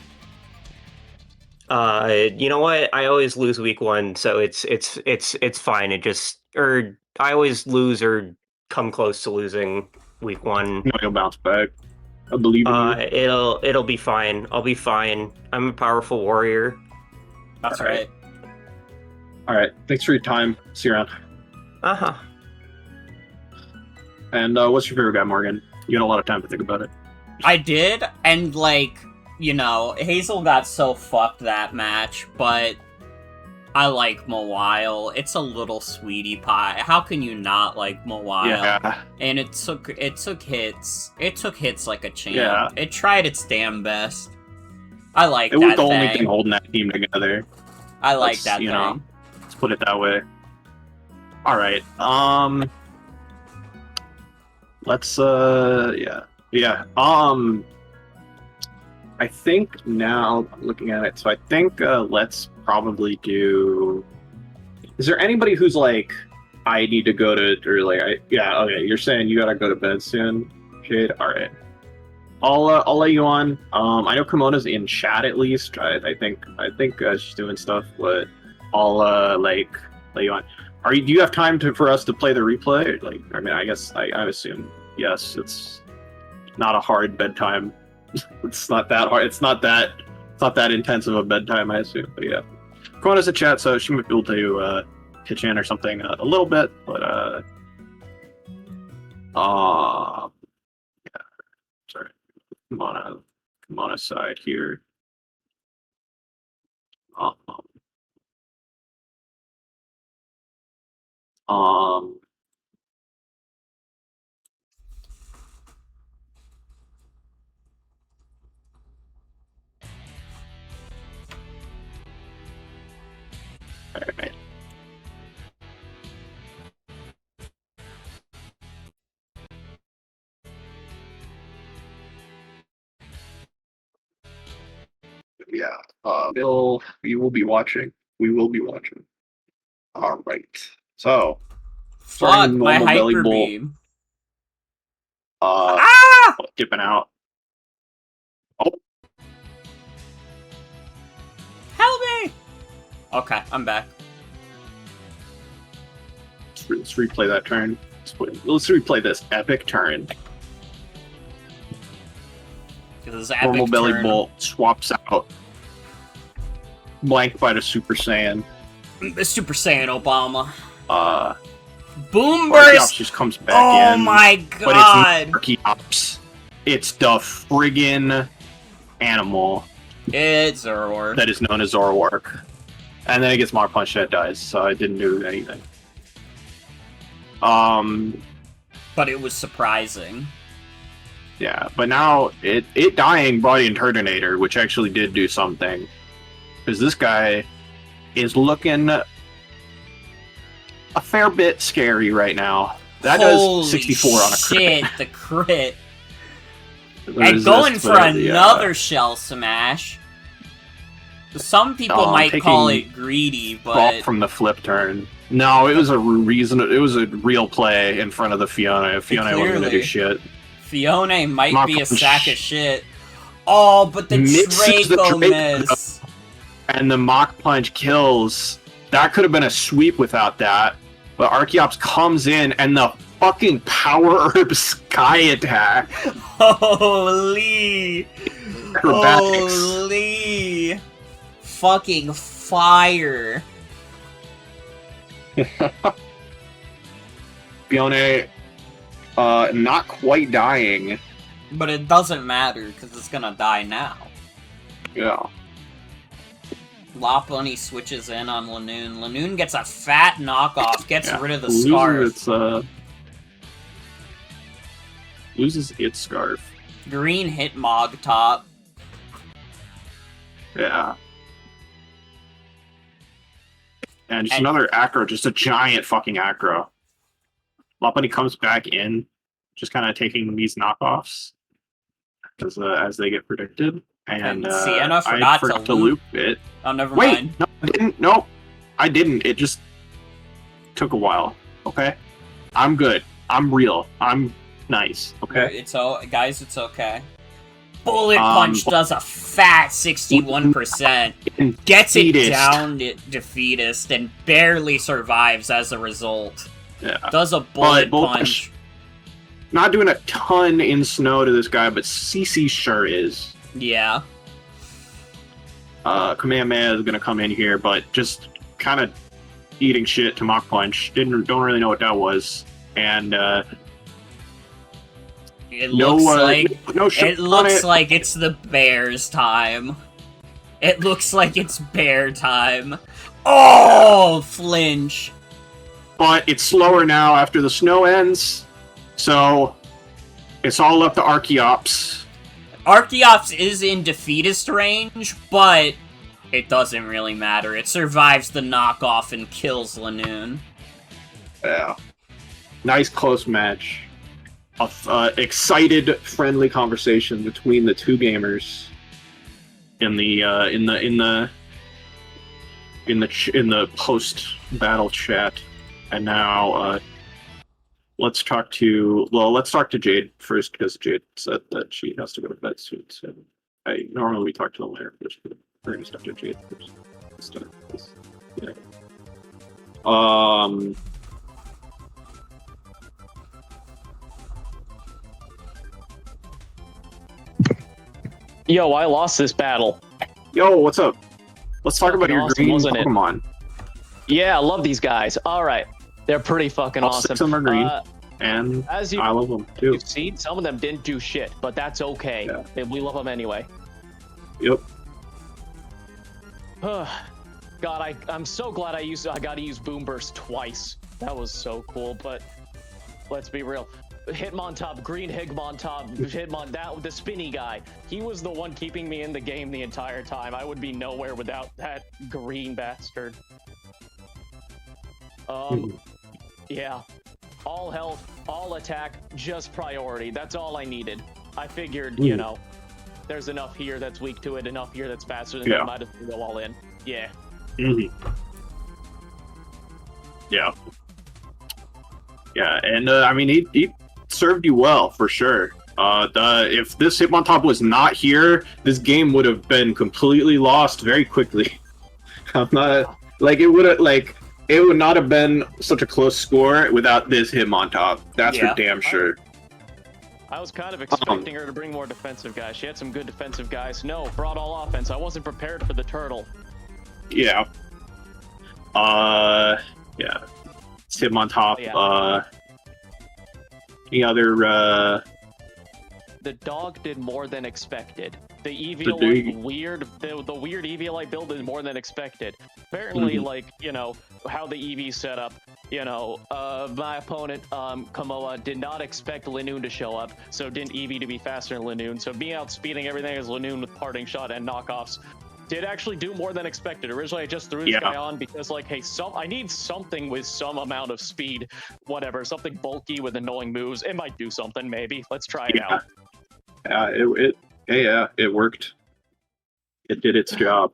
know what? I always lose week 1, so it's fine. It just I always lose or come close to losing week 1. No, you'll bounce back. I believe in you. It'll be fine. I'll be fine. I'm a powerful warrior. That's right. All right. Thanks for your time. See you around. Uh-huh. And what's your favorite guy, Morgan? You had a lot of time to think about it. I did, and like, you know, Hazel got so fucked that match, but I like Mawile. It's a little sweetie pie. How can you not like Mawile? Yeah. And it took hits. It took hits like a champ. Yeah. It tried its damn best. I like it that was the thing. only thing holding that team together. I like that thing. Know, let's put it that way. All right. Let's yeah. I think now I'm looking at it, so I think let's probably do. Is there anybody who's like, I need to go to, or like, yeah, okay. You're saying you gotta go to bed soon, Jade. All right. I'll let you on. I know Comona's in chat at least. I think she's doing stuff, but I'll let you on. Do you have time for us to play the replay? Like, I mean, I guess I assume yes. It's not a hard bedtime. It's not that hard. It's not that intensive of bedtime, I assume. But yeah, Comona's in chat, so she might be able to pitch in or something a little bit. But yeah. Sorry. Comona side here. Alright. Yeah. We will be watching. All right. So, fuck my hyper bolt, beam. Dipping out. Oh. Help me! Okay, I'm back. Let's replay that turn. Let's replay this epic turn. Normal belly bolt swaps out. Blanked by the Super Saiyan. The Super Saiyan Obama. Boom burst! Archeops just comes back in. Oh my god! But it's not Archeops. It's the friggin' animal. It's Zoroark. That is known as Zoroark. And then it gets Mach Punch that dies, so it didn't do anything. But it was surprising. Yeah, but now it dying brought in Turtonator, which actually did do something. Because this guy is looking a fair bit scary right now. That Holy does 64 on a crit. shit, the crit. And going for another shell smash. Some people might call it greedy, but from the flip turn. No, it was a real play in front of the Fiona. Fiona wasn't gonna do shit. Fiona might be a sack of shit. Oh, but the Draco miss. And the Mach Punch kills. That could have been a sweep without that. But Archeops comes in and the fucking Power Herb Sky Attack. Holy. Acrobatics. Holy. Fucking fire. Fiona, not quite dying. But it doesn't matter, because it's gonna die now. Yeah. Lopunny switches in on Lanoon. Lanoon gets a fat knockoff, gets rid of the scarf. Loses its scarf. Green hit Mog top. Yeah. And just another acro, just a giant fucking acro. Lopunny comes back in, just kind of taking these knockoffs as they get predicted. And Sienna forgot to loop it. Oh, never mind. No, I didn't. No, I didn't. It just took a while. Okay, I'm good. I'm real. I'm nice. Okay. Guys, it's okay. Bullet Punch does a fat 61%. Gets it down defeatist and barely survives as a result. Yeah. Does a bullet punch. Not doing a ton in snow to this guy, but CC sure is. Yeah. Kamehameha is gonna come in here, but just kind of eating shit to Mach Punch. Don't really know what that was, and it looks like it's the bear's time. It looks like it's bear time. Oh, flinch! But it's slower now after the snow ends, so it's all up to Archeops. Archeops is in defeatist range, but it doesn't really matter. It survives the knockoff and kills Lanoon. Yeah. Nice close match. Excited, friendly conversation between the two gamers in the post battle chat. And now let's talk to Jade first, because Jade said that she has to go to bed soon. So normally we talk to the later first, but we're gonna start to Jade first. Yeah. Yo, I lost this battle. Yo, what's up? Let's talk about your green Pokemon. Yeah, I love these guys. All right, they're pretty fucking awesome. 6 of them are green, and I love them too. You've seen, some of them didn't do shit, but that's okay. Yeah. We love them anyway. Yep. God, I'm so glad I got to use Boom Burst twice. That was so cool. But let's be real. Hitmontop, green Hitmontop, the spinny guy. He was the one keeping me in the game the entire time. I would be nowhere without that green bastard. Yeah. All health, all attack, just priority. That's all I needed. I figured, you know, there's enough here that's weak to it, enough here that's faster than I might as well go all in. Yeah. Yeah. Yeah, and I mean, he served you well for sure. If this Hitmontop was not here, this game would have been completely lost very quickly. I'm not it would not have been such a close score without this Hitmontop. That's for damn sure. I was kind of expecting her to bring more defensive guys. She had some good defensive guys. No, brought all offense. I wasn't prepared for the turtle. Yeah. Yeah. It's Hitmontop. Any other, The dog did more than expected. The Eviolite the weird Eviolite build did more than expected. Apparently, like, you know, how the Eevee's set up, you know, my opponent, Comona, did not expect Lanoon to show up, so didn't Eevee to be faster than Lanoon. So me outspeeding everything as Lanoon with parting shot and knockoffs did actually do more than expected. Originally, I just threw this guy on because, like, hey, I need something with some amount of speed, whatever, something bulky with annoying moves. It might do something, maybe. Let's try it out. It worked. It did its job.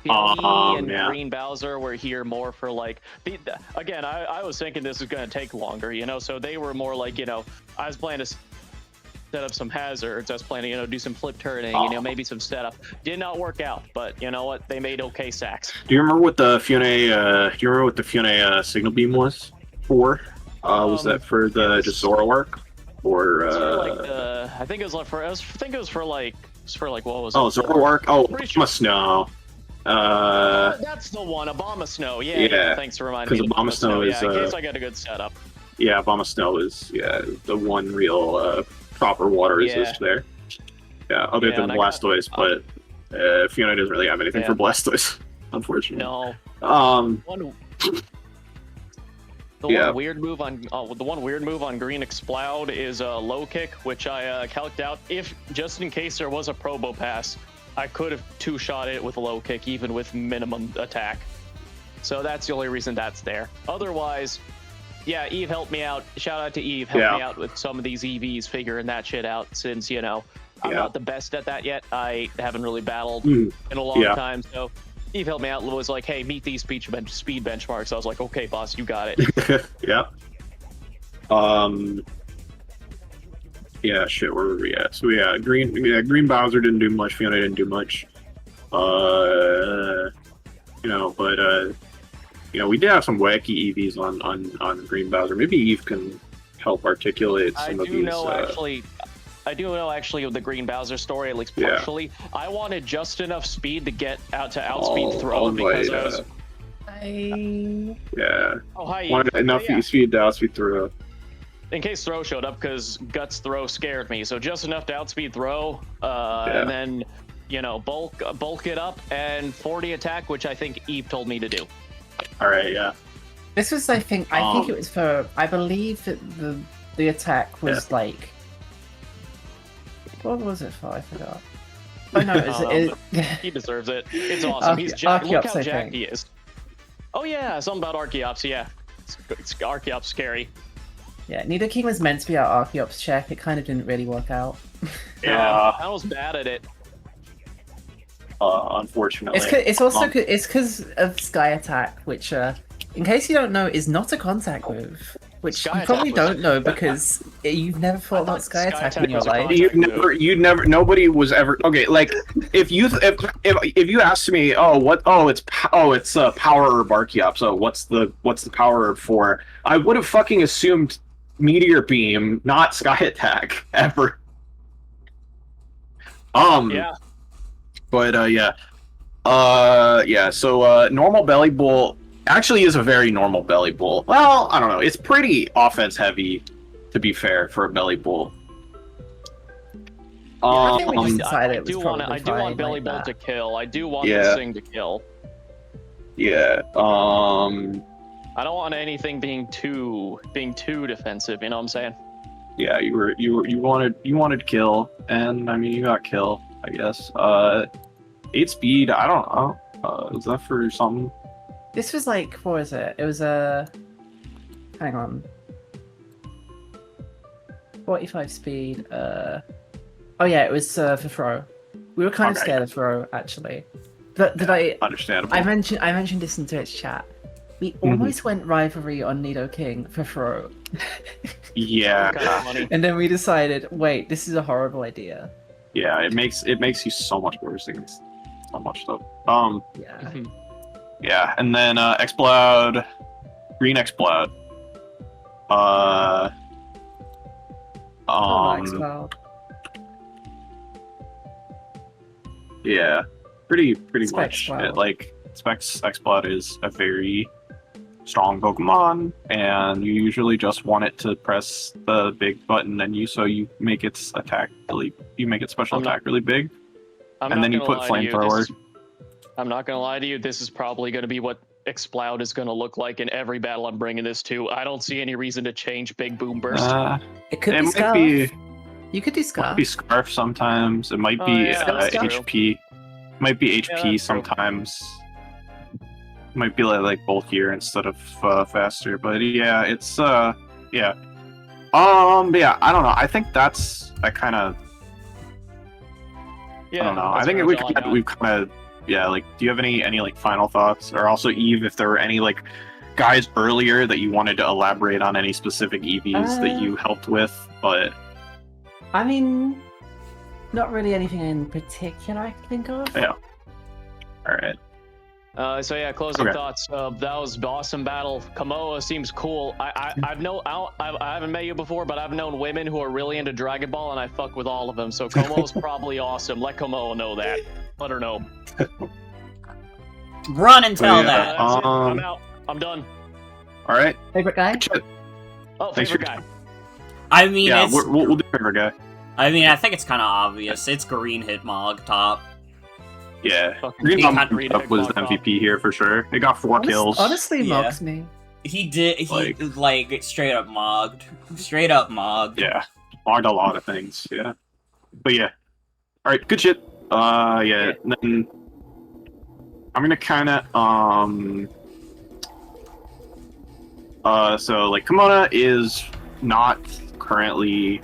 Me and Green Bowser were here more for like again. I was thinking this was gonna take longer, you know. So they were more like, you know, I was planning to set up some hazards. I was planning, you know, do some flip turning, you know, maybe some setup. Did not work out, but you know what? They made okay sacks. Do you remember what the Fione signal beam was for? Was that for the just Zora work, or I think it was like for what was it? Oh, Zora work. Oh, Obama Snow. That's the one, Obama Snow. Yeah. Thanks for reminding me. Because Obama Snow is. In case I get a good setup. Yeah, Obama Snow is the one real proper water resist there. Yeah, other than Blastoise, but Fiona doesn't really have anything for Blastoise, unfortunately. No. The one weird move on Green Exploud is low kick, which I calced out. If just in case there was a Probo Pass, I could have two-shot it with a low kick, even with minimum attack. So that's the only reason that's there. Otherwise, yeah, Eve helped me out. Shout out to Eve, helped me out with some of these EVs, figuring that shit out. Since, you know, I'm not the best at that yet. I haven't really battled in a long time, so Eve helped me out. Was like, hey, meet these speed benchmarks. I was like, okay, boss, you got it. Yeah, shit, where were we at? So Green Bowser didn't do much, Fiona didn't do much. You know, but you know, we did have some wacky EVs on Green Bowser. Maybe Eve can help articulate some of these. I do know actually of the Green Bowser story, at least partially. I wanted just enough speed to get out to outspeed Throw because I was. Wanted enough speed to outspeed Throw. In case Throw showed up, because Guts Throw scared me, so just enough to outspeed Throw, and then, you know, bulk it up and 40 attack, which I think Eve told me to do. All right, yeah. This was, I think it was for. I believe that the attack was like. What was it for? I forgot. Oh no, he deserves it. It's awesome. He's Jack. Look how jacked he is. Oh yeah, something about Archeops. Yeah, it's Archeops scary. Yeah, Nidoking was meant to be our Archeops check. It kind of didn't really work out. I was bad at it. Unfortunately. It's also it's because of Sky Attack, which, in case you don't know, is not a contact move. Which you probably don't know because you've never thought about Sky Attack in your life. Nobody was ever okay. Like if you asked me, it's power of Archeops. So what's the power for? I would have fucking assumed Meteor Beam, not Sky Attack ever. So normal Belly Bolt actually is a very normal Belly Bolt. Well, I don't know. It's pretty offense heavy, to be fair, for a Belly Bolt. I think we just decided I do want Belly Bolt to kill. I do want Yeah. this thing to kill. Yeah. I don't want anything being too defensive. You know what I'm saying? Yeah, you wanted kill, and I mean you got kill, I guess. 8 speed. I don't know. Is that for something? This was like, what was it? It was a. Hang on. 45 speed. Oh yeah, it was for Throw. We were kind of scared of Throw actually. But did I? Understandable. I mentioned this in Twitch chat. We almost went rivalry on Nidoking for Throw. Yeah. And then we decided, wait, this is a horrible idea. Yeah, it makes you so much worse against so much stuff. Yeah. Yeah, and then Exploud, Green Exploud. Exploud. Yeah, pretty Specs much. Cloud. Specs Exploud is a very strong Pokemon, and you usually just want it to press the big button, and you make its attack special attack really big, and then you put Flamethrower. I'm not gonna lie to you. This is probably gonna be what Exploud is gonna look like in every battle I'm bringing this to. I don't see any reason to change Big Boom Burst. It could be might Scarf. be. You could do Might Scarf. be Scarf sometimes. It might Oh, be yeah, that's true. HP. Might be that's HP true. sometimes. Might be like bulkier instead of faster. But yeah, it's yeah. But yeah, I don't know. I think that kind of. Yeah, I don't know. I that's think pretty much all I got. we've kind of like. Do you have any like final thoughts, or also Eve, if there were any like guys earlier that you wanted to elaborate on any specific EVs that you helped with, but. I mean, not really anything in particular I can think of. Yeah. All right. So yeah, closing Okay. thoughts. That was an awesome battle. Comona seems cool. I haven't met you before, but I've known women who are really into Dragon Ball, and I fuck with all of them. So Como's probably awesome. Let Comona know that. Let her know. Run and tell yeah, that. That's it. I'm out. I'm done. All right. Favorite guy? Oh, Thanks favorite for- guy. I mean, Yeah, it's. we'll do favorite guy. I mean, I think it's kind of obvious. It's Green Hitmog top. Yeah. Fucking Green Green Bomb Hitmog was the top. MVP here for sure. It got 4 kills. Honestly, Yeah. mocks me. He did. He like straight up mogged. Straight up mogged. Yeah. Logged a lot of things. Yeah. But yeah. All right. Good shit. Yeah. And then I'm gonna kind of so like Comona is not currently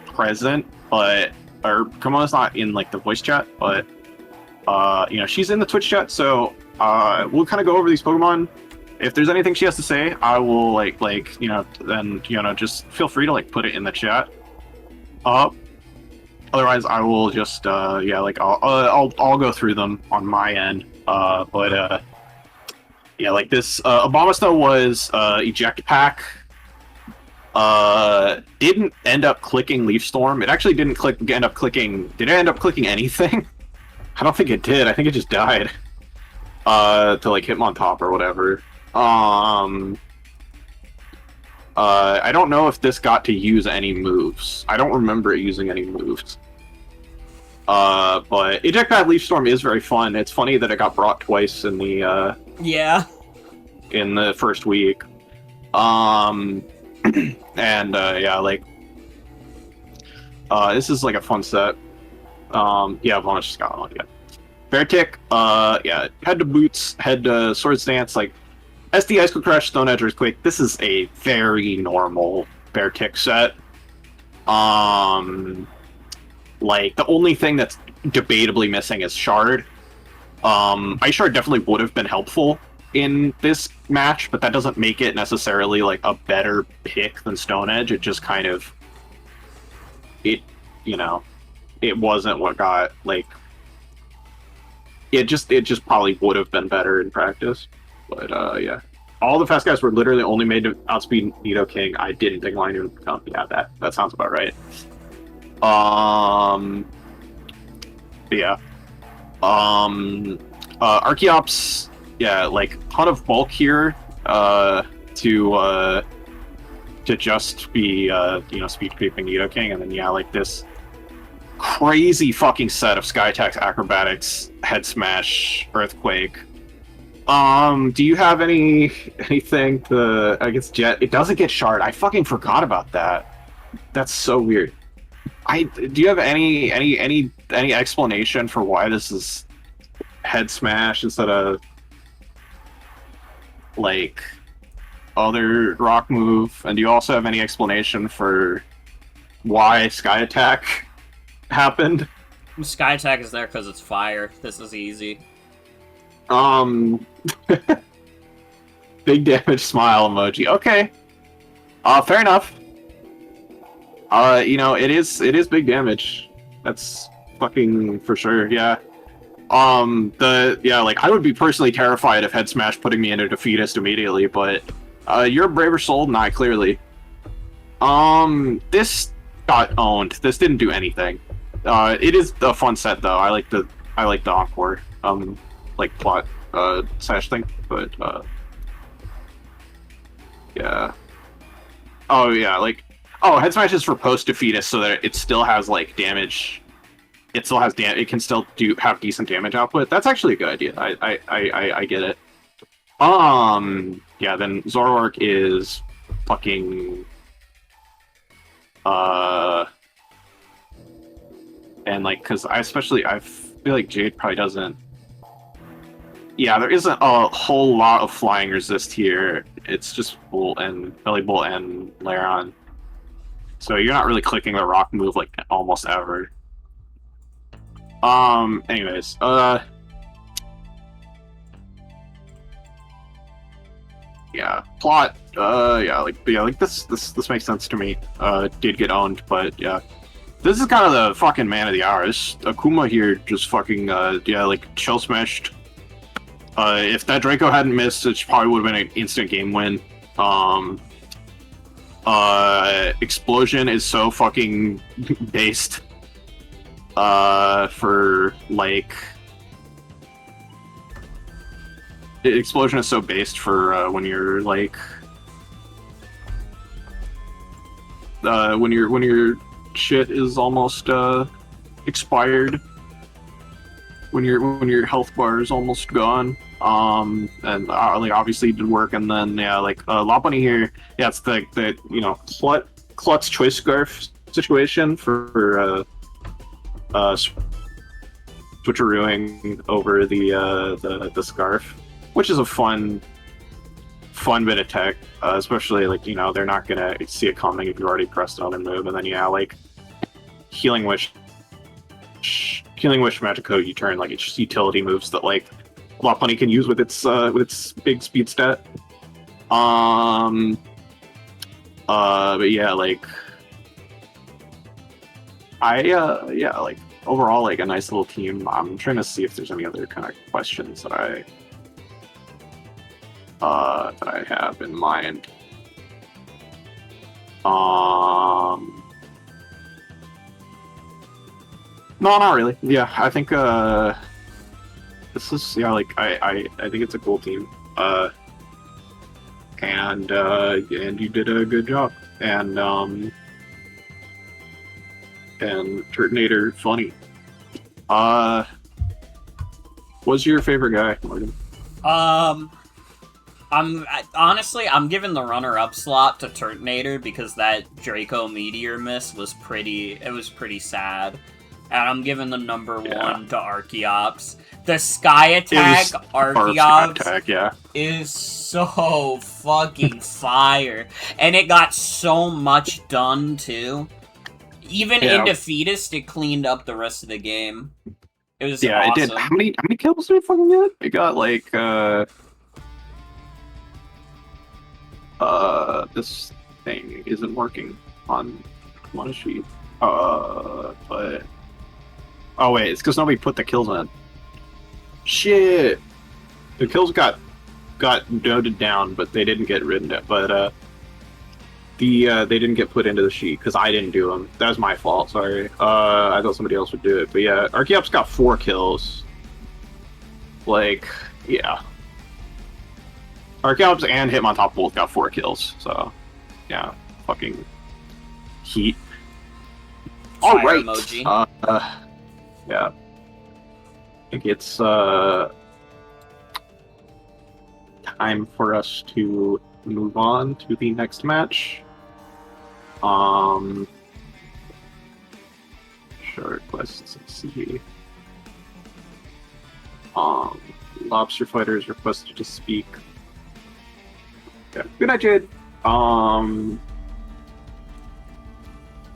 present, but or Comona's not in like the voice chat, but she's in the Twitch chat, so we'll kind of go over these Pokemon. If there's anything she has to say, I will then just feel free to like put it in the chat. Otherwise, I will just I'll go through them on my end. Like this Abomasnow was eject pack. Didn't end up clicking Leaf Storm. It actually didn't end up clicking. Did it end up clicking anything? I don't think it did. I think it just died. To like Hitmontop or whatever. I don't know if this got to use any moves. I don't remember it using any moves. But Eject Pad Leaf Storm is very fun. It's funny that it got brought twice in the in the first week. This is like a fun set. Vonage just got one, yeah. Beartick, head to Boots, head to Swords Dance, like SD Ice Cold Crush, Stone Edge Earthquake. This is a very normal Beartick set. Like the only thing that's debatably missing is Shard. Ice Shard definitely would have been helpful in this match, but that doesn't make it necessarily like a better pick than Stone Edge. It just kind of it wasn't what got like it just probably would have been better in practice. But yeah. All the fast guys were literally only made to outspeed Nidoking. I didn't think Lion would come. Yeah, that sounds about right. Archeops, like ton of bulk here to just be speed creeping Nidoking, and then like this crazy fucking set of Sky Attacks, Acrobatics, Head Smash, Earthquake. Do you have anything to against Jet? It doesn't get Shard. I fucking forgot about that. That's so weird. Do you have any explanation for why this is Head Smash instead of like other rock move? And do you also have any explanation for why Sky Attack happened? Sky Attack is there because it's fire. This is easy. Big damage smile emoji. Okay. Fair enough. It is big damage. That's fucking for sure, yeah. I would be personally terrified of Head Smash putting me into Defeatist immediately, but you're a braver soul than I, clearly. This got owned. This didn't do anything. It is a fun set though. I like the Encore plot slash thing, but yeah. Oh yeah, Head Smash is for post Defeatist so that it still has damage. It still has it can still have decent damage output. That's actually a good idea. I get it. Yeah, then Zoroark is fucking and like, because I feel like Jade probably doesn't. Yeah, there isn't a whole lot of flying resist here. It's just Bolt and Belly Bolt and Laron. So you're not really clicking the rock move like almost ever. Anyways, yeah, plot, like this makes sense to me. Did get owned, but yeah. This is kind of the fucking man of the hour. This Akuma here just fucking, like, chill smashed. If that Draco hadn't missed, it probably would have been an instant game win. Explosion is so fucking based. For, like... Explosion is so based for, when you're, like... when you're shit is almost expired, when your health bar is almost gone, and like obviously did work. And then yeah, like Lot Bunny here, yeah, it's the Klutz choice scarf situation for switcherooing over the scarf, which is a fun bit of tech, especially like, you know, they're not gonna see it coming if you already pressed on and move. And then yeah, like Healing Wish Magic Code U-turn, like it's just utility moves that like Lot Bunny can use with its big speed stat. But yeah, like like overall, like a nice little team. I'm trying to see if there's any other kind of questions that I have in mind. No, not really. Yeah, I think this is like I think it's a cool team. And you did a good job. And Turtonator funny. What's your favorite guy, Morgan? I'm giving the runner-up slot to Turtonator because that Draco Meteor miss was pretty sad. And I'm giving the number one to Archeops. The Sky Attack Archeops is so fucking fire. And it got so much done, too. Even in Defeatist, it cleaned up the rest of the game. It was awesome. It did. How many kills did it fucking get? It got, like, this thing isn't working on one sheet. But... Oh wait, it's because nobody put the kills in. Shit! The kills got noted down, but they didn't get written down. But they didn't get put into the sheet because I didn't do them. That was my fault. Sorry. I thought somebody else would do it. But yeah, Archeops got 4 kills. Like, yeah. Archeops and Hitmontop both got 4 kills. So, yeah, fucking heat. All right. Emoji. Yeah. I think it's time for us to move on to the next match. Show requests, let's see. Lobster Fighter is requested to speak. Okay. Good night, Jade.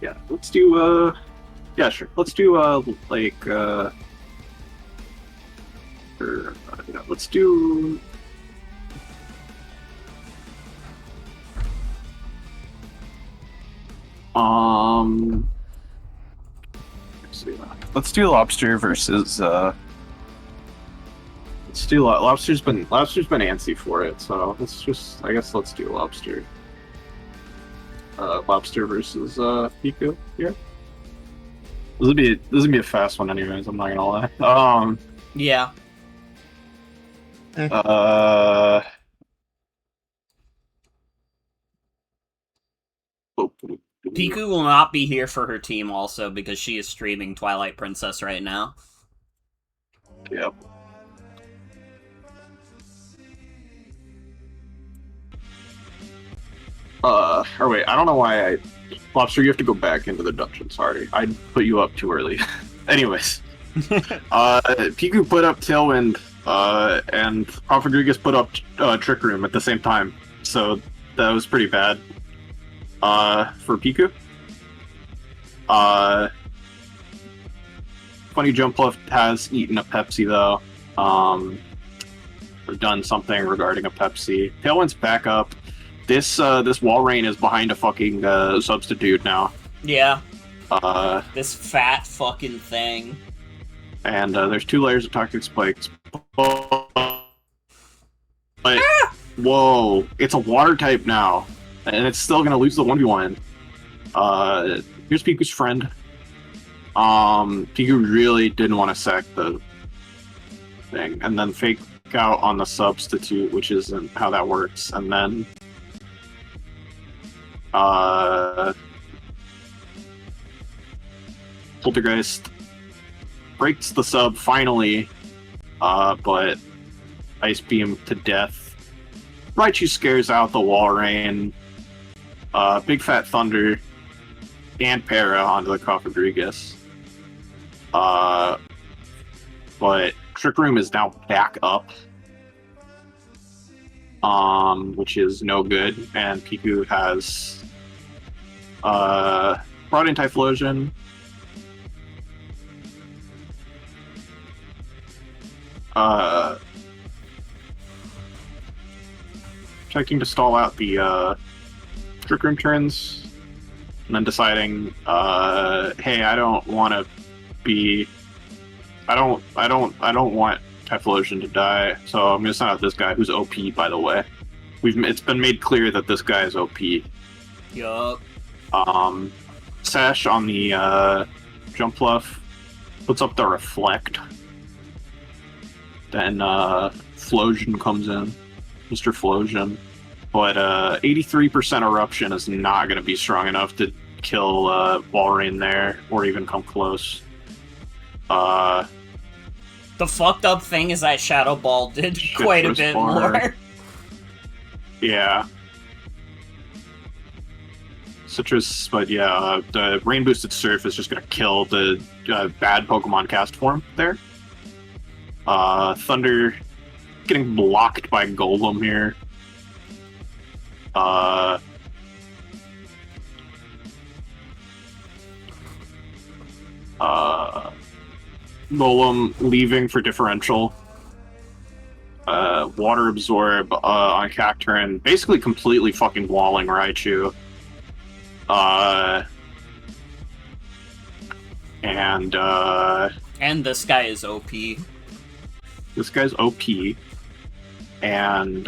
Yeah, let's do yeah, sure. Let's do let's do let's do Lobster versus let's do Lobster's been antsy for it, so let's do Lobster. Lobster versus Piku here. This would be a fast one anyways, I'm not gonna lie. Yeah. Piku will not be here for her team also because she is streaming Twilight Princess right now. Yep. or wait, I don't know why Lobster, you have to go back into the dungeon, sorry. I put you up too early. Anyways. Piku put up Tailwind, and Rodriguez put up Trick Room at the same time. So that was pretty bad. For Piku. Funny Jump Left has eaten a Pepsi though. Or done something regarding a Pepsi. Tailwind's back up. This wall rain is behind a fucking substitute now. Yeah. This fat fucking thing. And there's 2 layers of toxic spikes. But whoa, it's a water type now, and it's still gonna lose the 1v1. Here's Piku's friend. Piku really didn't want to sack the thing, and then fake out on the substitute, which isn't how that works, and then Poltergeist breaks the sub finally, but Ice Beam to death. Raichu scares out the wall rain. Big Fat Thunder and Para onto the Rodriguez. But Trick Room is now back up, which is no good, and Piku has brought in Typhlosion. Checking to stall out the Trick Room turns, and then deciding, hey, I don't want to be. I don't want Typhlosion to die, so I'm gonna send out this guy who's OP. By the way, it's been made clear that this guy is OP. Yup. Sash on the jump bluff puts up the Reflect. Then Flosion comes in, Mr. Flosion. But 83% Eruption is not going to be strong enough to kill Walrein there, or even come close. The fucked up thing is that Shadow Ball did quite a bit more. Yeah. Citrus, but yeah, the Rain Boosted Surf is just going to kill the bad Pokemon cast form there. Thunder getting blocked by Golem here. Golem leaving for differential. Water Absorb on Cacturne, basically completely fucking walling Raichu. And this guy is OP. This guy's OP. And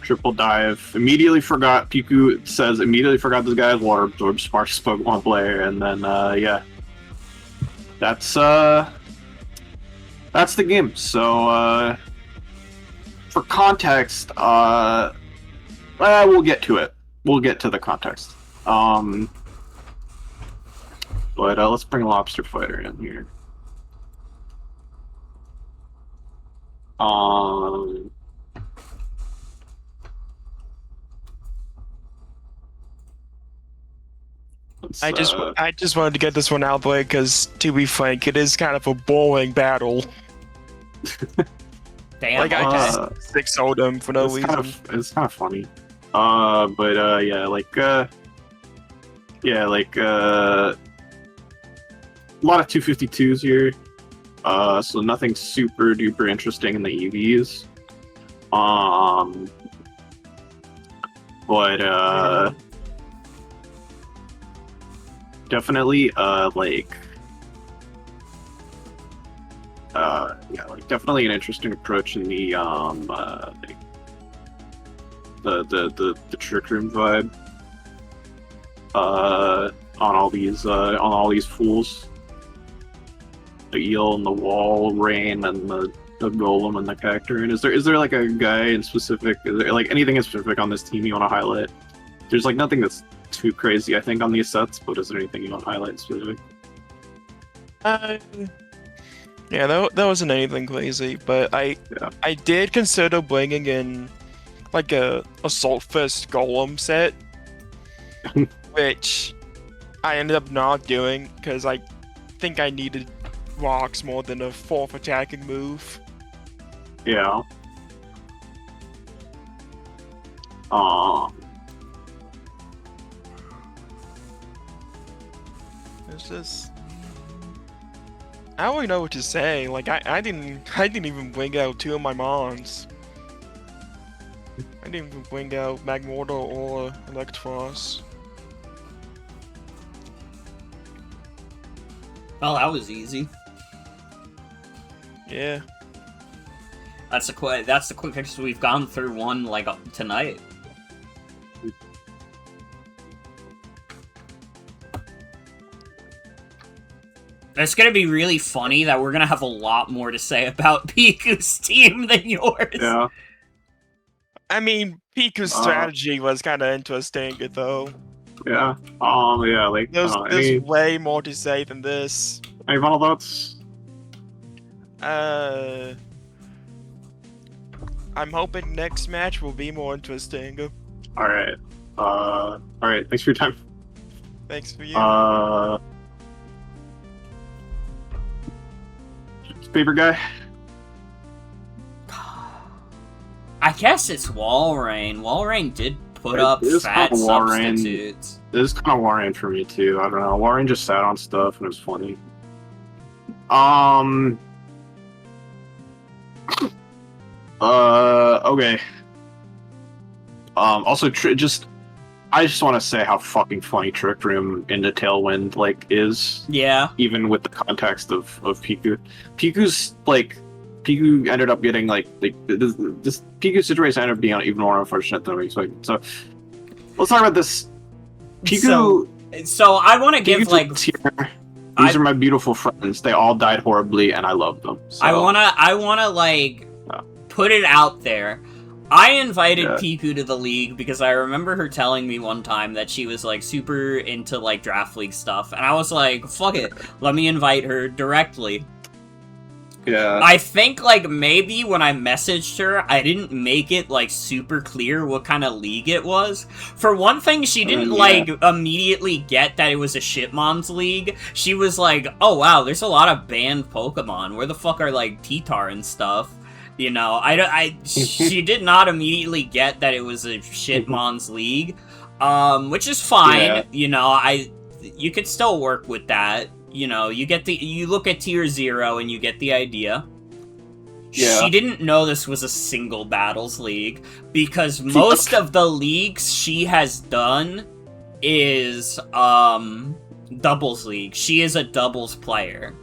Triple Dive. Immediately forgot, Piku says, immediately forgot this guy has Water Absorb, smartest Pokemon player, and then, yeah. That's the game. So, for context, we'll get to it. We'll get to the context. But let's bring Lobster Fighter in here. I just wanted to get this one out of the way because, to be frank, it is kind of a boring battle. Damn. Like I just 6-0'd him for no reason. It's kind of funny. Yeah, a lot of 252s here. So nothing super duper interesting in the EVs. Definitely, definitely an interesting approach in the Trick Room vibe. On all these fools. The eel and the wall rain and the golem and the Cacturne. Is there like a guy in specific? Is there like anything in specific on this team you want to highlight? There's like nothing that's too crazy, I think, on these sets. But is there anything you want to highlight specific? Yeah, that wasn't anything crazy. But I did consider bringing in like a Assault Fist Golem set, which I ended up not doing because I think I needed rocks more than a 4th attacking move. Yeah. It's just I don't really know what to say. Like I didn't even bring out 2 of my mons. I didn't even bring out Magmortar or Electros. Well, that was easy. Yeah. That's the quickest we've gone through one like tonight. It's gonna be really funny that we're gonna have a lot more to say about Piku's team than yours. Yeah. I mean, Piku's strategy was kind of interesting, though. Yeah. Yeah. Like there's way more to say than this. Any final thoughts? I'm hoping next match will be more interesting. All right. All right. Thanks for your time. Thanks for you. Favorite guy? I guess it's Walrein. Walrein did put up fat substitutes. It is kind of Walrein for me too. I don't know. Walrein just sat on stuff and it was funny. Okay. Also, I just want to say how fucking funny Trick Room into Tailwind is. Yeah. Even with the context of Piku. Piku ended up getting this Piku situation ended up being even more unfortunate than we expected. So let's talk about this. Piku. So I want to give these are my beautiful friends. They all died horribly, and I love them. So. I wanna put it out there. I invited Piku to the league because I remember her telling me one time that she was super into draft league stuff, and I was like, fuck it, let me invite her directly. Yeah. I think maybe when I messaged her, I didn't make it super clear what kind of league it was. For one thing, she didn't immediately get that it was a Shitmons league. She was like, oh wow, there's a lot of banned Pokemon. Where the fuck are T-Tar and stuff? You know, she did not immediately get that it was a Shitmons league, which is fine. Yeah. You know, you could still work with that. You know, you look at tier 0 and you get the idea. Yeah. She didn't know this was a single battles league because most of the leagues she has done is doubles league. She is a doubles player.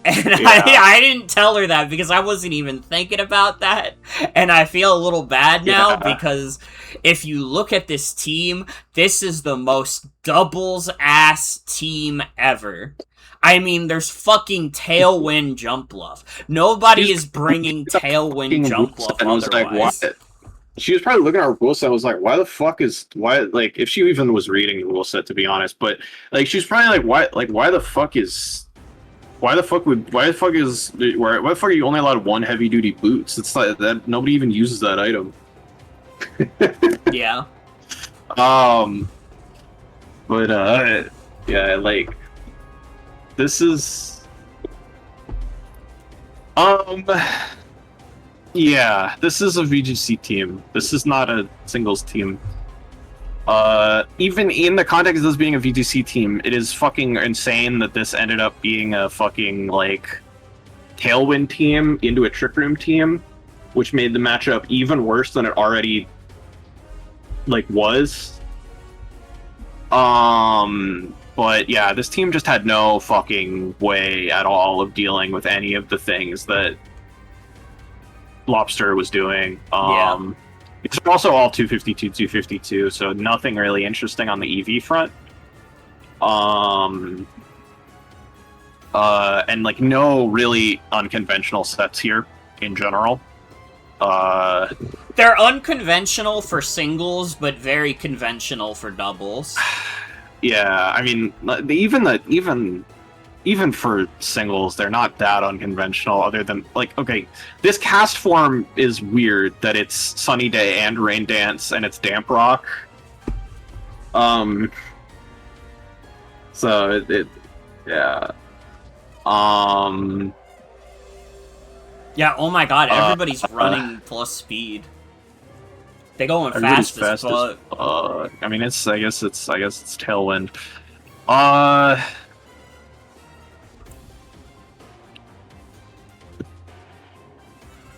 And I didn't tell her that because I wasn't even thinking about that. And I feel a little bad now because if you look at this team, this is the most doubles-ass team ever. I mean, there's fucking Tailwind Jumpluff. Nobody is bringing Tailwind Jumpluff otherwise. She was probably looking at her rule set and was like, why the fuck if she even was reading the rule set, to be honest. But, she was probably why the fuck are you only allowed 1 heavy duty boots? It's that nobody even uses that item. Yeah. But this is this is a VGC team. This is not a singles team. Even in the context of this being a VGC team, it is fucking insane that this ended up being a fucking, Tailwind team into a Trick Room team, which made the matchup even worse than it already, was. But yeah, this team just had no fucking way at all of dealing with any of the things that Lobster was doing. It's also all 252, 252, so nothing really interesting on the EV front. And no really unconventional sets here in general. They're unconventional for singles, but very conventional for doubles. Yeah, I mean, even even for singles, they're not that unconventional. Other than like, okay, this cast form is weird that it's Sunny Day and Rain Dance, and it's Damp Rock. So yeah. Yeah, oh my god, everybody's running plus speed. They going fast as fuck. I mean, I guess it's Tailwind. I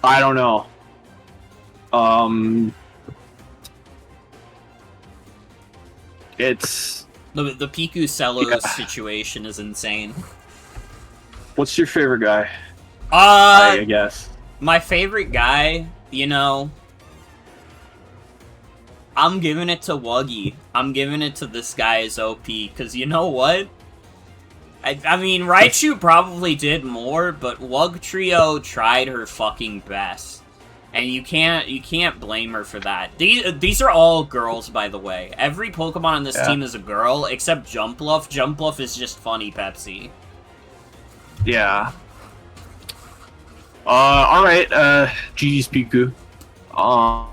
don't know. It's the Piku Cello situation is insane. What's your favorite guy? I guess my favorite guy, you know, I'm giving it to Wuggy. I'm giving it to this guy's OP, because you know what? I mean, Raichu probably did more, but Wug Trio tried her fucking best. And you can't blame her for that. These are all girls, by the way. Every Pokemon on this team is a girl, except Jumpluff. Jumpluff is just funny Pepsi. Yeah. Alright, GG's Piku. I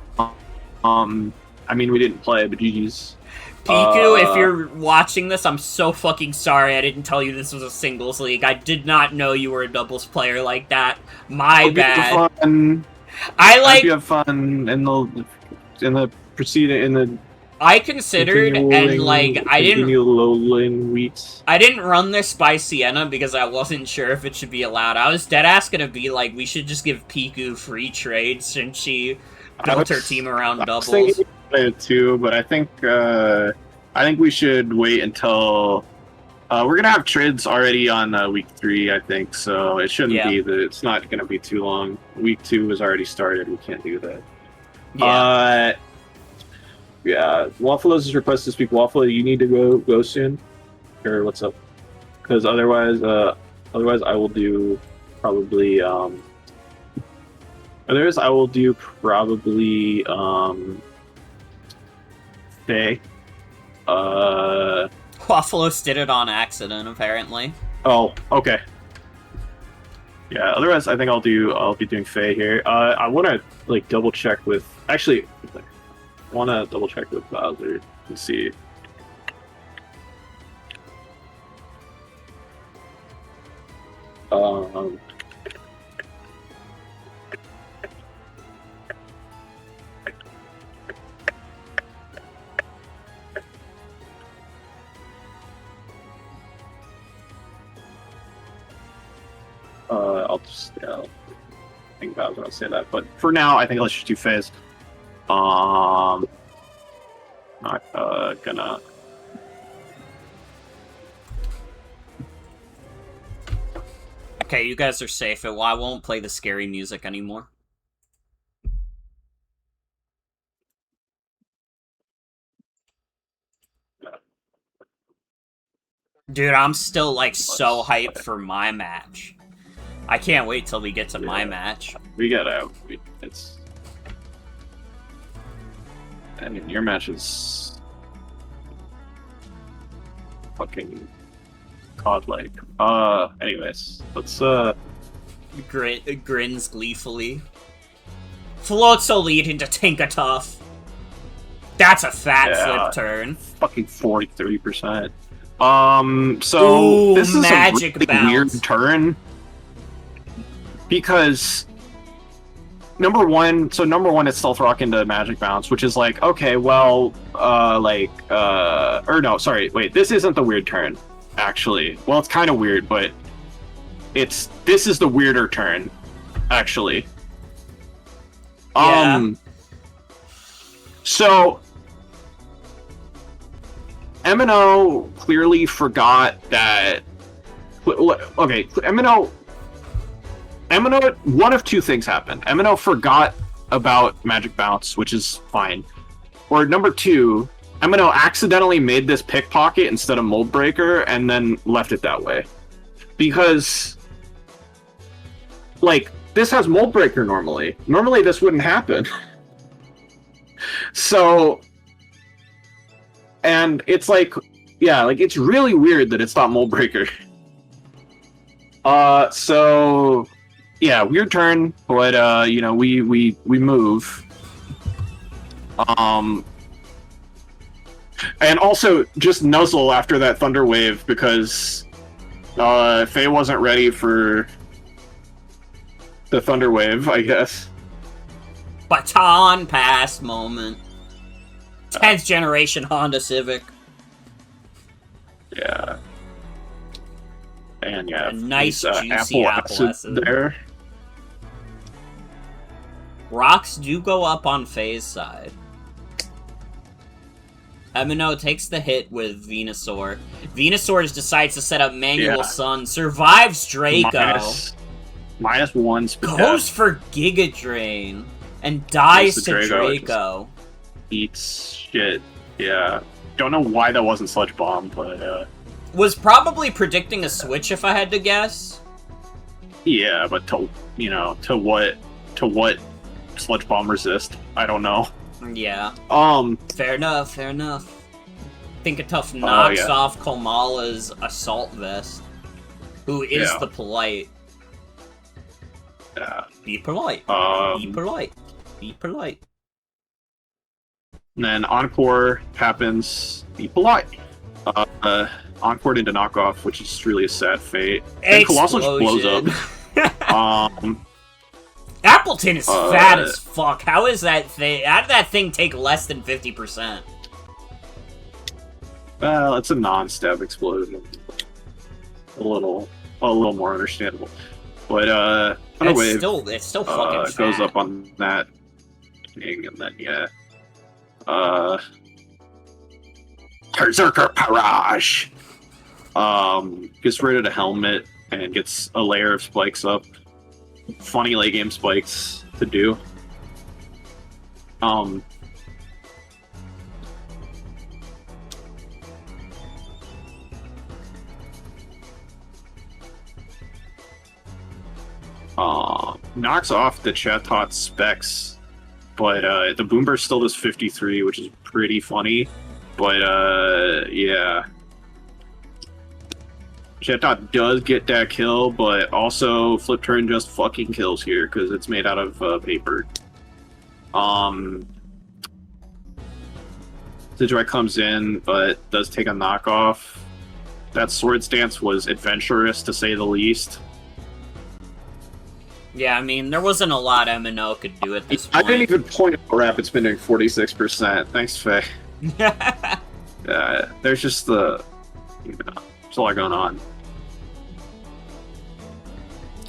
mean, we didn't play, but GG's. Piku, if you're watching this, I'm so fucking sorry I didn't tell you this was a singles league. I did not know you were a doubles player like that. My bad. I hope you have fun in the proceeding I considered and like I didn't run this by Sienna because I wasn't sure if it should be allowed. I was dead ass gonna be like, we should just give Piku free trades since she built her team around doubles. I was thinking it too, but I think we should wait until we're gonna have trades already on week 3, I think. So it shouldn't be that. It's not gonna be too long. Week 2 has already started. We can't do that. Yeah. WAFFLOES is requested to speak. WAFFLE, you need to go soon, or what's up? Because otherwise I will do probably Faye. WAFFLOES did it on accident, apparently. Oh, okay. Yeah, otherwise I think I'll be doing Faye here. I wanna like double check with Bowser and see. I think Bowser will say that, but for now, I think let's just do Phase. Not gonna. Okay, you guys are safe. Well, I won't play the scary music anymore. Dude, I'm still like so hyped for my match. I can't wait till we get to my match. I mean, your match is fucking godlike. Anyways, let's grins gleefully. Floats a lead into Tinkatuff. That's a fat flip turn. Fucking 40-30%. So this is a really weird turn because number one, it's Stealth Rock into Magic Bounce, which is like, okay, well, or no, sorry, wait, this isn't the weird turn, actually. Well, it's kind of weird, but this is the weirder turn, actually. So M&O clearly forgot that. Okay, M&O. One of two things happened. M&O forgot about Magic Bounce, which is fine. Or number two, M&O accidentally made this Pickpocket instead of Mold Breaker and then left it that way. Because, like, this has Mold Breaker normally. Normally this wouldn't happen. So, and it's like, yeah, like, it's really weird that it's not Mold Breaker. So yeah, weird turn, but you know, we move. And also just nuzzle after that thunder wave because Faye wasn't ready for the thunder wave, I guess. Baton pass moment. 10th generation Honda Civic. Yeah. And yeah, a nice juicy apple acid there. Rocks do go up on Faye's side. Emino takes the hit with Venusaur. Venusaur decides to set up Manual Sun, survives Draco. -1 speed goes for Giga Drain and dies to Draco. Eats shit. Yeah. Don't know why that wasn't Sludge Bomb, but was probably predicting a switch if I had to guess. Yeah, but to what Sludge Bomb resist? I don't know. Yeah. Fair enough, fair enough. Think a tough knocks off Komala's Assault Vest. Who is the polite. Yeah. Be polite. Be polite. Be polite. And then Encore happens. Be polite. Encore into knockoff, which is really a sad fate. And Colossal just blows up. Appleton is fat as fuck. How is that thing? How did that thing take less than 50%? Well, it's a non-stab explosion. A little more understandable. But it's still fucking fat. Goes up on that thing, and then Berserker Parage. Gets rid of the helmet and gets a layer of spikes up. Funny late game spikes to do. Knocks off the Chatot specs, but the Boomburst still does 53, which is pretty funny. But yeah. Chatot does get that kill, but also Flip Turn just fucking kills here because it's made out of paper. Sidgewai comes in, but does take a knockoff. That Swords Dance was adventurous to say the least. Yeah, I mean, there wasn't a lot MNO could do at this point. I didn't even point out Rapid spending 46%. Thanks, Faye. There's just there's a lot going on.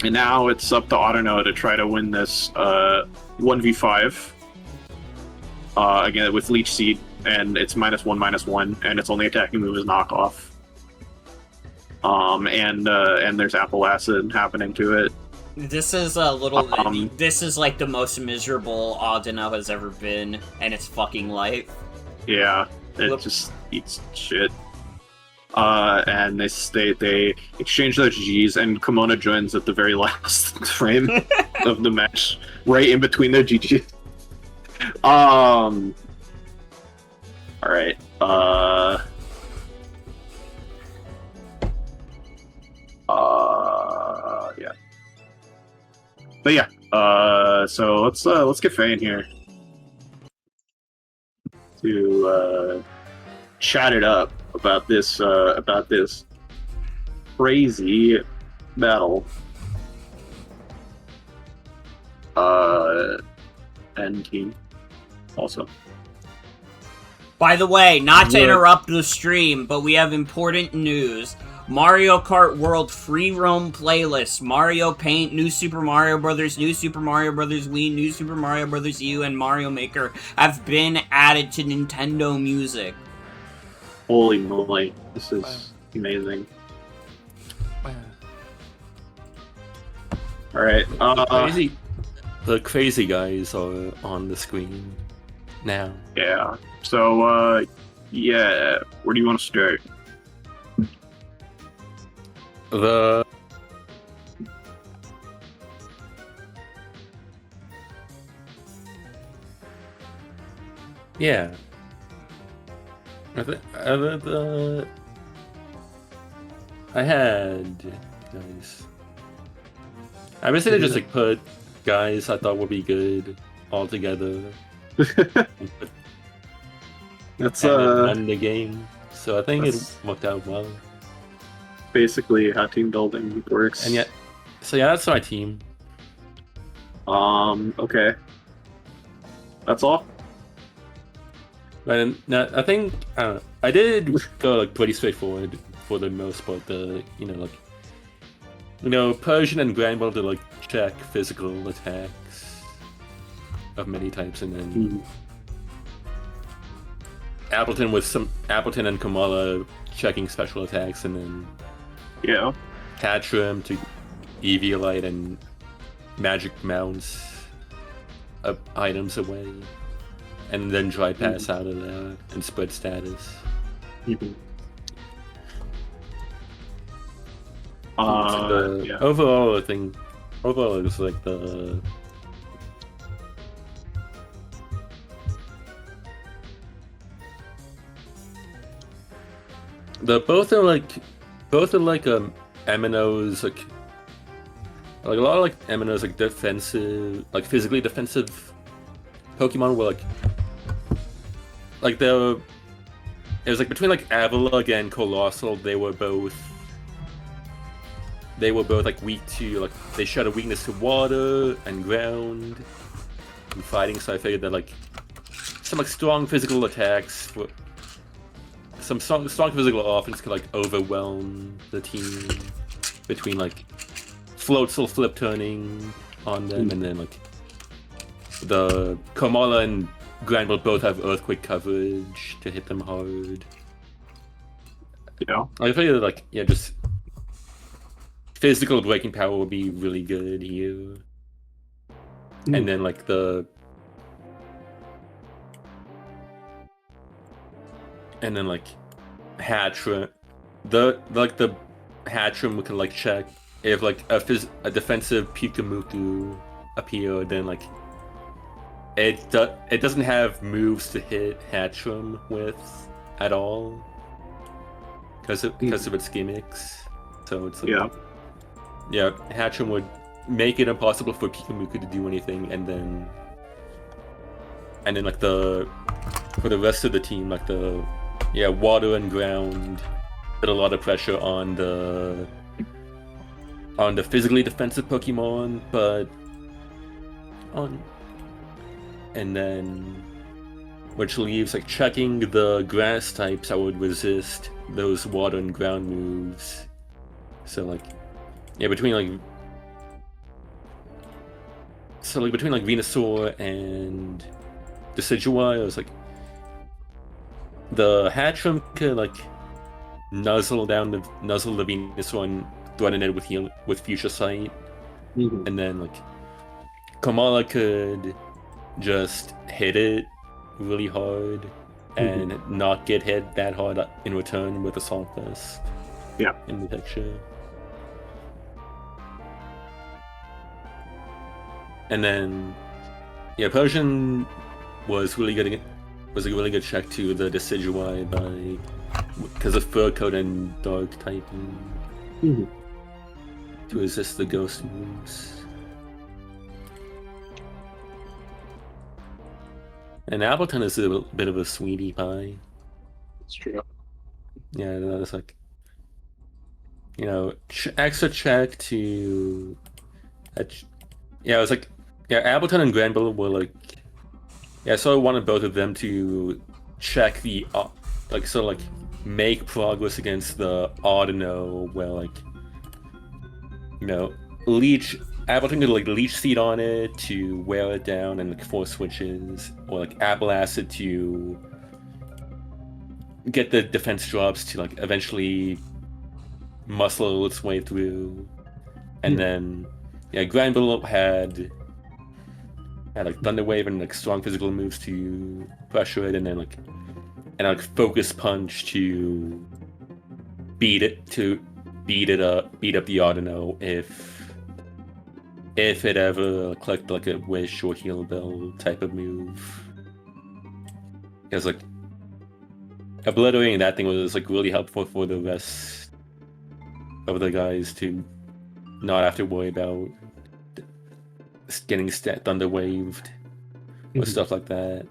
And now it's up to Autono to try to win this 1v5. Again, with Leech Seed, and it's -1/-1, and its only attacking move is knockoff. And there's Apple Acid happening to it. This is this is like the most miserable Autono has ever been, and it's fucking life. Yeah, it just eats shit. And they exchange their GGs, and Comona joins at the very last frame of the match, right in between their GGs. All right. Yeah. But yeah. So let's get Faye in here to chat it up about this crazy battle. And team also. By the way, not to interrupt the stream, but we have important news. Mario Kart World free roam playlist, Mario Paint, New Super Mario Bros., New Super Mario Bros. Wii, New Super Mario Bros. U, and Mario Maker have been added to Nintendo Music. Holy moly, this is amazing. Alright, the crazy guys are on the screen now. Yeah, so, yeah, where do you want to start? Yeah. I had guys. I basically just like put guys I thought would be good all together. That's won the game, so I think it worked out well. Basically how team building works. And so that's my team. Okay. That's all. And I think I did go like pretty straightforward for the most part. Persian and Granville to like check physical attacks of many types, and then Appleton and Kamala checking special attacks, and then Hatchram to Eviolite and magic mounts items away, and then dry pass out of that and spread status. Overall, I think it's like both are like MNOs, like a lot of like MNOs, like defensive, like physically defensive Pokemon were it was like between like Avalugg and Colossal, they were both like weak to, like, they showed a weakness to water and ground and fighting, so I figured that like some like strong physical attacks, some strong physical offense could like overwhelm the team between like Floatzel flip turning on them, and then like the Kamala and Granville both have earthquake coverage to hit them hard. I figured like just physical breaking power would be really good here. And then like Hatchram, the Hatchram can like check if like a defensive Pikamuku appeared, then like it doesn't have moves to hit Hatchram with at all because of its gimmicks. So it's like Hatchram would make it impossible for Pikamuku to do anything, and then like for the rest of the team, like water and ground put a lot of pressure on the physically defensive Pokemon, and then which leaves like checking the grass types I would resist those water and ground moves. So between Venusaur and Decidueye, I was like, the Hatchram could like nuzzle the Venusaur and threaten it with Future Sight, and then like Kamala could just hit it really hard and not get hit that hard in return with Assault Vest. In the picture. And then Persian was really good. Was a really good check to the Decidueye because of Fur Coat and Dark typing to resist the Ghost moves. And Appleton is a bit of a sweetie pie. It's true. Yeah, that's like extra check to. It was like Appleton and Granville were like. So I wanted both of them to check the make progress against the Audino, where Leech Appleton could like Leech Seed on it to wear it down and force switches, or like Apple Acid to get the defense drops to like eventually muscle its way through, and then Granville had like Thunder Wave and like strong physical moves to pressure it, and then like Focus Punch to beat up the Audino if it ever clicked like a Wish or Heal Bell type of move. Because like obliterating that thing was like really helpful for the rest of the guys to not have to worry about getting thunder waved or stuff like that.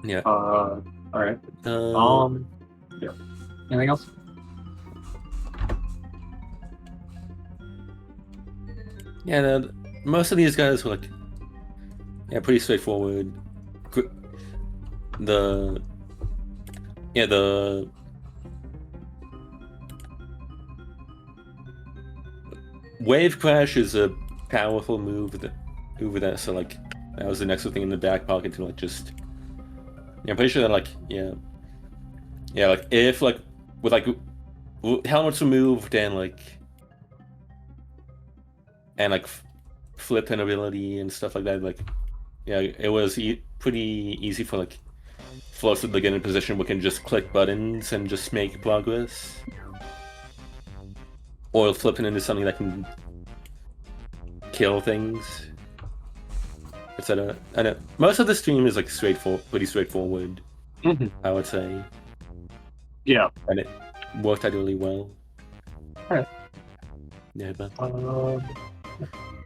Yeah. All right. Yeah. Anything else? Yeah, no, most of these guys were like, yeah, pretty straightforward. The wave crash is a powerful move that so like that was the next thing in the back pocket to like just. Yeah, I'm pretty sure that like like if like with like helmets removed and like flip pin ability and stuff like that, like yeah, it was pretty easy for like floats to get in a position we can just click buttons and just make progress, or flipping into something that can kill things, etc. And most of the stream is like pretty straightforward. I would say. Yeah, and it worked out really well. Alright. Yeah, but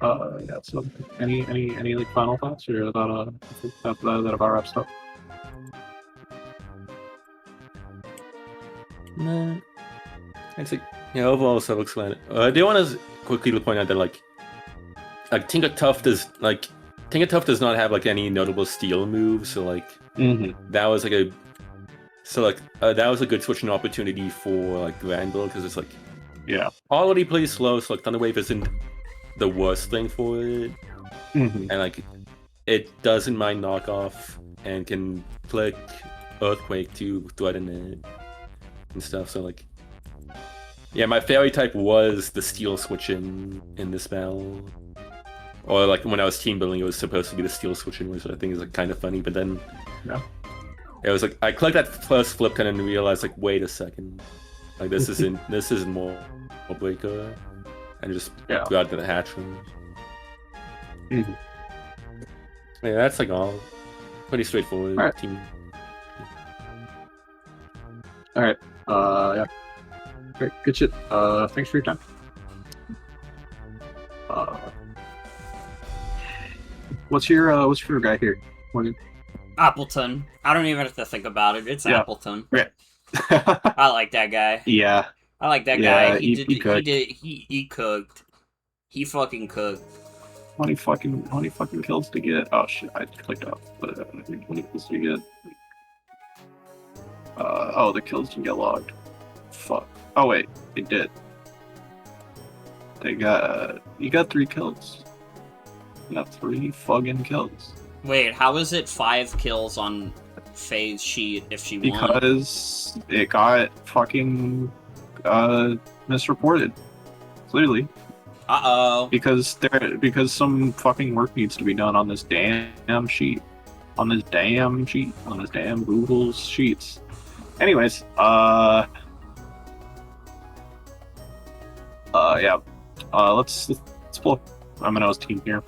yeah. So, any like final thoughts or about that about wraps up? No, I'd say overall self-explanatory. I do want to quickly point out that like Tinker Tough does not have like any notable steal moves, so like that was like that was a good switching opportunity for like Granville, because it's like already pretty slow, so like Thunderwave isn't the worst thing for it, and like it doesn't mind knockoff and can click Earthquake to threaten it and stuff. So like yeah, my fairy type was the steel switching in the spell, or like when I was team building it was supposed to be the steel switching, which I think is like kind of funny, but then it was like I clicked that first flip kind and realized like, wait a second, like this isn't more breaker, and just got to the hatch room. Yeah, that's like all pretty straightforward team. All right. Yeah. Great. Good shit. Thanks for your time. What's your guy here? Appleton. I don't even have to think about it. It's Appleton. Yeah. I like that guy. Yeah. I like that guy. He cooked. He fucking cooked. How many fucking kills to get? Oh shit, I clicked off. But I think 20 kills to get. Oh, the kills didn't get logged. Fuck. Oh wait, they did. You got 3 kills. You got 3 fucking kills. Wait, how is it 5 kills on Faye's sheet if she won? Because it got fucking misreported. Clearly. Because some fucking work needs to be done on this damn sheet. On this damn Google's sheets. Anyways, yeah. Let's pull MFL's team here.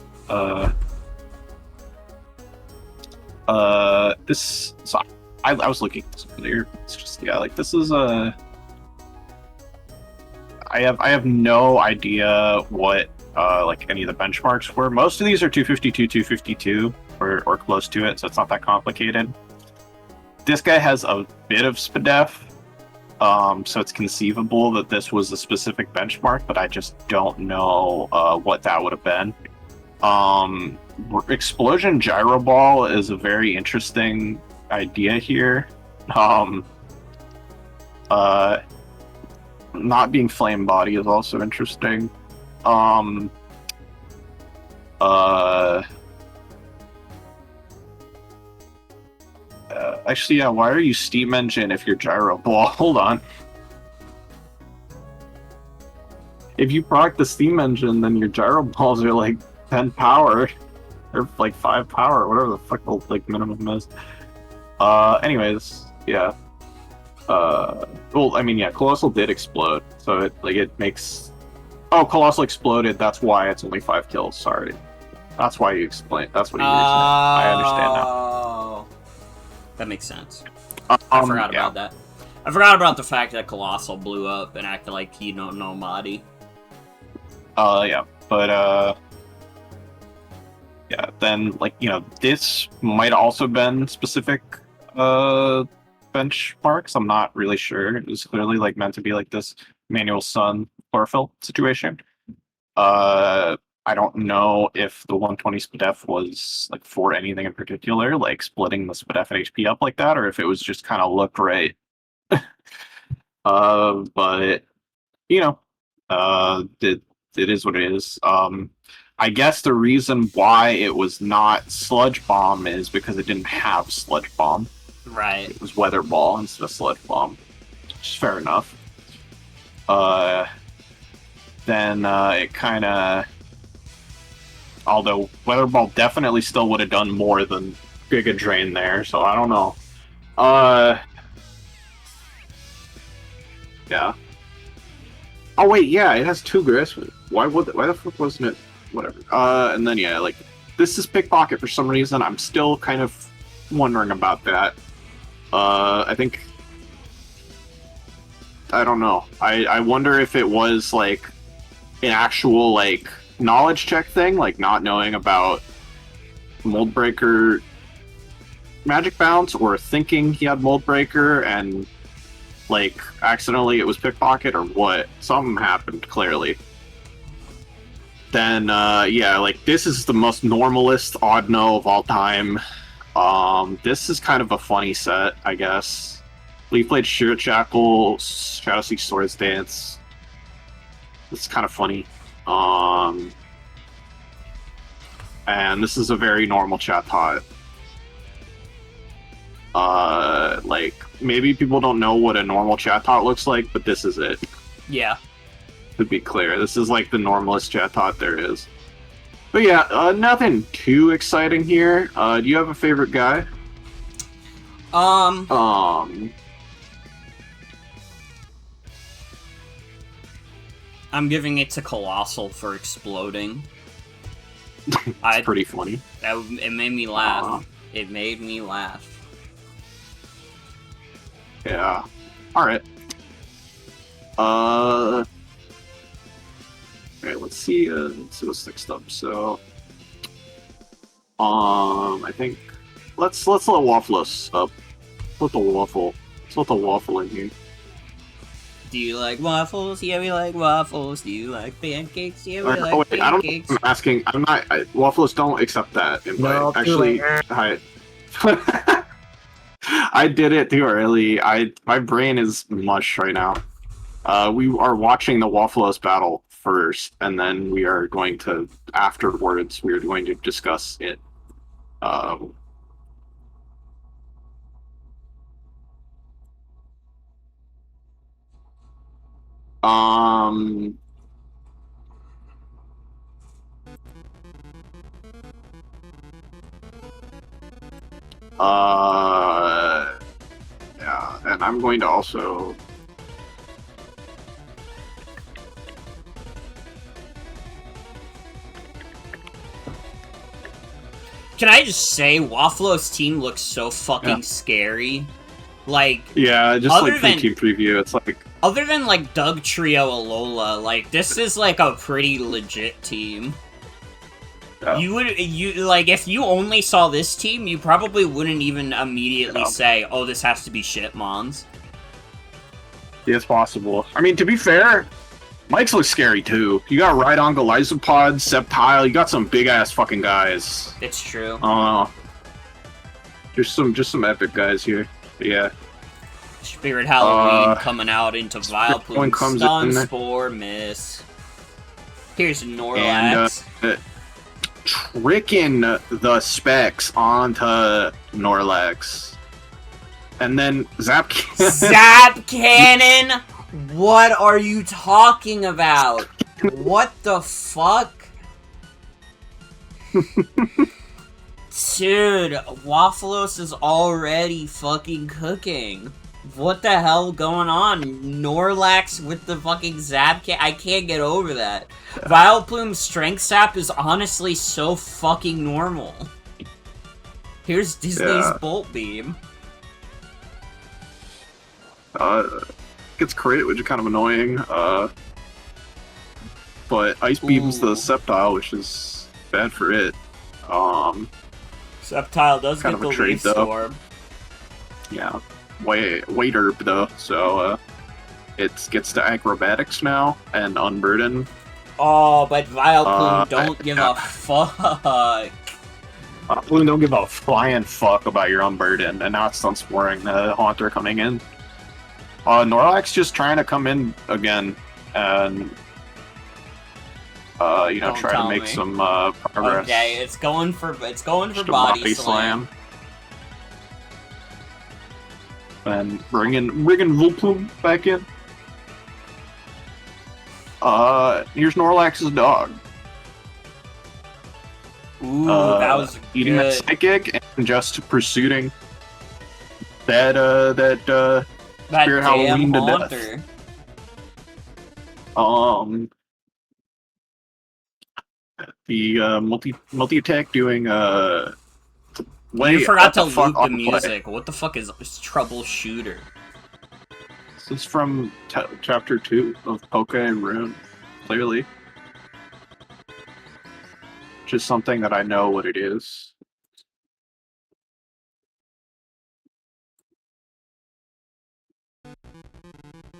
This. So I was looking at this earlier. It's just like this is a. I have no idea what like any of the benchmarks were. Most of these are 252, 252, or close to it, so it's not that complicated. This guy has a bit of SPDEF, so it's conceivable that this was a specific benchmark, but I just don't know what that would have been. Explosion Gyro Ball is a very interesting idea here. Not being Flame Body is also interesting. Actually, yeah, why are you Steam Engine if you're Gyro Ball? Hold on. If you proc the Steam Engine, then your Gyro Balls are like 10 power. Or like 5 power, whatever the fuck the like minimum is. Anyways, yeah. Well, I mean, yeah, Colossal did explode, so it makes. Oh, Colossal exploded. That's why it's only 5 kills. Sorry, that's why you explained. That's what you were saying. I understand now. That makes sense. I forgot about that. I forgot about the fact that Colossal blew up and acted like he don't know Madi. Yeah, but yeah, then like this might also been specific benchmarks. I'm not really sure. It was clearly like meant to be like this Manuel Sun chlorophyll situation. I don't know if the 120 SPDEF was like for anything in particular, like splitting the SPDEF and HP up like that, or if it was just kind of looked right. But it is what it is. I guess the reason why it was not Sludge Bomb is because it didn't have Sludge Bomb. Right. It was Weather Ball instead of Sludge Bomb. Which is fair enough. Then it kind of... Although Weather Ball definitely still would have done more than Giga Drain there, so I don't know. Yeah. Oh wait, yeah, it has 2 Gris. Why the fuck wasn't it? Whatever. And then yeah, like this is Pickpocket for some reason. I'm still kind of wondering about that. I think I don't know. I wonder if it was like an actual like knowledge check thing, like not knowing about Mold Breaker Magic Bounce, or thinking he had Mold Breaker and like accidentally it was Pickpocket, or what. Something happened clearly. Then yeah, like this is the most normalist odd no of all time. This is kind of a funny set, I guess. We played Sheer Shackle, Shadow Seek Swords Dance. It's kind of funny. And this is a very normal chat tot. Like, maybe people don't know what a normal chat tot looks like, but this is it. Yeah. To be clear, this is like the normalest chat tot there is. But yeah, nothing too exciting here. Do you have a favorite guy? I'm giving it to Colossal for exploding. It's pretty funny. It made me laugh. It made me laugh. Yeah. Alright. Okay, let's see what's next up. So, I think let's let WAFFLOES up. Let's let the waffle in here. Do you like waffles? Yeah, we like waffles. Do you like pancakes? Yeah, we like wait, pancakes. I don't know. I'm asking. I'm not. WAFFLOES don't accept that invite. No, actually, hi. I did it too early. My brain is mush right now. We are watching the WAFFLOES battle first, and then we are going to afterwards. We are going to discuss it. Yeah, and I'm going to also... Can I just say, WAFFLOES Team looks so fucking scary. Like, yeah, just like from team preview, it's like... Other than, like, Doug Trio Alola, like, this is, like, a pretty legit team. Yeah. Like, if you only saw this team, you probably wouldn't even immediately say, oh, this has to be Shitmons. Yeah, it's possible. I mean, to be fair, Mike's looks scary, too. You got Rhydon, Galizopod, Sceptile, you got some big-ass fucking guys. It's true. Just some epic guys here. But yeah. Spirit Halloween coming out into Vileplume, Stun Spore, miss. Here's Snorlax. And, tricking the specs onto Snorlax. And then Zap Cannon. Zap Cannon? What are you talking about? What the fuck? Dude, WAFFLOES is already fucking cooking. What the hell going on? Snorlax with the fucking Zap Cannon? I can't get over that. Vileplume's Strength Sap is honestly so fucking normal. Here's Disney's Bolt Beam. Gets crit, which is kind of annoying. But Ice Beams the Sceptile, which is bad for it. Sceptile does kind get of the a trade, Leaf though. Storm. Yeah, way derp though. So it gets to acrobatics now and unburden. Oh, but Vileplume don't give a fuck. Vileplume don't give a flying fuck about your unburden, and now it's Sunsporing the Haunter coming in. Snorlax just trying to come in again and Don't try to tell make me. some progress. Okay, it's going for Just a body slam. And bringing Vileplume back in. Here's Snorlax's dog. Ooh, that was eating good. that psychic and just pursuing that That Spirit damn Halloween to Haunter. death. The multi attack doing You forgot to what the fuck loop the on play. music. What the fuck is Troubleshooter? This is from chapter 2 of Poke and Rune, clearly. Just something that I know what it is.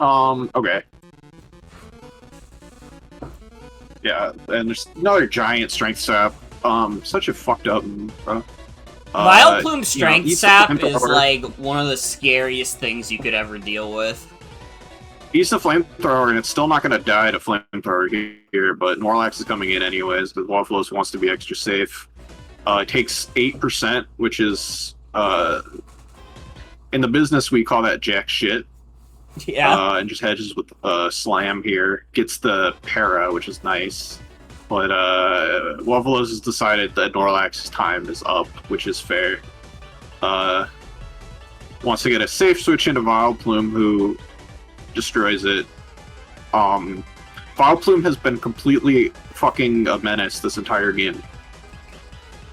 Okay. Yeah, and there's another giant strength sap. Such a fucked up move, bro. Vileplume Strength eats the Sap is flamethrower. like one of the scariest things you could ever deal with. He's the flamethrower, and it's still not going to die to flamethrower here, but Snorlax is coming in anyways, because WAFFLOES wants to be extra safe. It takes 8%, which is, in the business we call that jack shit. Yeah. And just hedges with Slam here. Gets the para, which is nice. But WAFFLOES has decided that Snorlax's time is up, which is fair. Wants to get a safe switch into Vileplume, who destroys it. Vileplume has been completely fucking a menace this entire game.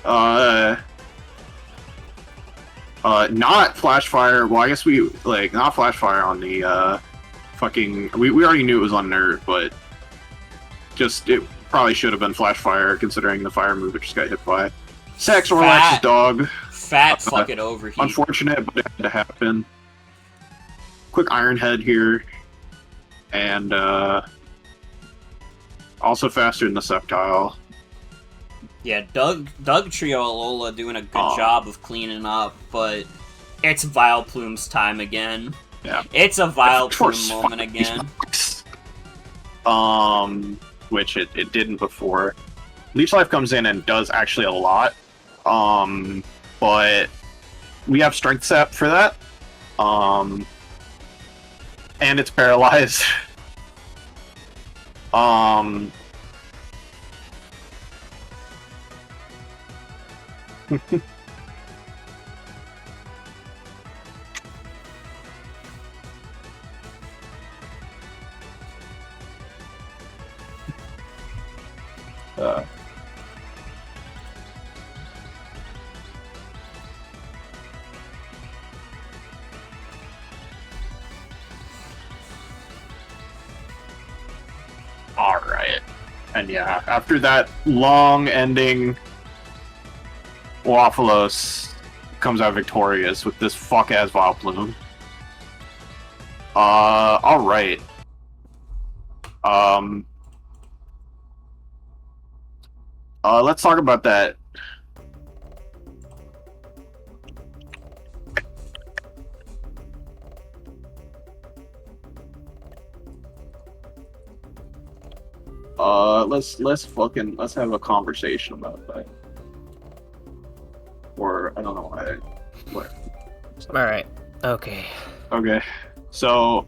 Not Flash Fire. Well, I guess not Flash Fire on the fucking. We already knew it was on Nerve, but it probably should have been Flash Fire considering the fire move it just got hit by. Sax Snorlax's dog. Fat fucking overheat. Unfortunate, but it had to happen. Quick Iron Head here, and also faster than the Sceptile. Yeah, Doug Trio Alola doing a good job of cleaning up, but it's Vileplume's time again. Yeah. It's a Vileplume moment again. Which it didn't before. Leech Life comes in and does actually a lot. But we have Strength Sap for that. And it's paralyzed. Alright. And yeah, after that long ending, WAFFLOES comes out victorious with this fuck-ass Vileplume. Alright. Let's talk about that. Let's have a conversation about that. Or I don't know why. What? All right. Okay. Okay. So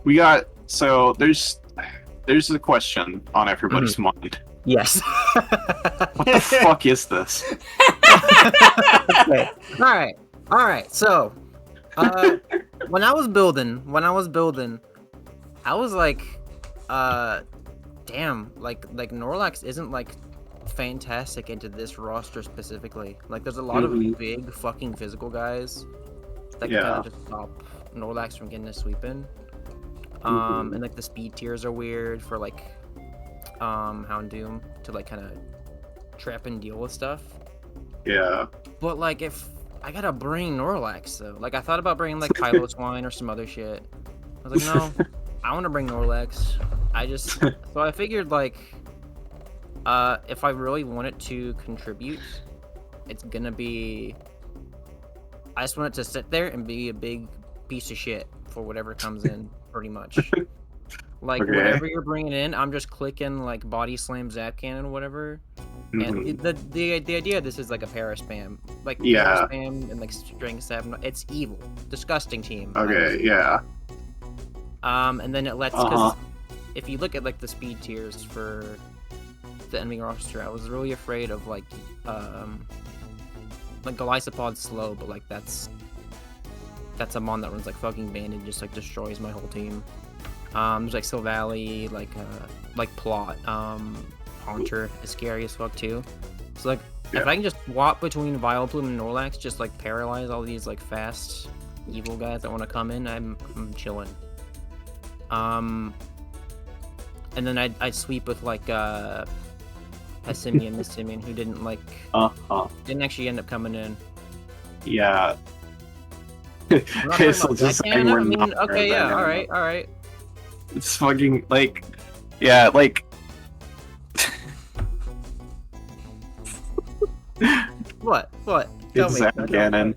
there's a question on everybody's mind. Yes. What the fuck is this? Okay. All right. So, when I was building, I was like, damn, like Snorlax isn't like fantastic into this roster specifically. Like, there's a lot of big fucking physical guys that can kind of just stop Snorlax from getting a sweep in. And like the speed tiers are weird for like Houndoom to like kind of trap and deal with stuff. Yeah. But like if I gotta bring Snorlax though, like I thought about bringing like Piloswine or some other shit. I was like, no, I want to bring Snorlax. So I figured like if I really wanted to contribute, it's gonna be. I just want it to sit there and be a big piece of shit for whatever comes in, pretty much. Like whatever you're bringing in, I'm just clicking like body slam, zap cannon, or whatever. And the idea of this is like a para spam, like para spam and like string 7. It's evil, disgusting team. Okay, yeah. And then it lets because if you look at like the speed tiers for the enemy roster, I was really afraid of like Golisopod's slow, but like that's a mon that runs like fucking bandit, just like destroys my whole team. There's like Silvally, like Plot, Haunter is scary as fuck too. So like if I can just swap between Vileplume and Snorlax, just like paralyze all these like fast evil guys that want to come in, I'm chilling. And then I'd sweep with like Hessimian, Missimian, who didn't like didn't actually end up coming in. Yeah. Okay, yeah, all right. It's fucking like, yeah, like. What? It's Zap Cannon.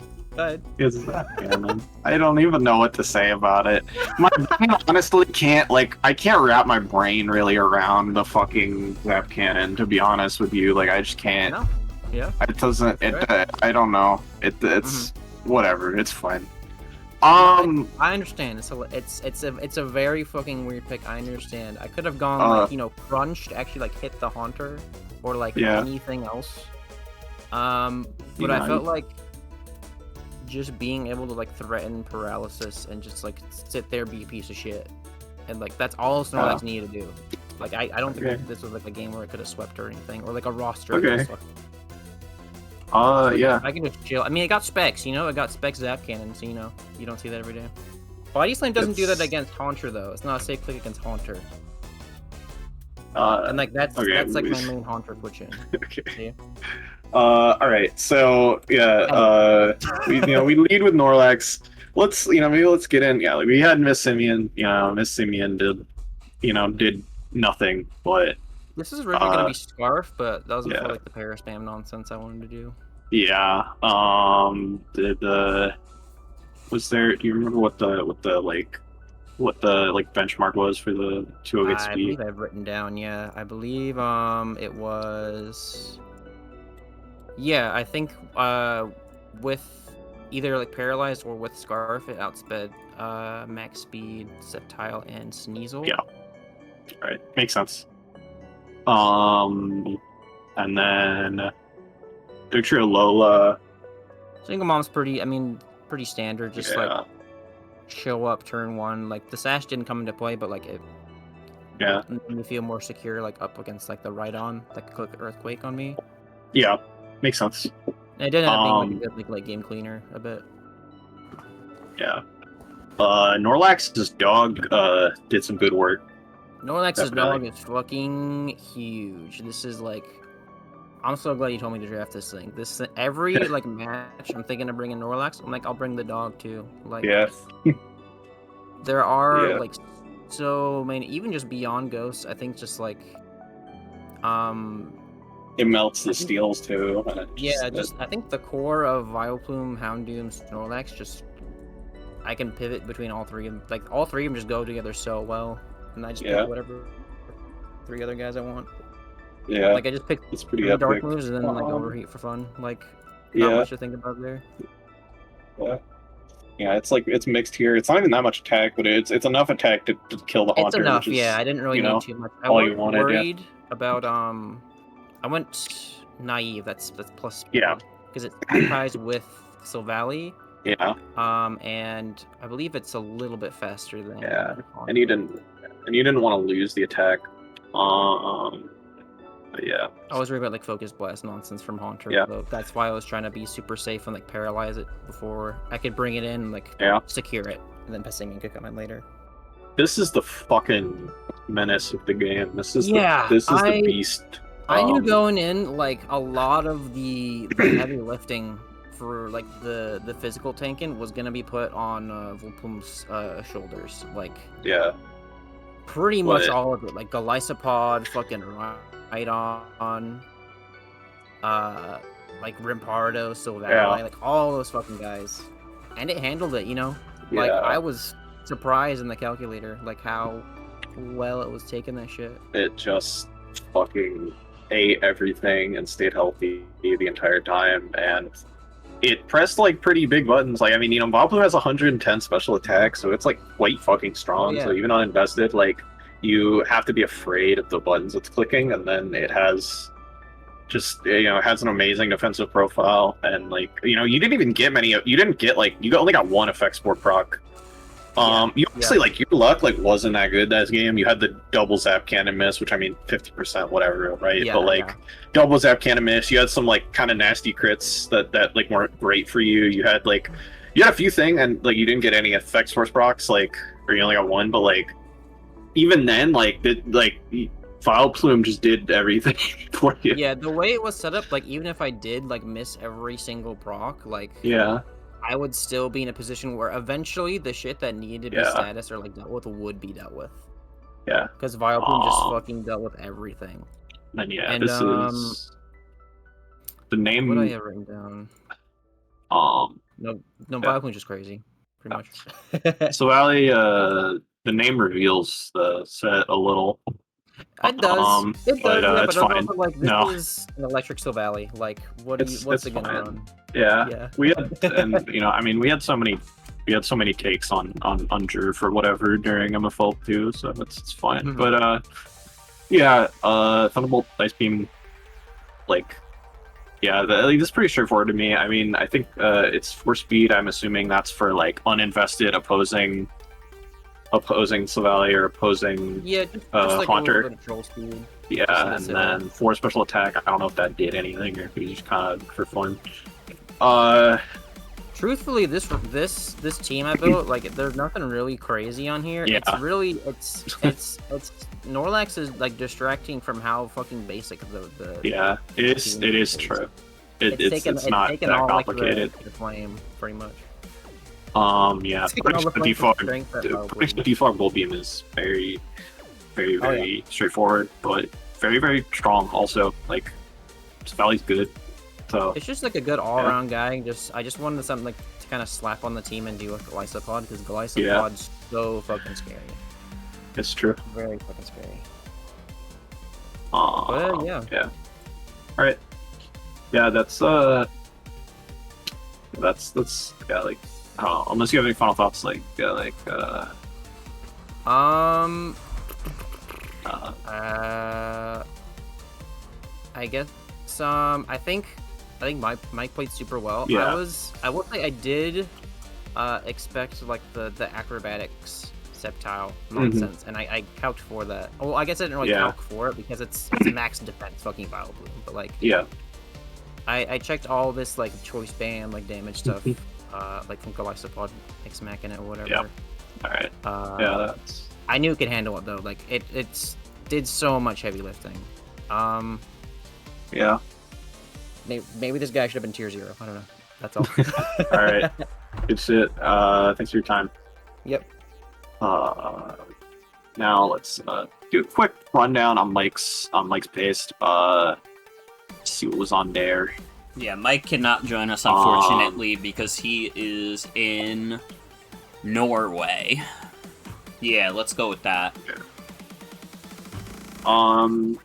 It's Zap Cannon. I don't even know what to say about it. My brain honestly can't, like, I can't wrap my brain really around the fucking Zap Cannon, to be honest with you. Like, I just can't. No. Yeah. It doesn't, I don't know. It's whatever, it's fine. I understand. It's a very fucking weird pick. I understand. I could have gone like, Crunch to actually like hit the Haunter or like anything else. But I felt like just being able to like threaten paralysis and just like sit there, be a piece of shit, and like that's all Snorlax needed to do. Like I don't think this was like a game where it could have swept or anything, or like a roster. Yeah. I can just chill. I mean, it got specs, it got specs Zap Cannon, so you don't see that every day. Body Slam doesn't do that against Haunter though. It's not a safe click against Haunter. And like that's like my main Haunter switch in. Okay. Alright, so yeah, we lead with Snorlax. Maybe let's get in. Yeah, like, we had Miss Simian. Miss Simian did nothing, but this is originally gonna be Scarf, but that was before like the para spam nonsense I wanted to do. Yeah. Was there? Do you remember what the benchmark was for the 208 speed? I believe I've written down. Yeah, I believe it was. Yeah, I think with either like Paralyzed or with Scarf, it outsped Max Speed, Sceptile, and Sneasel. Yeah. Right, makes sense. And then picture Lola. Single Mom's pretty standard. Just like show up turn 1. Like the Sash didn't come into play, but like it. Yeah. Made me feel more secure, like up against like the Rhydon, like click Earthquake on me. Yeah. Makes sense. And it did end up being like a good like game cleaner a bit. Yeah. Snorlax's dog did some good work. Snorlax's dog is fucking huge. This is like, I'm so glad you told me to draft this thing. Every like match, I'm thinking of bringing Snorlax. I'm like, I'll bring the dog too. Like, there are like so many, even just beyond Ghosts. I think just like, it melts the steels too. I think the core of Vileplume, Houndoom, Snorlax, just I can pivot between all three of them. Like all three of them just go together so well, and I just pick whatever 3 other guys I want. Yeah, like I just picked it's pretty 3 dark moves and then like overheat for fun. Like not much to think about there. Yeah, it's mixed here. It's not even that much attack, but it's enough attack to kill the Haunter. It's enough. I didn't really need too much. I was worried about I went naive. That's plus speed. Yeah. Because it ties with Silvally. Yeah. And I believe it's a little bit faster than. Yeah. And you didn't want to lose the attack. But yeah. I was worried about like Focus Blast nonsense from Haunter. Yeah. So that's why I was trying to be super safe and like paralyze it before I could bring it in and like secure it. and then Passing could come in later. This is the fucking menace of the game. This is Yeah, the beast. I knew going in, like, a lot of the heavy lifting for, like, the physical tanking was gonna be put on Volplum's shoulders. Like, yeah, pretty much all of it. Like, Galysopod, fucking Rhydon, like, Rimpardo, Silvally, like, all those fucking guys. And it handled it, you know? Like, I was surprised in the calculator, like, how well it was taking that shit. It just fucking ate everything and stayed healthy the entire time, and it pressed like pretty big buttons. Like, I mean, you know, Vileplume has 110 special attacks, so it's like quite fucking strong. So even uninvested, like, you have to be afraid of the buttons it's clicking, and then it has just, you know, it has an amazing defensive profile, and like, you know, you didn't get like, you only got one effect sport proc. You honestly, like, your luck, like, wasn't that good that game. You had the double zap cannon miss, which, I mean, 50%, whatever, right? But, like, double zap cannon miss, you had some, like, kind of nasty crits that, like, weren't great for you. You had, like, you had a few things, and, like, you didn't get any effects force procs, like, or you only got one, but, like, even then, like, Vileplume just did everything for you. Yeah, the way it was set up, like, even if I did, like, miss every single proc, like... Yeah. I would still be in a position where eventually the shit that needed to be status or like dealt with would be dealt with. Yeah. Because Vileplume just fucking dealt with everything. And this is the name. What do I have written down? No, Vileplume's just crazy, pretty much. So Valley, the name reveals the set a little. It does. It does. Yeah, it's but fine. Also, like, this is an Electric Silvally. Like, what's it gonna run? Yeah. We had, and you know, I mean, we had so many takes on Drew for whatever during MFL too, so it's fine. But Thunderbolt Ice Beam, like, this is pretty straightforward to me. I mean, I think it's 4 speed. I'm assuming that's for like uninvested opposing Silvally or opposing just like Haunter. A little bit of troll speed. Yeah, and then 4 special attack. I don't know if that did anything or if it was just kind of for fun. Truthfully, this team I built, like, there's nothing really crazy on here. Yeah. It's really it's Snorlax is like distracting from how fucking basic the it is true. It's not that complicated. Like the flame, pretty much. The default Bull Beam is very straightforward, but very, very strong also. Like, Valley's good. So it's just like a good all-around guy. I just wanted something like to kind of slap on the team and do with Galysopod, because Galysopod's so fucking scary. It's true. Very fucking scary. Yeah. Alright. Yeah, that's like, I don't know, unless you have any final thoughts, I guess I think Mike played super well. Yeah. I will say I did expect like the acrobatics septile nonsense, and I calced for that. Well, I guess I didn't really calc for it because it's max defense fucking Vileplume, but like I checked all this like choice band like damage stuff. Like from Galysopod, like smacking it or whatever. Yeah. Alright. That's... I knew it could handle it though. Like it did so much heavy lifting. Yeah. Maybe this guy should have been tier 0. I don't know. That's all. Alright. Good shit. Thanks for your time. Yep. Now let's do a quick rundown on Mike's pace. See what was on there. Yeah, Mike cannot join us, unfortunately, because he is in Norway. Yeah, let's go with that. Oh,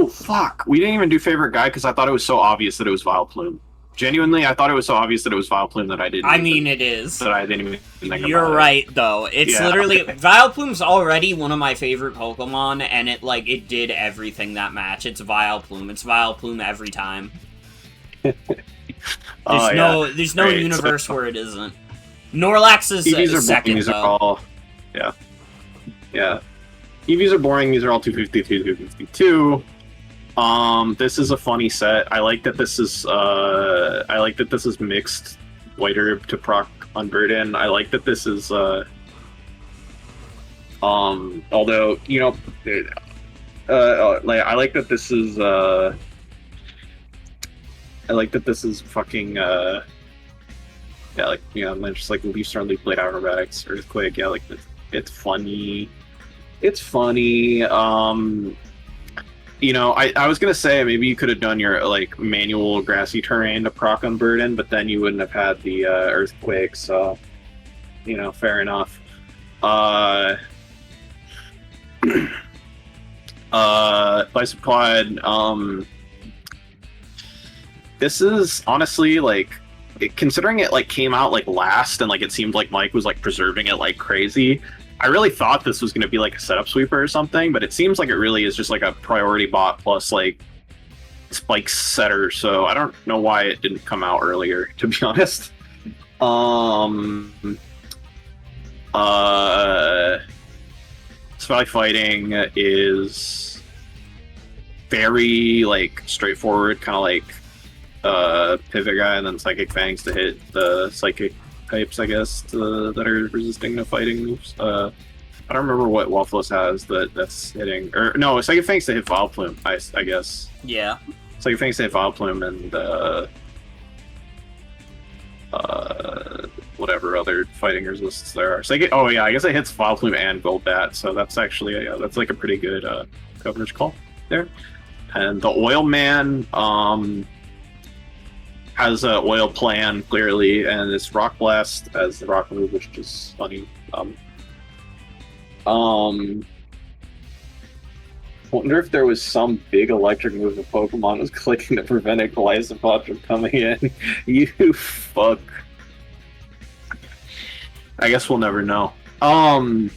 fuck! We didn't even do favorite guy because I thought it was so obvious that it was Vileplume. Genuinely, I thought it was so obvious that it was Vileplume that I didn't. I mean, it is. That I didn't even think You're about right, though. It's literally Vileplume's already one of my favorite Pokemon, and it did everything that match. It's Vileplume. It's Vileplume every time. There's no universe where it isn't. Snorlax is second, though. Yeah. EVs are boring. These are all 252, 252. This is a funny set. I like that this is mixed White Herb to proc Unburden. I like that this is although, you know, like I like that this is fucking yeah, like, you know, just like Leaf Storm, Leaf Blade, Acrobatics, Earthquake. Yeah, like it's funny. It's funny. You know, I was gonna say maybe you could have done your like manual grassy terrain to proc Unburden, but then you wouldn't have had the Earthquake. So, you know, fair enough. Bisopod, this is honestly like, considering it like came out like last and like it seemed like Mike was like preserving it like crazy. I really thought this was going to be like a setup sweeper or something, but it seems like it really is just like a priority bot plus like spike setter. So I don't know why it didn't come out earlier, to be honest. Spy Fighting is very like straightforward, kind of like pivot guy, and then Psychic Fangs to hit the psychic types, I guess, that are resisting the fighting moves. I don't remember what WAFFLOES has that's hitting, or no, Psychic Fangs to hit Vileplume, I guess. Yeah. Psychic Fangs to hit Vileplume and whatever other fighting resists there are. Oh yeah, I guess it hits Vileplume and Golbat, so that's actually that's like a pretty good coverage call there. And the Oil Man has an Oil Plan clearly, and it's Rock Blast as the rock move, which is funny. Wonder if there was some big electric move that Pokemon was clicking to prevent a Glycopod from coming in. You fuck. I guess we'll never know. Yeah,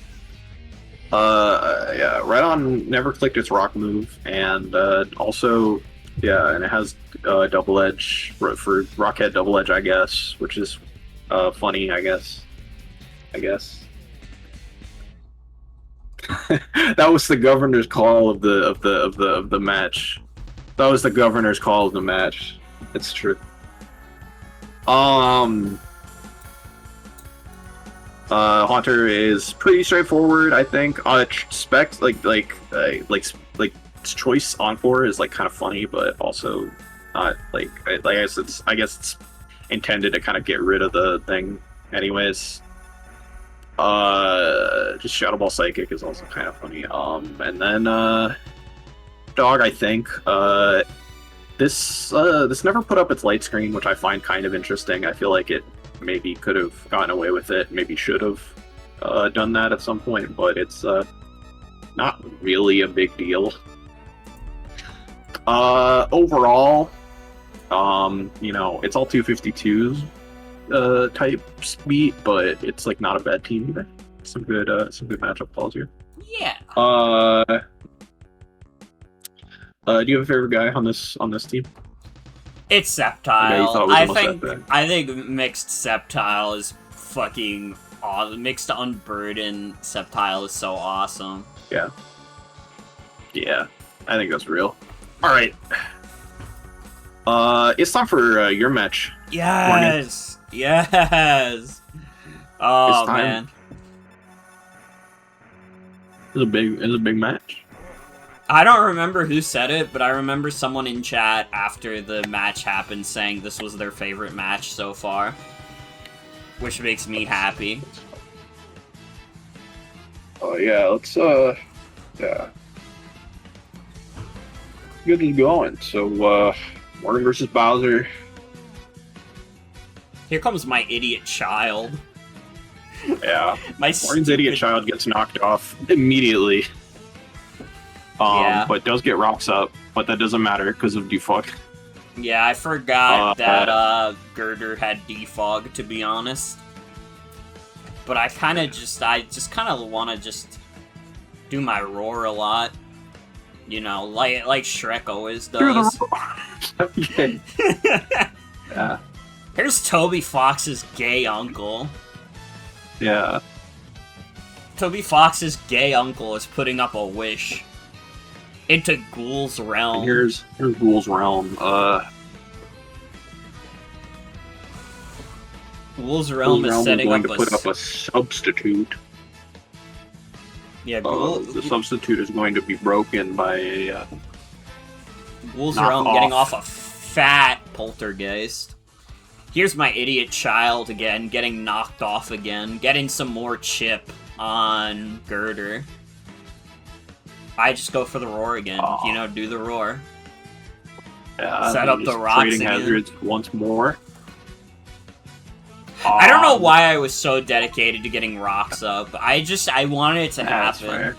Rhydon never clicked its rock move, and also, yeah, and it has double edge for Rockhead double edge, I guess, which is funny, I guess. That was the governor's call of the match. That was the governor's call of the match. It's true. Haunter is pretty straightforward, I think. Spec like its choice Encore is like kind of funny, but also not like I guess it's intended to kind of get rid of the thing, anyways. Just Shadow Ball Psychic is also kind of funny. And then Dog, I think this never put up its light screen, which I find kind of interesting. I feel like it maybe could have gotten away with it, maybe should have done that at some point, but it's not really a big deal. Overall, you know, it's all 252s type speed, but it's like not a bad team either. Some good matchup calls here. Yeah. Do you have a favorite guy on this team? It's Sceptile. I think mixed Sceptile is fucking awesome. Mixed Unburden Sceptile is so awesome. Yeah. Yeah, I think that's real. All right. It's time for your match. Yes. Yes. Oh man. It's a big match. I don't remember who said it, but I remember someone in chat after the match happened saying this was their favorite match so far, which makes me happy. Oh yeah, let's yeah. Good is going. So Morgan versus Bowser. Here comes my idiot child. Yeah. Morgan's idiot child gets knocked off immediately. Yeah. But does get rocks up, but that doesn't matter because of defog. Yeah, I forgot that Girder had defog, to be honest. But I just kind of want to just do my roar a lot. You know, like Shrek always does. Okay. Yeah. Here's Toby Fox's gay uncle. Yeah. Toby Fox's gay uncle is putting up a wish into Ghoul's realm. And here's Ghoul's Realm is setting going up to put up a substitute. Yeah, the substitute is going to be broken by a Ghoul's Realm getting off a fat poltergeist. Here's my idiot child again, getting knocked off again, getting some more chip on Girder. I just go for the roar again, you know, do the roar. Yeah, set up the rocks trading again. hazards once more. I don't know why I was so dedicated to getting rocks up. I wanted it to happen.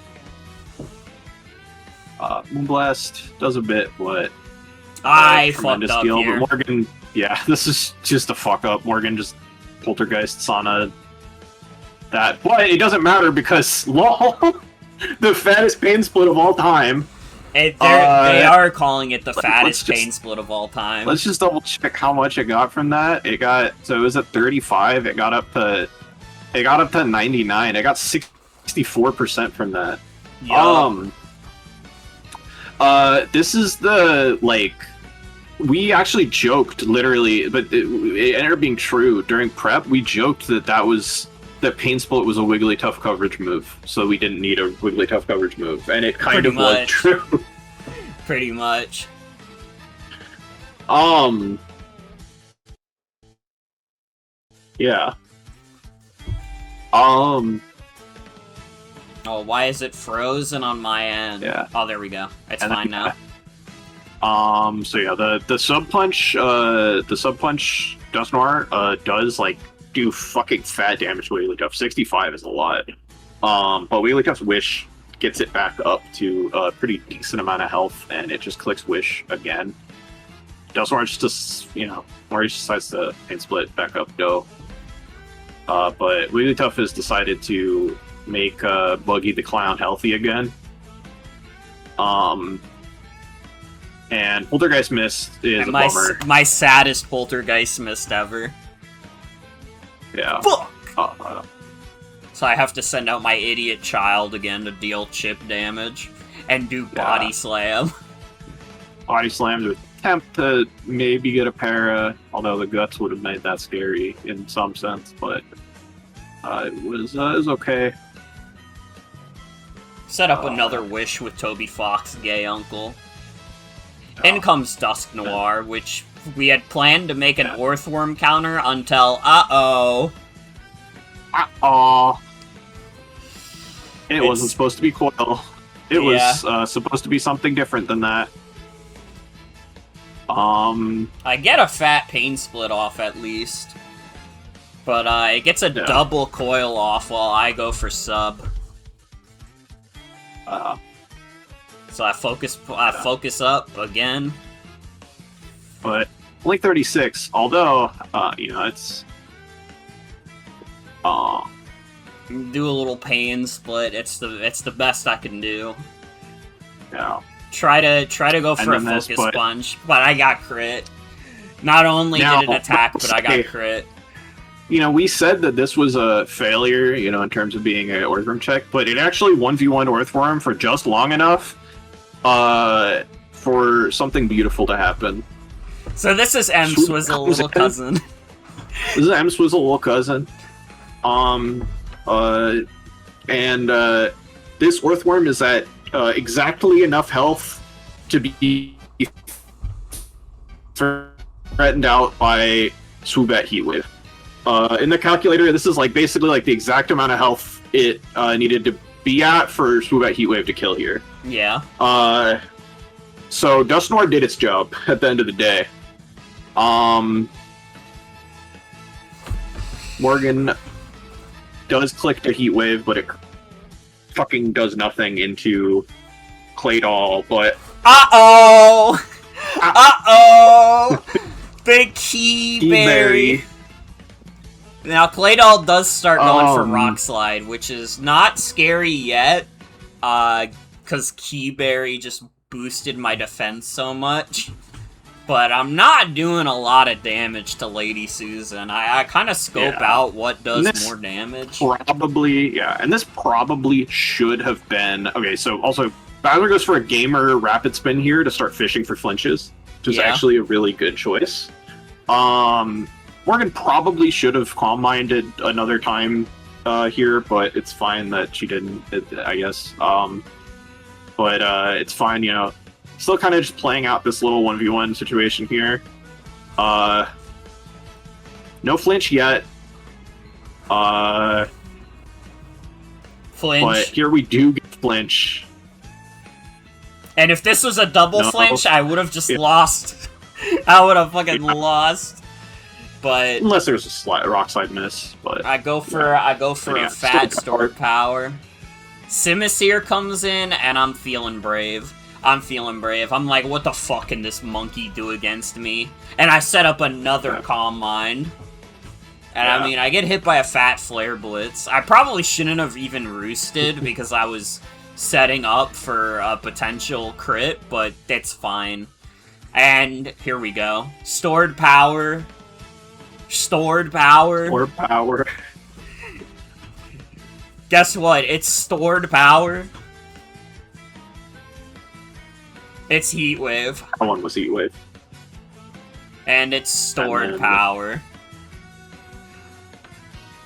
Moonblast does a bit, but I fucked tremendous up deal. here. But Morgan, yeah, this is just a fuck up. Morgan just poltergeists on that, but it doesn't matter because lol, the fattest pain split of all time. They are calling it the fattest pain split of all time. Let's just double check how much it got from that. It was at 35. It got up to 99. It got 64% from that. Yo. This is we actually joked literally, but it ended up being true during prep. We joked that pain split was a Wiggly Tough coverage move, so we didn't need a Wiggly Tough coverage move, and it kind of was true. Pretty much. Yeah. Oh, why is it frozen on my end? Yeah. Oh, there we go. It's And fine now. So yeah, the sub punch Dust Noir does do fucking fat damage to Wiggly Tough. 65 is a lot. But Wiggly Tough's Wish gets it back up to a pretty decent amount of health, and it just clicks Wish again. Dust Noir just Maurice decides to pain split back up though. But Wiggly Tough has decided to make Buggy the Clown healthy again. And Poltergeist Mist is a bummer. My saddest Poltergeist Mist ever. Yeah. Fuck! So I have to send out my idiot child again to deal chip damage and do body slam. Body slam to attempt to maybe get a para, although the guts would have made that scary in some sense, but it was okay. Set up another wish with Toby Fox, gay uncle. In comes Dusk Noir, which we had planned to make an Orthworm counter until It wasn't supposed to be Coil. It was supposed to be something different than that. I get a fat pain split off at least. But it gets a double coil off while I go for sub. So I focus up again. But only 36, although, it's... Do a little pain split. It's the best I can do. Yeah. Try to go for a focus punch, but I got crit. Not only did it attack, but I got crit. We said that this was a failure, in terms of being an Orthworm check, but it actually 1v1 Orthworm for just long enough for something beautiful to happen. So this is M Swizzle little cousin. This is M Swizzle little cousin. And this Orthworm is at exactly enough health to be threatened out by Swoobat Heatwave. In the calculator, this is basically the exact amount of health it needed to be at for Swoobat Heatwave to kill here. Yeah. So Dust Noir did its job at the end of the day. Morgan does click to Heatwave, but it fucking does nothing into Claydol, but... Big Keyberry! Now, Claydol does start going for Rock Slide, which is not scary yet, because Keyberry just boosted my defense so much. But I'm not doing a lot of damage to Lady Susan. I kind of scope out what does more damage. And this probably should have been... Okay, so also, Bowser goes for a Gamer Rapid Spin here to start fishing for flinches, which is actually a really good choice. Morgan probably should have calm minded another time here, but it's fine that she didn't, I guess. But it's fine, you know. Still kind of just playing out this little 1v1 situation here. No flinch yet. Flinch. But here we do get flinch. And if this was a double flinch, I would have just lost. I would have fucking lost. But unless there's a rock slide miss, but I go for a fat stored power. Simisear comes in, and I'm feeling brave. I'm like, what the fuck can this monkey do against me? And I set up another Calm Mind. And I mean, I get hit by a fat Flare Blitz. I probably shouldn't have even roosted because I was setting up for a potential crit, but that's fine. And here we go. Stored power. Stored power. Stored power. Guess what? It's stored power. It's Heat Wave. That one was Heat Wave. And it's stored power.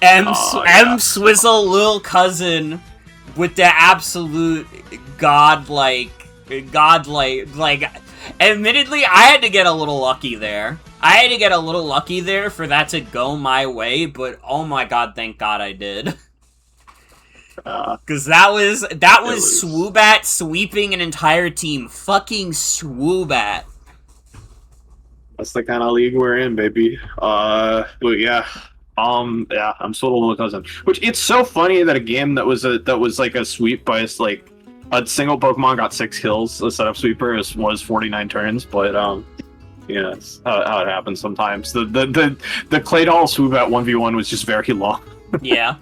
M Swizzle Lil Cousin with the absolute godlike, admittedly, I had to get a little lucky there. For that to go my way, but oh my god, thank god I did. Because that was Swoobat sweeping an entire team. Fucking Swoobat. That's the kind of league we're in, baby. But yeah. I'm sort of Little Cousin. Which, it's so funny that a game that was like a sweep by like a single Pokemon got 6 kills. The setup sweeper was 49 turns, but yeah, it's how it happens sometimes. The Claydol Swoobat 1v1 was just very long. Yeah.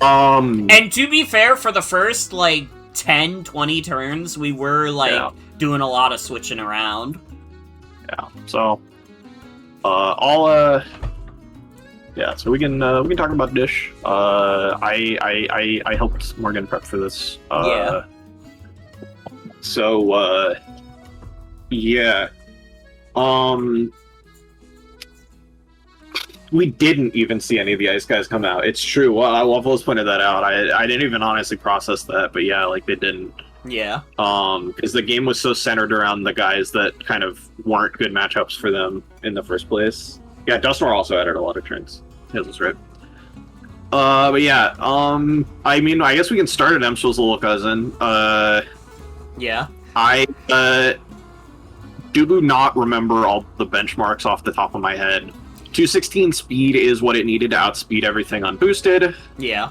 And to be fair, for the first like 10-20 turns, we were like doing a lot of switching around. Yeah. So yeah, so we can talk about Dish. I helped Morgan prep for this. Yeah. So yeah. We didn't even see any of the ice guys come out. It's true. Well, WAFFLOES pointed that out. I didn't even honestly process that, but yeah, like they didn't. Yeah. Because the game was so centered around the guys that kind of weren't good matchups for them in the first place. Yeah, Dustmore also added a lot of turns. His was right. But yeah, I mean, I guess we can start at Emswill's Little Cousin. Yeah. I do not remember all the benchmarks off the top of my head. 216 speed is what it needed to outspeed everything unboosted. Yeah.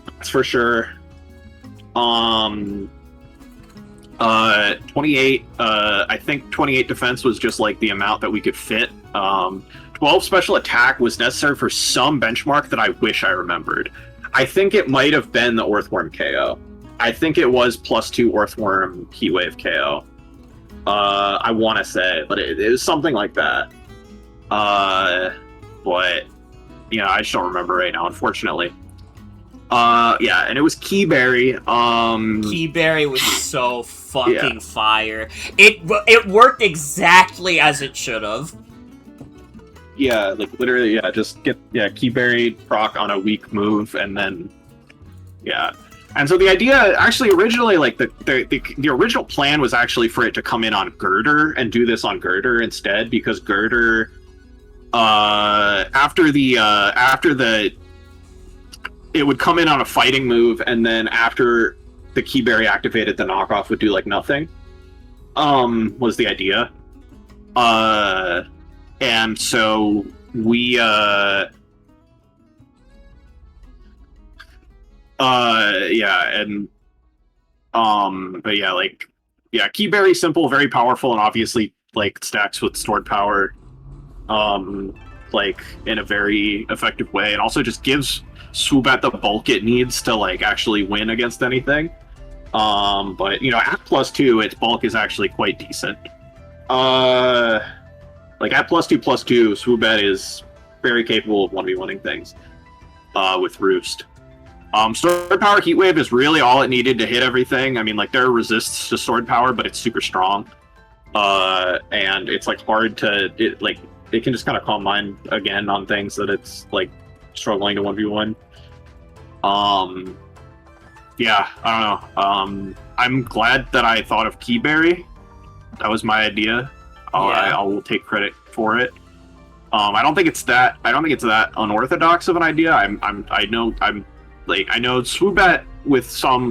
That's for sure. 28, I think 28 defense was just like the amount that we could fit. 12 special attack was necessary for some benchmark that I wish I remembered. I think it might have been the Earthworm KO. I think it was +2 Earthworm Heatwave KO. I want to say, but it was something like that. But, you know, I just don't remember right now, unfortunately. Yeah, and it was Keyberry. Keyberry was so fucking fire. It worked exactly as it should have. Yeah, like literally, yeah, just get Keyberry proc on a weak move, and then and so the idea actually originally, like the original plan was actually for it to come in on Girder and do this on Girder instead, because Girder after the it would come in on a fighting move, and then after the Keyberry activated, the knockoff would do like nothing. Was the idea. And so we but yeah, like Keyberry simple, very powerful, and obviously like stacks with stored power like in a very effective way, and also just gives Swoobat the bulk it needs to like actually win against anything. But you know, at +2, its bulk is actually quite decent. Like at +2/+2, Swoobat is very capable of 1v1ing things with Roost. Sword Power Heatwave is really all it needed to hit everything. I mean, like, there are resists to Sword Power, but it's super strong. And it's like hard to it can just kind of calm mind again on things that it's like struggling to 1v1. Yeah, I don't know. I'm glad that I thought of Keyberry. That was my idea. I will take credit for it. I don't think it's that unorthodox of an idea. I know Swoobat with some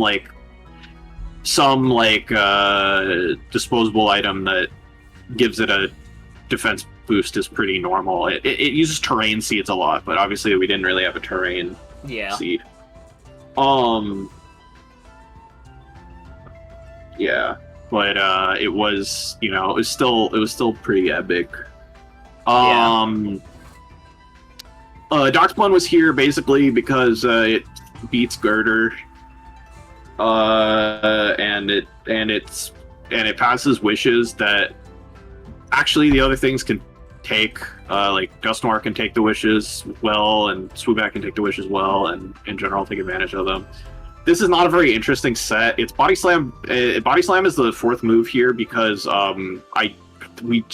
disposable item that gives it a defense boost is pretty normal. It uses terrain seeds a lot, but obviously we didn't really have a terrain seed. Yeah, but it was still pretty epic. Darkspawn was here basically because it beats Girder, and it passes wishes that actually the other things can take. Like Dust Noir can take the wishes well, and Swoobat can take the wishes well, and in general take advantage of them. This is not a very interesting set. It's Body Slam. Body Slam is the fourth move here because we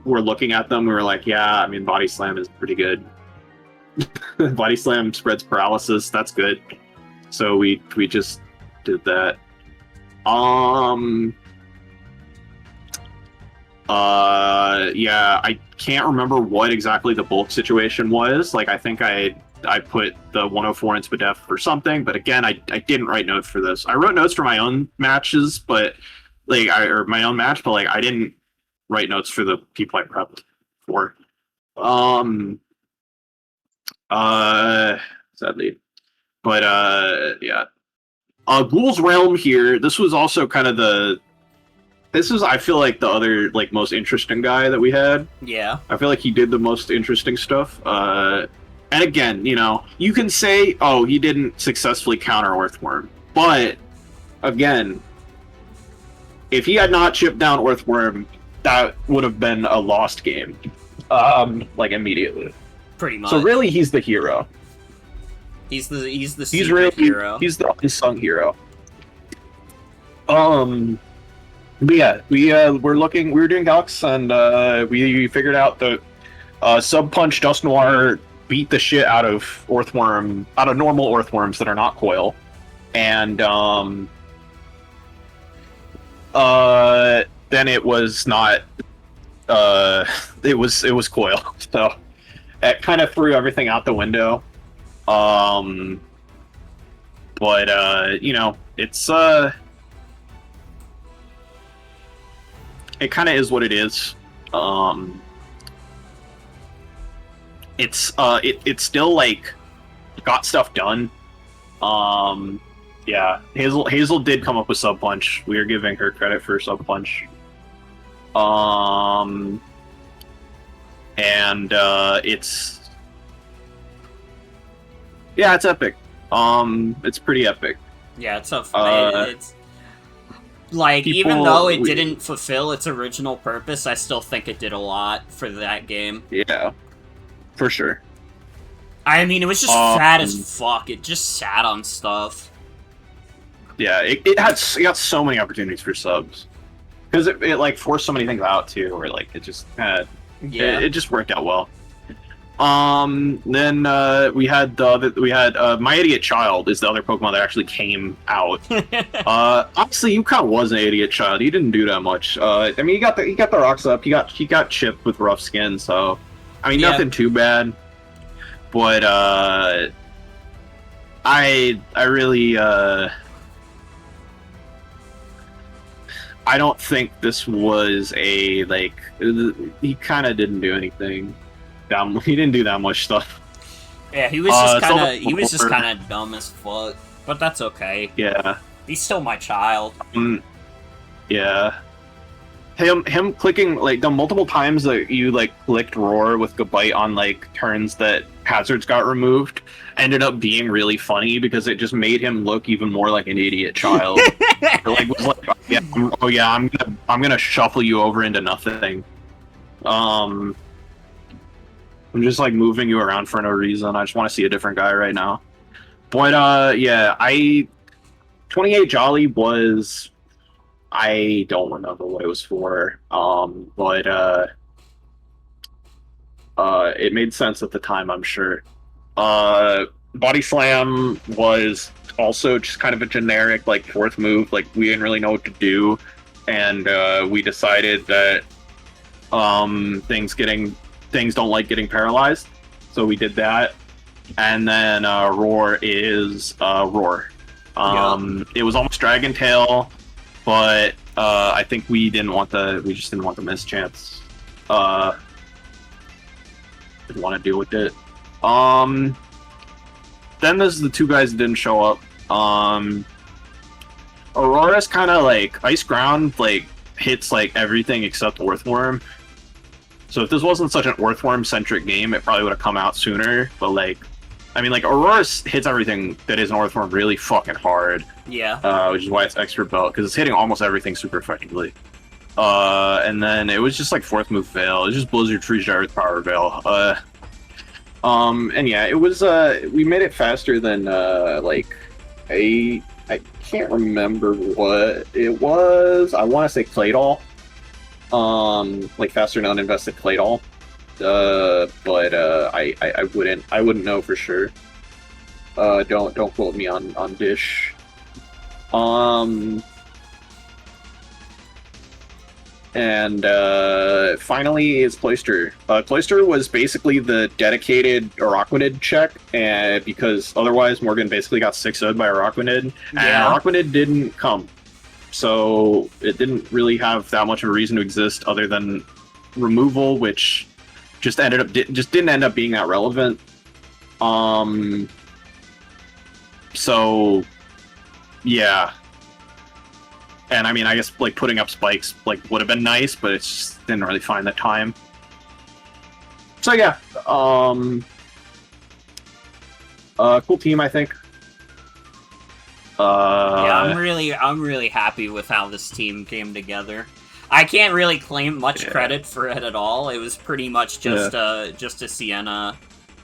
were looking at them. We were like, yeah, I mean, Body Slam is pretty good. Body Slam spreads paralysis. That's good. So we just did that. Yeah, I can't remember what exactly the bulk situation was. Like, I think I put the 104 in Spadef for something, but again, I didn't write notes for this. I wrote notes for my own matches, but my own match, but I didn't write notes for the people I prepped for. Sadly, but yeah. Ghoul's Realm here. This was also kind of I feel like the other most interesting guy that we had. Yeah. I feel like he did the most interesting stuff. And again, you can say, oh, he didn't successfully counter Earthworm. But, again, if he had not chipped down Earthworm, that would have been a lost game. Immediately. Pretty much. So really, he's the hero. He's the hero. He's the unsung hero. But yeah, we were doing Galax, and we figured out that Sub Punch Dust Noir beat the shit out of normal Earthworms that are not coil, and then it was not it was coil, so it kind of threw everything out the window. But it's it kind of is what it is. It's still got stuff done. Yeah, Hazel did come up with Sub Punch. We are giving her credit for Sub Punch. And it's epic. It's pretty epic. Yeah, it's it's even though it didn't fulfill its original purpose, I still think it did a lot for that game. Yeah, for sure. I mean, it was just fat as fuck. It just sat on stuff. Yeah, it got so many opportunities for subs because it forced so many things out too, where it just it just worked out well. Then we had My Idiot Child is the other Pokemon that actually came out. Honestly, Yukon was an idiot child. He didn't do that much. I mean, he got the rocks up. He got chipped with rough skin. So, I mean, nothing too bad. But I really I don't think this was he kind of didn't do anything. He didn't do that much stuff. Yeah, he was just kind of dumb as fuck. But that's okay. Yeah. He's still my child. Yeah. Him clicking the multiple times that you clicked Roar with Gabite on turns that hazards got removed ended up being really funny because it just made him look even more like an idiot child. I'm gonna shuffle you over into nothing. I'm just moving you around for no reason. I just want to see a different guy right now. But yeah, 28 Jolly was, I don't remember what it was for. But It made sense at the time, I'm sure. Body Slam was also just kind of a generic, like, fourth move. Like, we didn't really know what to do, and we decided that things don't like getting paralyzed, so we did that. And then Roar is Roar. It was almost Dragon Tail, but I think we just didn't want the mischance. Didn't want to deal with it. Then there's the two guys that didn't show up. Aurora's kind of like Ice Ground, like hits like everything except Earthworm. So if this wasn't such an Earthworm centric game, it probably would have come out sooner. But like, I mean, like Aurora hits everything that is an Earthworm really fucking hard. Yeah. Which is why it's extra belt, because it's hitting almost everything super effectively. And then it was just like fourth move Veil. It was just Blizzard Freeze Jar with Power Veil. And yeah, it was we made it faster than like I can't remember what it was. I want to say Claydol. Like faster than uninvested Claydol. But I wouldn't know for sure. Don't quote me on Dish. And finally is Cloister. Cloister was basically the dedicated Araquanid check, and because otherwise Morgan basically got 6-0'd by Araquanid, and Araquanid didn't come. So it didn't really have that much of a reason to exist other than removal, which just didn't end up being that relevant. So yeah. And I mean, I guess like putting up spikes like would have been nice, but it just didn't really find the time. So yeah, cool team, I think. Yeah, I'm really happy with how this team came together. I can't really claim much credit for it at all. It was pretty much just a Sienna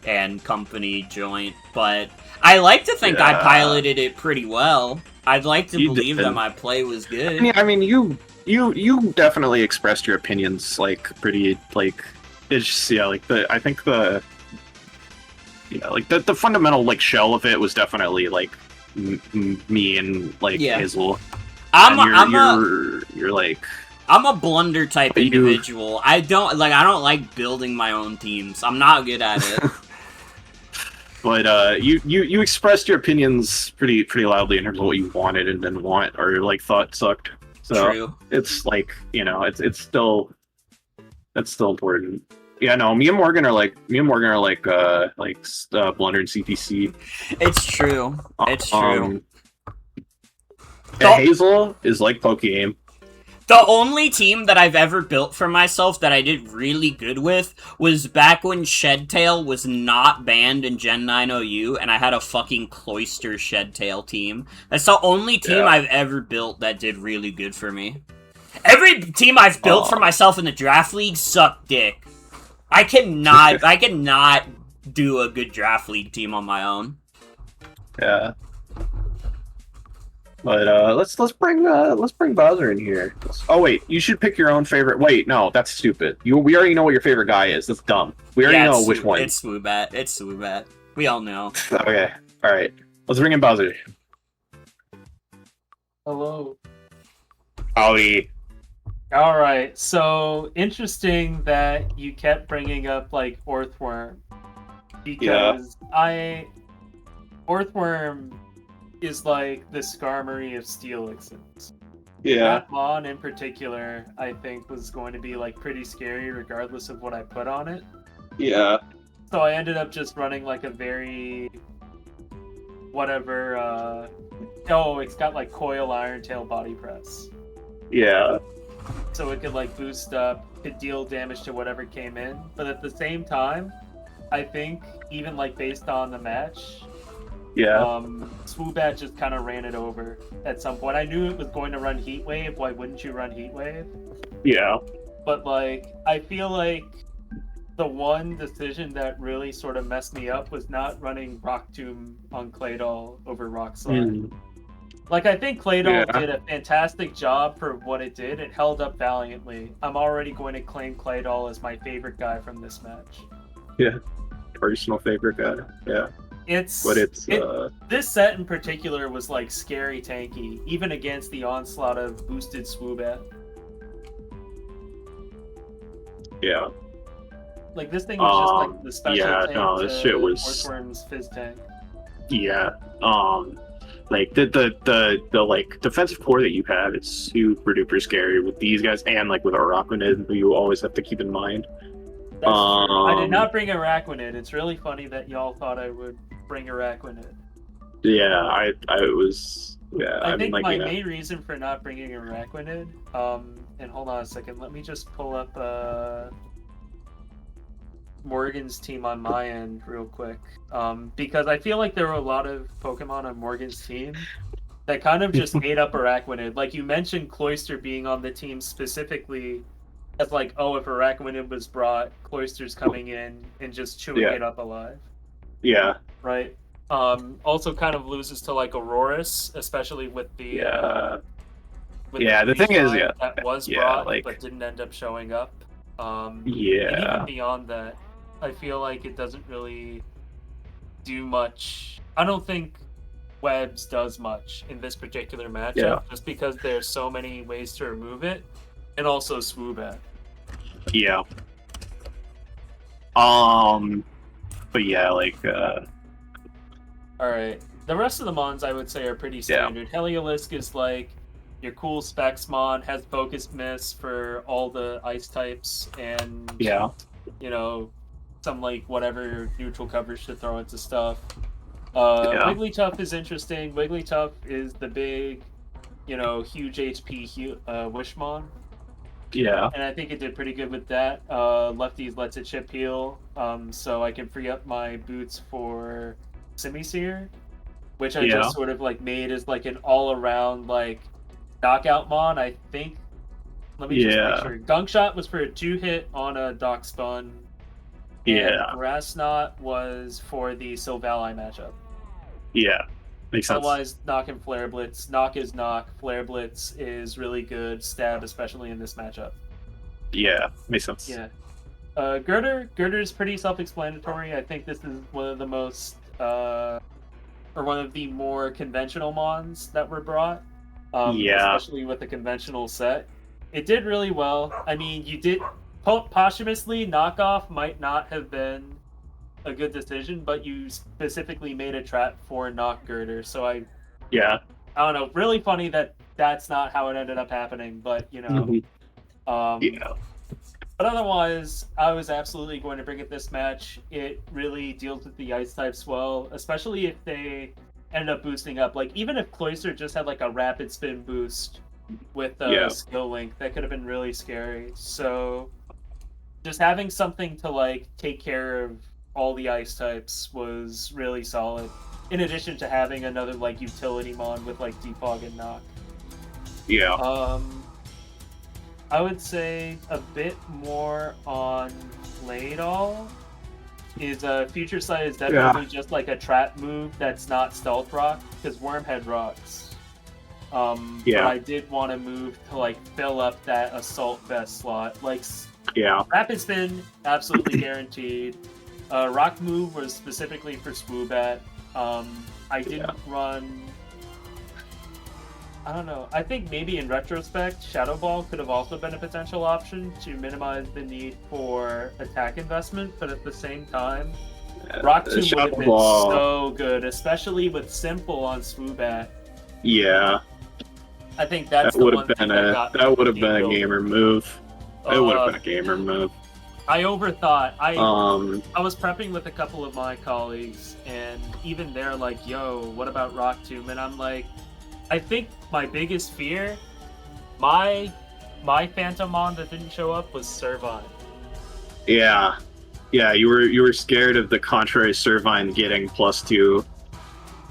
and company joint, but I like to think I piloted it pretty well. I'd like to believe that my play was good. I mean, you definitely expressed your opinions like pretty like it's just like I think the fundamental like shell of it was definitely like me and like Hazel. You're like I'm a blunder type individual. I don't like building my own teams. I'm not good at it. But you expressed your opinions pretty loudly in terms of what you wanted and didn't want, or like thought sucked. So True. It's like it's still important. Yeah, no, me and Morgan are like blunder and CTC. It's true. It's true. Hazel is like Pokegame. The only team that I've ever built for myself that I did really good with was back when Shedtail was not banned in Gen 9 OU, and I had a fucking Cloister Shedtail team. That's the only team I've ever built that did really good for me. Every team I've built for myself in the draft league sucked dick. I cannot do a good draft league team on my own. Yeah. But let's bring Bowser in here. Oh wait, you should pick your own favorite. Wait, no, that's stupid. We already know what your favorite guy is. That's dumb. We already know which one. It's Swoobat. It's Swoobat. We all know. Okay, all right. Let's bring in Bowser. Hello. Howdy. All right. So interesting that you kept bringing up like Earthworm, because Earthworm is like the Skarmory of Steelixens. Yeah. That Mon in particular, I think, was going to be like pretty scary regardless of what I put on it. Yeah. So I ended up just running like a very it's got like Coil Iron Tail Body Press. Yeah. So it could like boost up, could deal damage to whatever came in. But at the same time, I think even like based on the match, Swoobat just kind of ran it over at some point. I knew it was going to run Heat Wave. Why wouldn't you run Heat Wave? Yeah. But like, I feel like the one decision that really sort of messed me up was not running Rock Tomb on Claydol over Rock Slide. Like, I think Claydol did a fantastic job for what it did. It held up valiantly. I'm already going to claim Claydol as my favorite guy from this match. Yeah, personal favorite guy. Yeah. It's this set in particular was like scary tanky, even against the onslaught of boosted Swoobat. Yeah. Like this thing was just like the special tank no, this shit was Earthworm's fizz tank. Yeah. Like the like defensive core that you have, it's super duper scary with these guys, and like with Araquanid, who you always have to keep in mind. That's true. I did not bring Araquanid. It's really funny that y'all thought I would bring Araquanid. Yeah, I was. Yeah, I think like, my main reason for not bringing Araquanid, and hold on a second, let me just pull up Morgan's team on my end real quick, because I feel like there were a lot of Pokemon on Morgan's team that kind of just ate up Araquanid. Like you mentioned, Cloyster being on the team specifically as like, oh, if Araquanid was brought, Cloyster's coming in and just chewing it up alive. Yeah. Right. Also kind of loses to like Aurorus, especially with the the thing is, that was brought like, but didn't end up showing up. And Yeah. even beyond that, I feel like it doesn't really do much. I don't think Webs does much in this particular matchup, just because there's so many ways to remove it, and also Swoobat. Yeah. But yeah, like. All right. The rest of the mons I would say are pretty standard. Heliolisk is like your cool Specs mon, has Focus Miss for all the ice types, and you know, some like whatever neutral coverage to throw into stuff. Wigglytuff is interesting. Wigglytuff is the big, you know, huge HP Wishmon. Yeah. And I think it did pretty good with that. Lefties lets it chip heal, so I can free up my boots for Simisear, which I just sort of like made as like an all-around like knockout mon. I think. Let me just make sure. Gunk Shot was for a 2-hit on a Darkspun. Yeah. Grass Knot was for the Silvally matchup. Yeah. Makes sense. Otherwise, Knock and Flare Blitz. Knock is Knock. Flare Blitz is really good. Stab, especially in this matchup. Yeah. Makes sense. Yeah. Girder's pretty self-explanatory. I think this is one of the most, or one of the more conventional mons that were brought. Especially with the conventional set. It did really well. I mean, you did... Posthumously, Knockoff might not have been a good decision, but you specifically made a trap for Knock Girder, so I don't know. Really funny that that's not how it ended up happening, but you know. But otherwise, I was absolutely going to bring it this match. It really deals with the ice types well, especially if they ended up boosting up. Like even if Cloyster just had like a rapid spin boost with a skill link, that could have been really scary. So just having something to like take care of all the ice types was really solid. In addition to having another like utility mon with like Defog and Knock. Yeah. I would say a bit more on Claydol is Future Sight is definitely just like a trap move that's not Stealth Rock, because Wormhead rocks. But I did want to move to like fill up that Assault Vest slot. Like Rapid Spin, absolutely guaranteed. Rock Move was specifically for Swoobat. I didn't run... I don't know. I think maybe in retrospect, Shadow Ball could have also been a potential option to minimize the need for attack investment, but at the same time, Rock Tomb would have been so good, especially with Simple on Swoobat. Yeah. I think that's that would have been a gamer move. It would have been a gamer move. I overthought. I was prepping with a couple of my colleagues, and even they're like, "Yo, what about Rock Tomb?" And I'm like, I think my biggest fear, my Phantomon that didn't show up was Servine. Yeah, you were scared of the contrary Servine getting +2.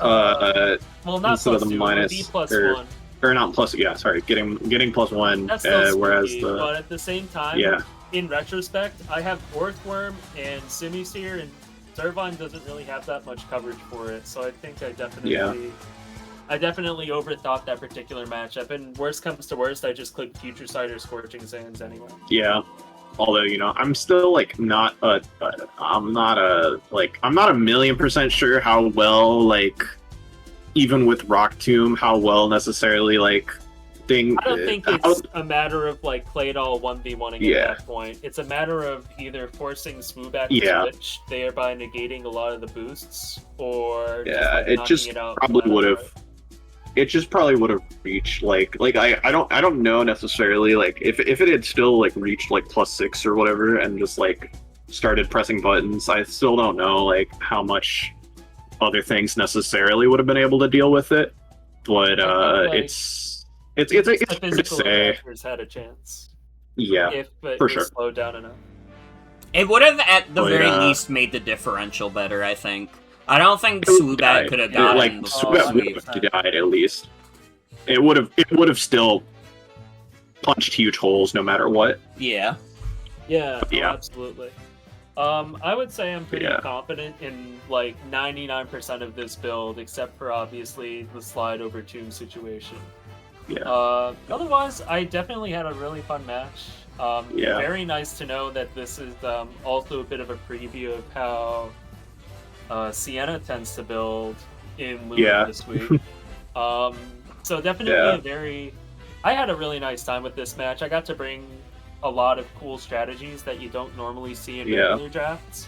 Well, not instead of the +2, minus it would be +1. Or not plus. Yeah, sorry, getting +1. That's still whereas spooky, but at the same time, in retrospect, I have Orthworm and Simisear, and Servine doesn't really have that much coverage for it. So I think I definitely overthought that particular matchup. And worst comes to worst, I just clicked Future Sight or Scorching Sands anyway. Yeah. Although, you know, I'm still like I'm not a million% sure how well, like, even with Rock Tomb, how well necessarily like I don't think it's a matter of like Claydol 1v1ing at that point. It's a matter of either forcing Swoobat to switch, thereby negating a lot of the boosts, or it just probably would have. It just probably would have reached like I don't know necessarily, like if it had still like reached like +6 or whatever and just like started pressing buttons, I still don't know like how much other things necessarily would have been able to deal with it. But it's hard to say. Had a chance. Yeah, if it for was sure. slowed down enough. It would have at the very least made the differential better, I think. I don't think Swoobat could have gotten like Swoobat would have died at least. It would have still punched huge holes no matter what. Yeah. Yeah, absolutely. I would say I'm pretty confident in like 99% of this build, except for obviously the slide over tomb situation. Yeah. Otherwise, I definitely had a really fun match. Very nice to know that this is also a bit of a preview of how Sienna tends to build in Luna this week. So definitely I had a really nice time with this match. I got to bring a lot of cool strategies that you don't normally see in regular drafts.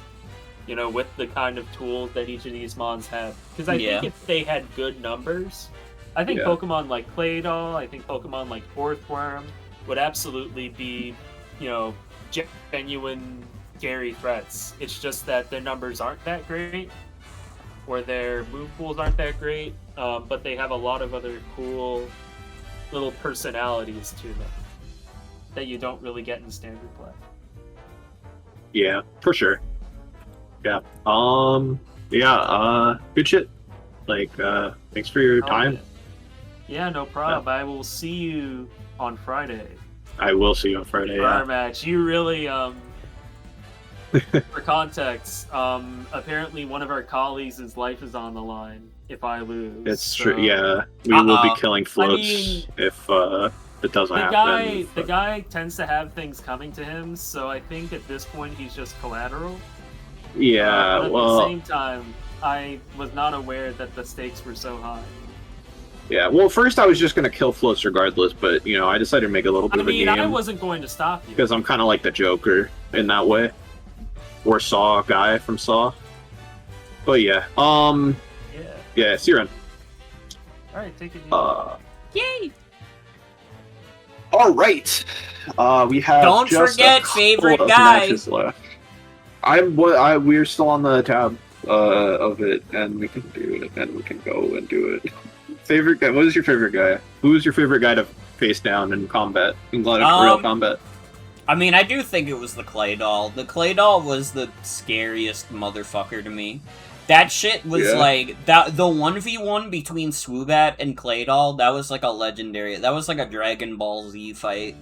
You know, with the kind of tools that each of these mons have. Because I think if they had good numbers, I think Pokemon like Claydol, I think Pokemon like Earthworm would absolutely be, you know, genuine scary threats. It's just that their numbers aren't that great, or their move pools aren't that great, but they have a lot of other cool little personalities to them that you don't really get in standard play. Yeah, for sure. Yeah. Good shit. Like, thanks for your time. Yeah, no problem. I will see you on Friday. I will see you on Friday. For our match. You really, for context, apparently one of our colleagues' life is on the line if I lose. It's true. Yeah, we will be killing floats if it doesn't happen. The guy tends to have things coming to him, so I think at this point he's just collateral. Yeah, but at the same time, I was not aware that the stakes were so high. Yeah, well, first I was just going to kill floats regardless, but, you know, I decided to make a little bit of a game. I wasn't going to stop you. Because I'm kind of like the Joker in that way. Or Saw guy from Saw. But yeah, yeah, see you around. Alright, take it easy. Yay! Alright! We have Don't forget favorite guy! Left. We're still on the tab of it, and we can do it, and we can go and do it. Favorite guy? What is your favorite guy? Who is your favorite guy to face down in combat, in real combat? I mean, I do think it was the Claydol. The Claydol was the scariest motherfucker to me. That shit was like the 1v1 between Swoobat and Claydol. That was like a legendary. That was like a Dragon Ball Z fight.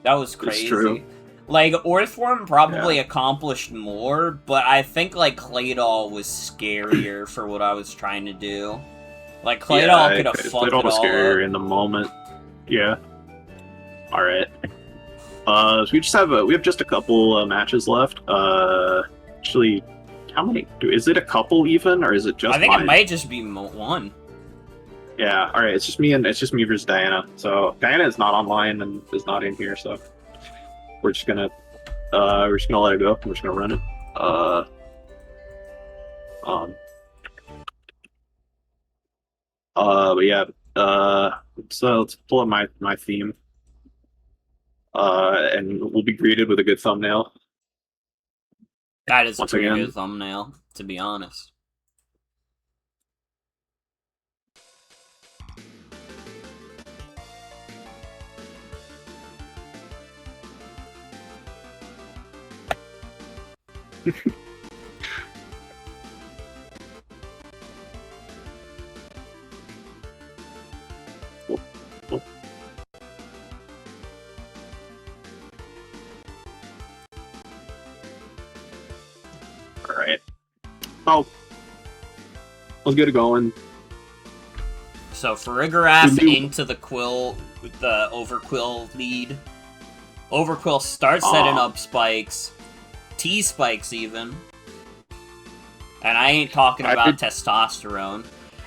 That was crazy. It's true. Like, Earthworm probably accomplished more, but I think, like, Claydol was scarier for what I was trying to do. Like, Claydol could have fucked Claydol it all was scarier up. in the moment. Yeah. Alright. So we have just a couple matches left. Actually, how many? Is it a couple even, or is it just I think mine? it might just be one. Yeah, alright, it's just me versus Diana. So, Diana is not online and is not in here, so... We're just gonna let it go. We're just gonna run it. But yeah, let's pull up my theme. And we'll be greeted with a good thumbnail. That is a Once pretty again. good thumbnail, to be honest. Alright. Oh. Let's get it going. So, Farigiraf into the Quill, with the Overquill lead. Overquill starts setting up spikes. T-spikes, even. And I ain't talking about testosterone.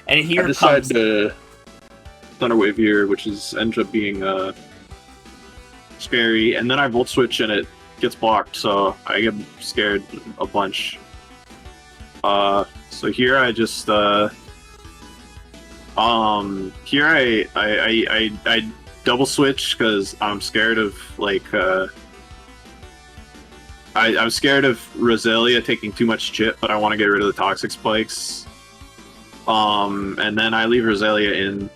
And here I comes... to Thunderwave here, which ends up being scary. And then I Volt Switch and it gets blocked, so I get scared a bunch. So here I just... here I double switch because I'm scared of, like, I'm scared of Roselia taking too much chip, but I want to get rid of the toxic spikes. And then I leave Roselia in,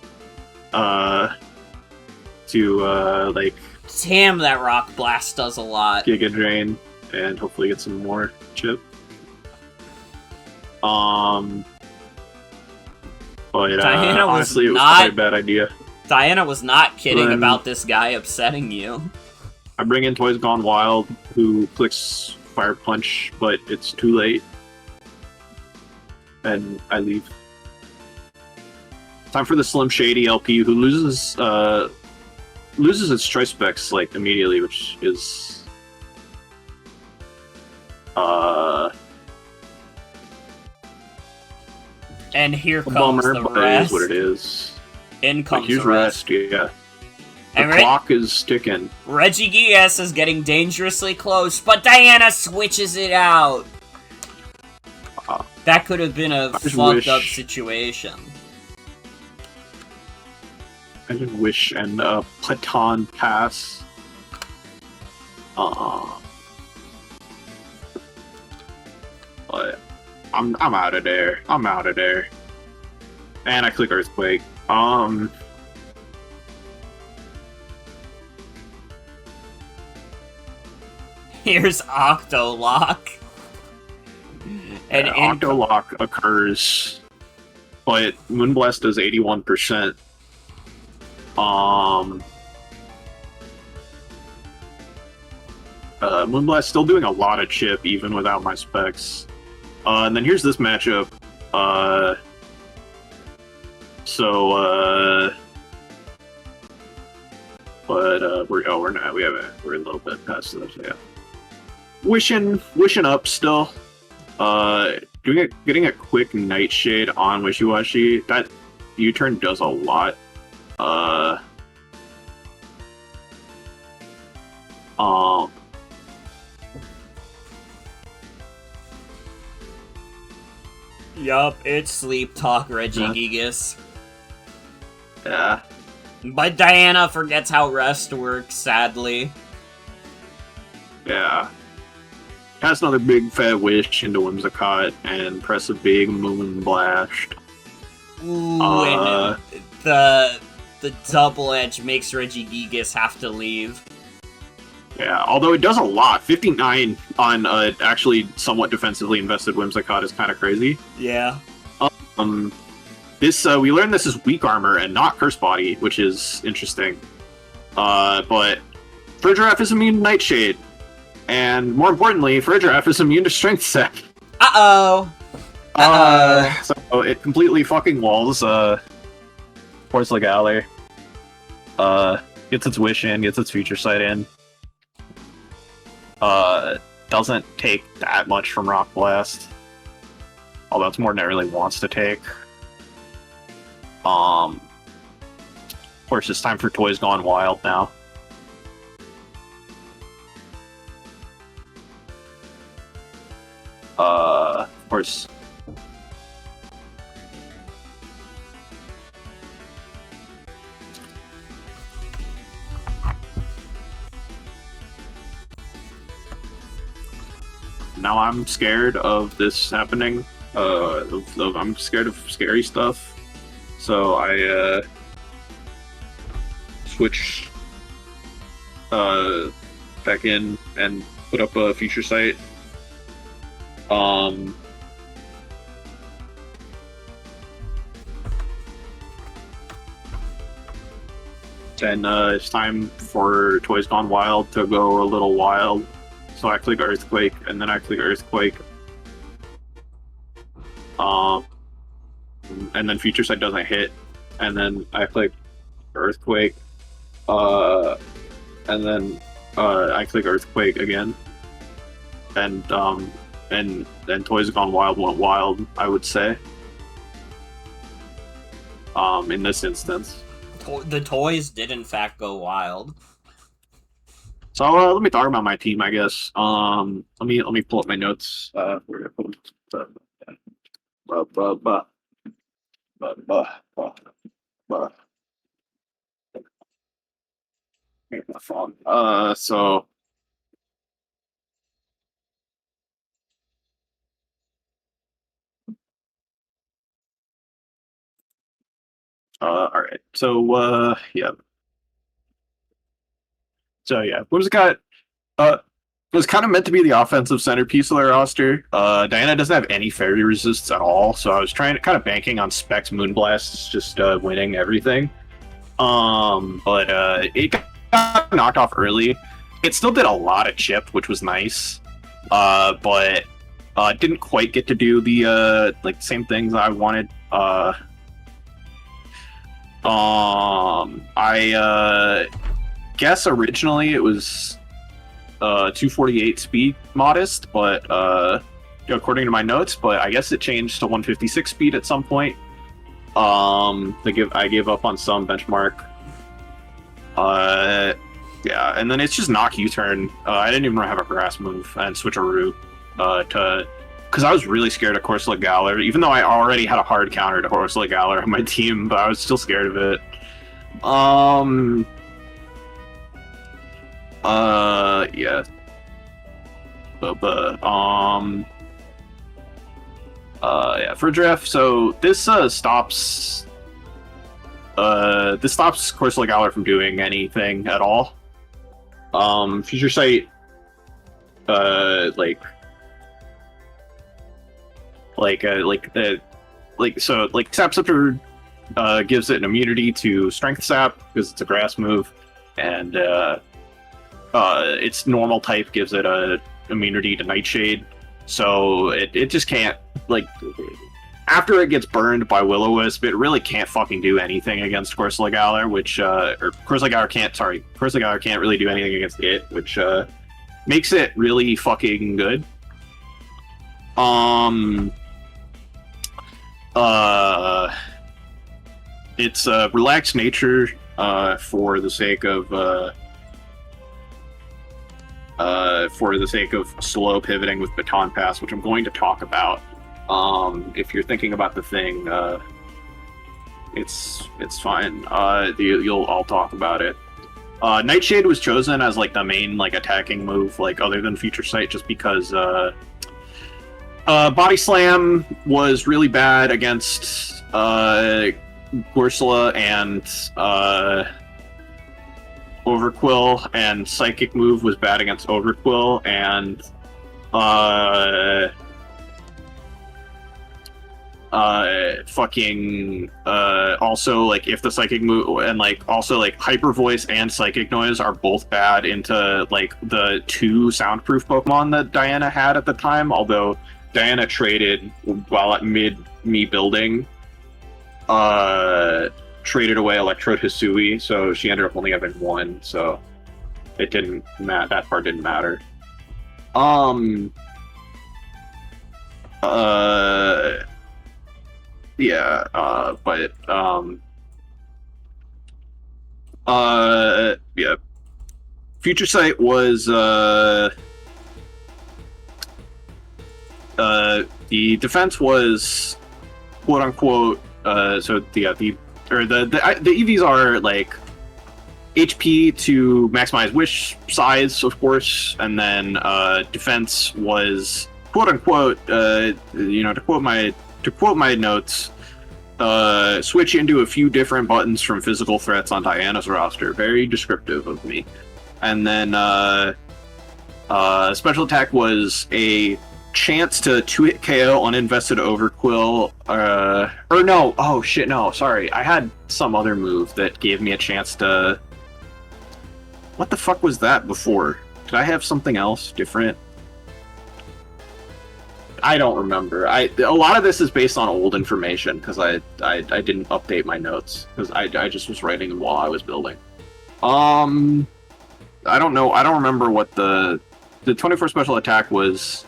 like... Damn, that Rock Blast does a lot. Giga Drain, and hopefully get some more chip. But Diana honestly, it was not... quite a bad idea. Diana was not kidding about this guy upsetting you. I bring in Toys Gone Wild, who clicks Fire Punch, but it's too late. And I leave. Time for the Slim Shady LP, who loses its choice specs, like, immediately, which is... And here comes bummer, the but rest. it is what it is. In comes huge the rest. Yeah. The And clock is ticking. Regigigas is getting dangerously close, but Diana switches it out. That could have been a fucked up situation. I just wish and Platon pass. But I'm out of there. I'm out of there. And I click Earthquake. Here's Octolock. And Octolock occurs, but Moonblast does 81%. Moonblast still doing a lot of chip even without my specs. And then here's this matchup. We're a little bit past this, yeah. Wishing up still. Getting a quick Nightshade on Wishy Washy. That U-turn does a lot. Yup, it's Sleep Talk Regigigas. Yeah. But Diana forgets how rest works, sadly. Yeah. Cast another big fat wish into Whimsicott and press a big moon blast. Ooh, and the double edge makes Regigigas have to leave. Yeah, although it does a lot. 59 on actually somewhat defensively invested Whimsicott is kind of crazy. Yeah. This we learned this is weak armor and not curse body, which is interesting. But Frigiraf is immune to Nightshade. And more importantly, Frigiraf is immune to Strength Sec. Uh-oh! So it completely fucking walls Force Legale. Gets its wish in, gets its Future Sight in. Doesn't take that much from Rock Blast. Although it's more than it really wants to take. Of course, it's time for Toys Gone Wild now. Of course. Now I'm scared of this happening. I'm scared of scary stuff. So I switch back in and put up a Future Sight. Then it's time for Toys Gone Wild to go a little wild. So I click Earthquake, and then I click Earthquake. And then Future Sight doesn't hit, and then I click Earthquake, and then I click Earthquake again, and Toys Gone Wild went wild, I would say. In this instance, the toys did in fact go wild. So let me talk about my team, I guess. Let me pull up my notes. Here's my phone. So. All right. So yeah. So yeah, was kind of meant to be the offensive centerpiece of their roster. Diana doesn't have any fairy resists at all, so I was kind of banking on Specs Moonblast just winning everything. But it got knocked off early. It still did a lot of chip, which was nice. But didn't quite get to do the same things I wanted. I guess originally it was 248 speed modest, but according to my notes, but I guess it changed to 156 speed at some point. I gave up on some benchmark. Yeah, and then it's just knock U-turn. I didn't even have a grass move and switcheroo because I was really scared of Corsola Galar, even though I already had a hard counter to Corsola Galar on my team, but I was still scared of it. Yeah. Yeah, for draft, so this stops Corsola Galar from doing anything at all. Future Sight Sap Scepter gives it an immunity to Strength Sap because it's a grass move, and its normal type gives it a immunity to Nightshade. So it just can't, after it gets burned by Will-O-Wisp, it really can't fucking do anything against Corsola Galar, Corsola Galar can't really do anything against it, which makes it really fucking good. It's relaxed nature for the sake of slow pivoting with Baton Pass, which I'm going to talk about. If you're thinking about the thing, it's fine. I'll talk about it. Nightshade was chosen as the main attacking move, other than Future Sight, just because Body Slam was really bad against Corsola and Overquill, and Psychic move was bad against Overquill, and also if the Psychic move and also Hyper Voice and Psychic Noise are both bad into the two soundproof Pokemon that Diana had at the time, although Diana traded while at me building traded away Electrode Hisui, so she ended up only having one, so it didn't that part didn't matter. Yeah, Future Sight was the defense was quote unquote the EVs are HP to maximize wish size, of course, and then defense was quote unquote to quote my notes, switch into a few different buttons from physical threats on Diana's roster. Very descriptive of me. And then special attack was a chance to 2-hit KO uninvested Overquill. Sorry. I had some other move that gave me a chance to... What the fuck was that before? Did I have something else different? I don't remember. A lot of this is based on old information because I didn't update my notes because I just was writing while I was building. I don't know. I don't remember what the 24 special attack was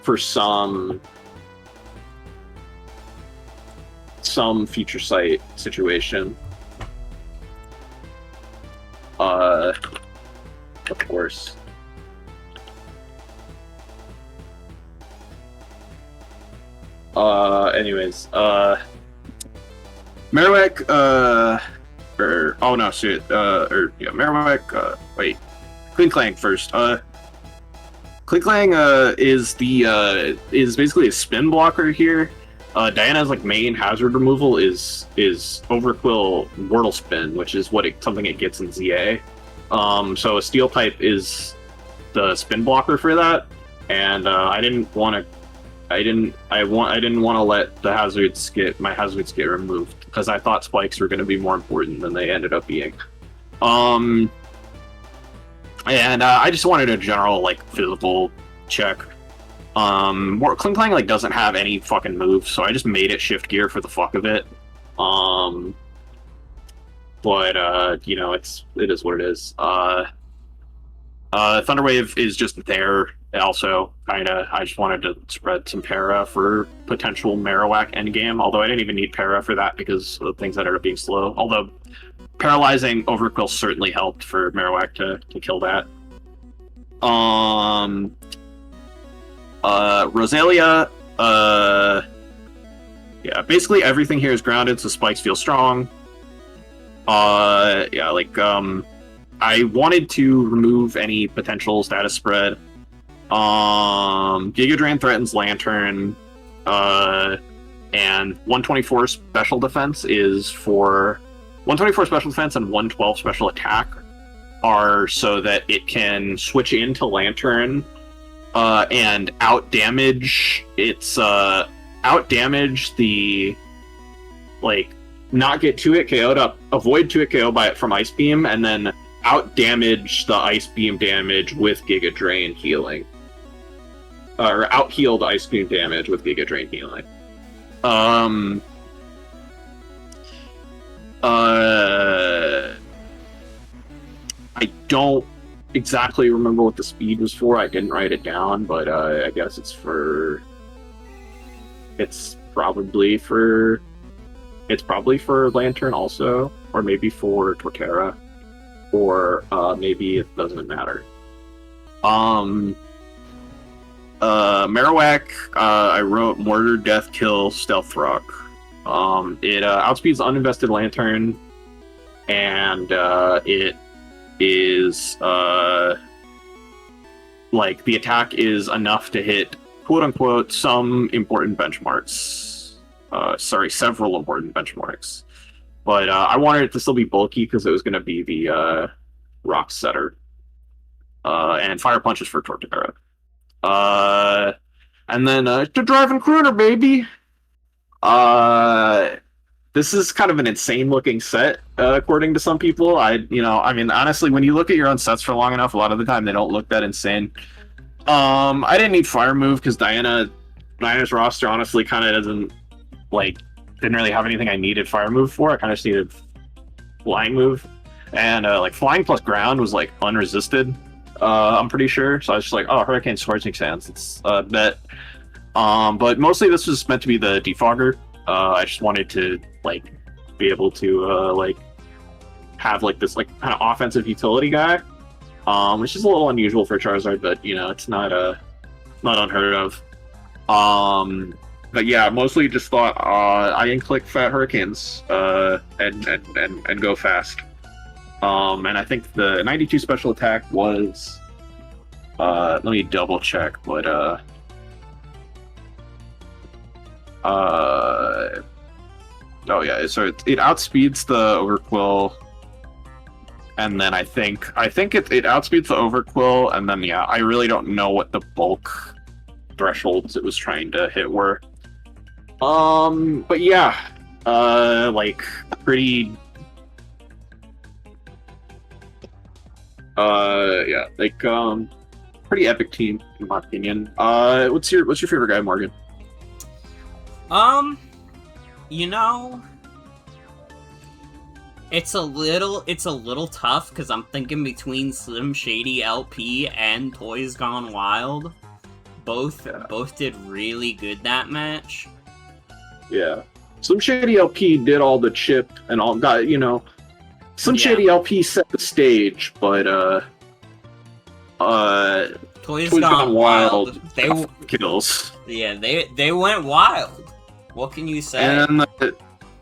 for some future sight situation. Of course. Anyways, Marowak, oh no, shit, Marowak, wait, Klinklang first. Klinklang, is basically a spin blocker here. Diana's, like, main hazard removal is Overquill Mortal Spin, which is something it gets in ZA. So a Steel type is the spin blocker for that, and I didn't want to let the hazards get removed because I thought spikes were going to be more important than they ended up being. And I just wanted a general, like, physical check. Klinklang, like, doesn't have any fucking moves, so I just made it shift gear for the fuck of it. But you know, it is what it is. Thunderwave is just there. Also, kinda, I just wanted to spread some para for potential Marowak endgame, although I didn't even need para for that because of things that ended up being slow. Although, paralyzing Overquill certainly helped for Marowak to kill that. Rosalia, yeah, basically everything here is grounded, so spikes feel strong. Yeah, like, I wanted to remove any potential status spread. Giga Drain threatens Lantern, and 124 special defense is for 124 special defense and 112 special attack are so that it can switch into Lantern, and outdamage the, like, not get 2-hit KO'd up, avoid 2-hit KO from Ice Beam, and then outdamage the Ice Beam damage with Giga Drain healing. Or out-heal the Ice Beam damage with Giga Drain healing. I don't exactly remember what the speed was for. I didn't write it down, but I guess it's probably for Lantern also, or maybe for Torterra, or maybe it doesn't matter. Marowak, I wrote Mortar, Death, Kill, Stealth Rock. It outspeeds Uninvested Lantern, and it is like, the attack is enough to hit, quote unquote, some important benchmarks. Several important benchmarks. But I wanted it to still be bulky because it was going to be the Rock Setter. And Fire Punch is for Torterra. And then to Driving Crooner, baby! This is kind of an insane looking set, according to some people. I mean, honestly, when you look at your own sets for long enough, a lot of the time they don't look that insane. I didn't need Fire Move because Diana's roster honestly kind of didn't really have anything I needed Fire Move for. I kind of just needed Flying Move. And like, Flying plus Ground was like unresisted, I'm pretty sure. So I was just like, oh, Hurricane Scorching Sands, it's bet. But mostly this was meant to be the defogger. I just wanted to be able to have this kind of offensive utility guy, which is a little unusual for Charizard, but it's not unheard of. But yeah, mostly just thought Iron Click Fat Hurricanes and go fast. And I think the 92 special attack was let me double check, but oh yeah, so it outspeeds the Overquill, and then I think it outspeeds the Overquill, and then yeah, I really don't know what the bulk thresholds it was trying to hit were. But yeah, pretty pretty epic team in my opinion. What's your favorite guy, Morgan? It's a little tough because I'm thinking between Slim Shady LP and Toys Gone Wild. Both did really good that match. Yeah. Slim Shady LP did all the chip and all Slim Shady LP set the stage, but Toys Gone Wild, they kills. Yeah, they went wild. What can you say? And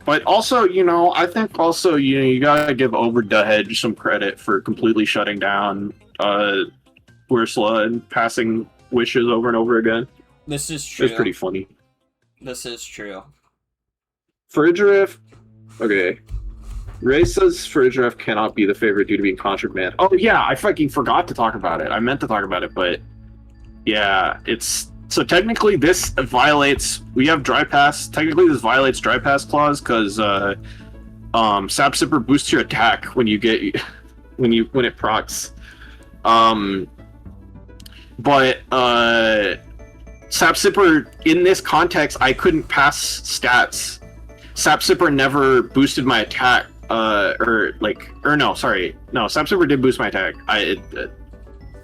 but also, I think also, you gotta give Overdudge some credit for completely shutting down Ursula and passing wishes over and over again. This is true. It's pretty funny. This is true. Frigidraff, okay. Ray says Frigidraff cannot be the favorite due to being contraband. Oh yeah, I fucking forgot to talk about it. I meant to talk about it, but yeah, so technically this violates. We have dry pass. Technically, this violates dry pass clause because Sap Sipper boosts your attack when you get when it procs. But Sap Sipper in this context, I couldn't pass stats. Sap Sipper never boosted my attack. Sap Sipper did boost my attack.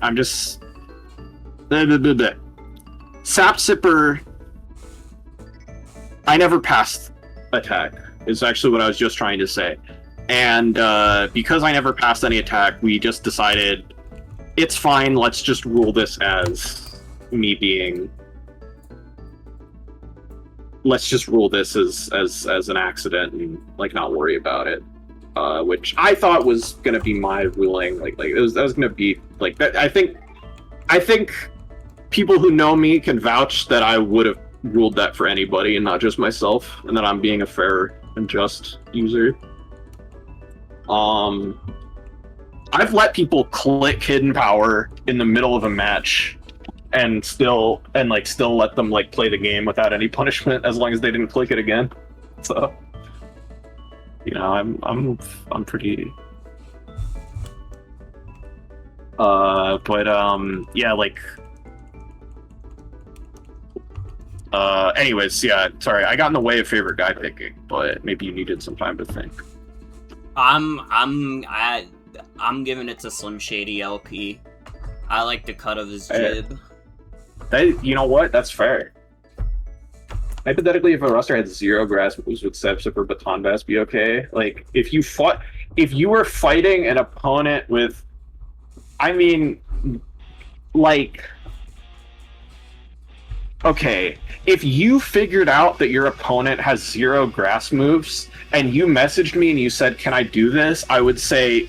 I'm just. Sap Sipper, I never passed attack, is actually what I was just trying to say. And because I never passed any attack, we just decided, it's fine, let's just rule this as me being... Let's just rule this as an accident and, not worry about it. Which I thought was going to be my ruling. That was going to be, that. I think people who know me can vouch that I would have ruled that for anybody and not just myself, and that I'm being a fair and just user. I've let people click hidden power in the middle of a match and still let them play the game without any punishment as long as they didn't click it again. So I'm pretty anyways, yeah, sorry, I got in the way of favorite guy picking, but maybe you needed some time to think. I'm giving it to Slim Shady LP. I like the cut of his jib. You know what? That's fair. Hypothetically, if a roster had 0 grass moves, would Sap Sipper Baton Bass be okay? If you were fighting an opponent with, okay, if you figured out that your opponent has 0 grass moves, and you messaged me and you said, can I do this? I would say,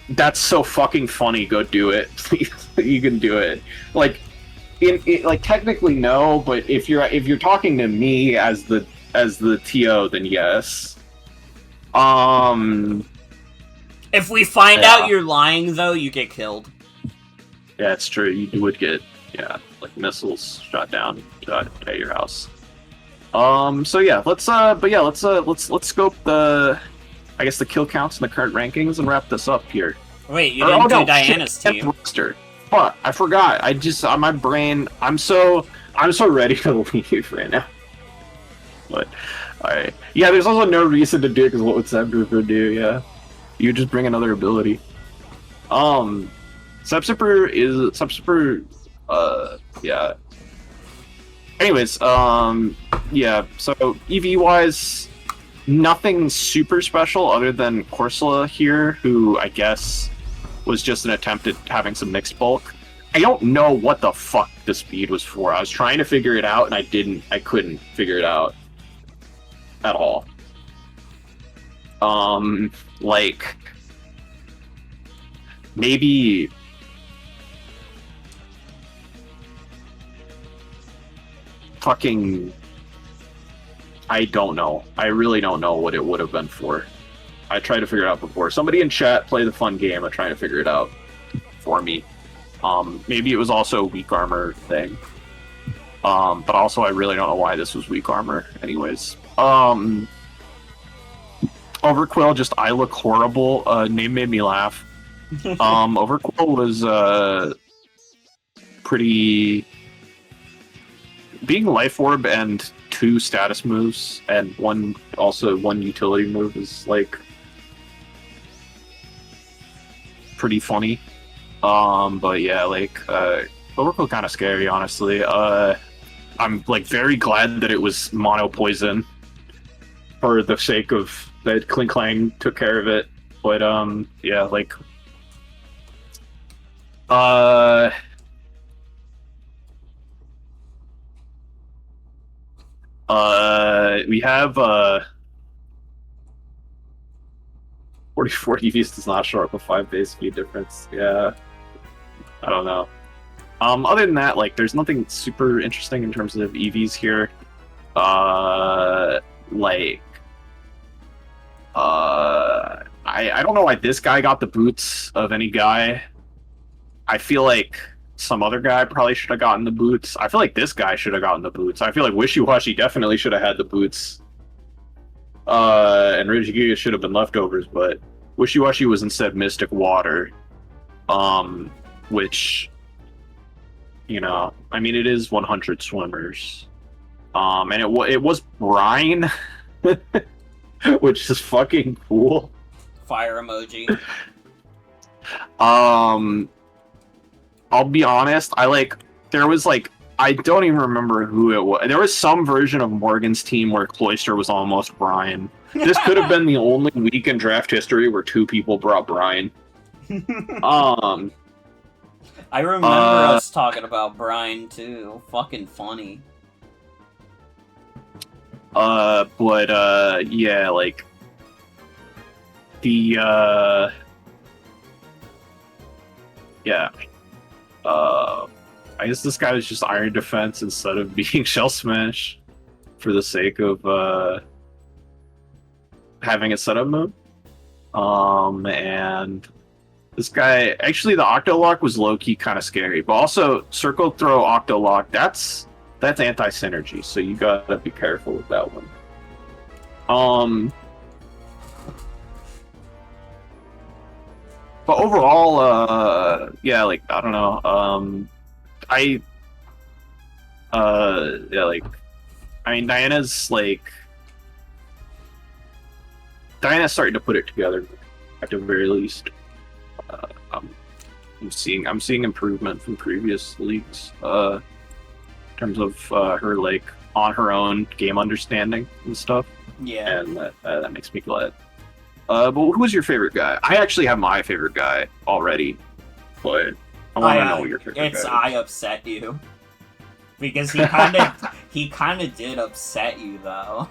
that's so fucking funny, go do it. Please, you can do it. Technically no, but if you're talking to me as the TO, then yes. If we find out you're lying, though, you get killed. Yeah, it's true. You would get missiles shot down at your house. So yeah, let's scope the kill counts and the current rankings and wrap this up here. Wait, you didn't do Diana's team. Roster. Fuck, I forgot. I just on my brain. I'm so ready to leave right now. But alright, yeah. There's also no reason to do it because what would Sap Sipper do? Yeah, you just bring another ability. Sap Sipper. Yeah. Anyways, yeah. So EV wise, nothing super special other than Corsola here, who I guess was just an attempt at having some mixed bulk. I don't know what the fuck the speed was for. I was trying to figure it out, and I couldn't figure it out at all. Maybe fucking, I don't know. I really don't know what it would have been for. I tried to figure it out before. Somebody in chat play the fun game of trying to figure it out for me. Maybe it was also a weak armor thing. But also I really don't know why this was weak armor. Anyways. Overquill, just I look horrible. Name made me laugh. Overquill was pretty... Being Life Orb and 2 status moves and one utility move is pretty funny. But yeah, like Overkill kind of scary, honestly. I'm like very glad that it was mono poison for the sake of that Clink Clang took care of it. But yeah, like we have 44 EVs does not show up with 5 base speed difference. Yeah, I don't know. Other than that, like, there's nothing super interesting in terms of EVs here. I don't know why this guy got the boots of any guy. I feel like some other guy probably should have gotten the boots. I feel like this guy should have gotten the boots. I feel like Wishy-Washy definitely should have had the boots. And Regigiga should have been leftovers, but Wishy-Washy was instead Mystic Water. Which, you know, I mean, it is 100 swimmers. And it was brine, which is fucking cool. Fire emoji. I'll be honest, there was I don't even remember who it was. There was some version of Morgan's team where Cloyster was almost Brian. This could have been the only week in draft history where 2 people brought Brian. I remember us talking about Brian too. Fucking funny. Yeah, like the yeah. I guess this guy was just Iron Defense instead of being Shell Smash for the sake of having a setup mode. And this guy, actually the Octolock was low-key kind of scary, but also Circle Throw Octolock, that's anti-synergy, so you gotta be careful with that one. But overall, yeah, like, I don't know, yeah, like, I mean, Diana's starting to put it together, at the very least. I'm seeing improvement from previous leagues, in terms of her, like, on her own game understanding and stuff. Yeah. And that makes me glad. But who was your favorite guy? I actually have my favorite guy already, but I want to know what your favorite guy is. I upset you. Because he kinda did upset you, though.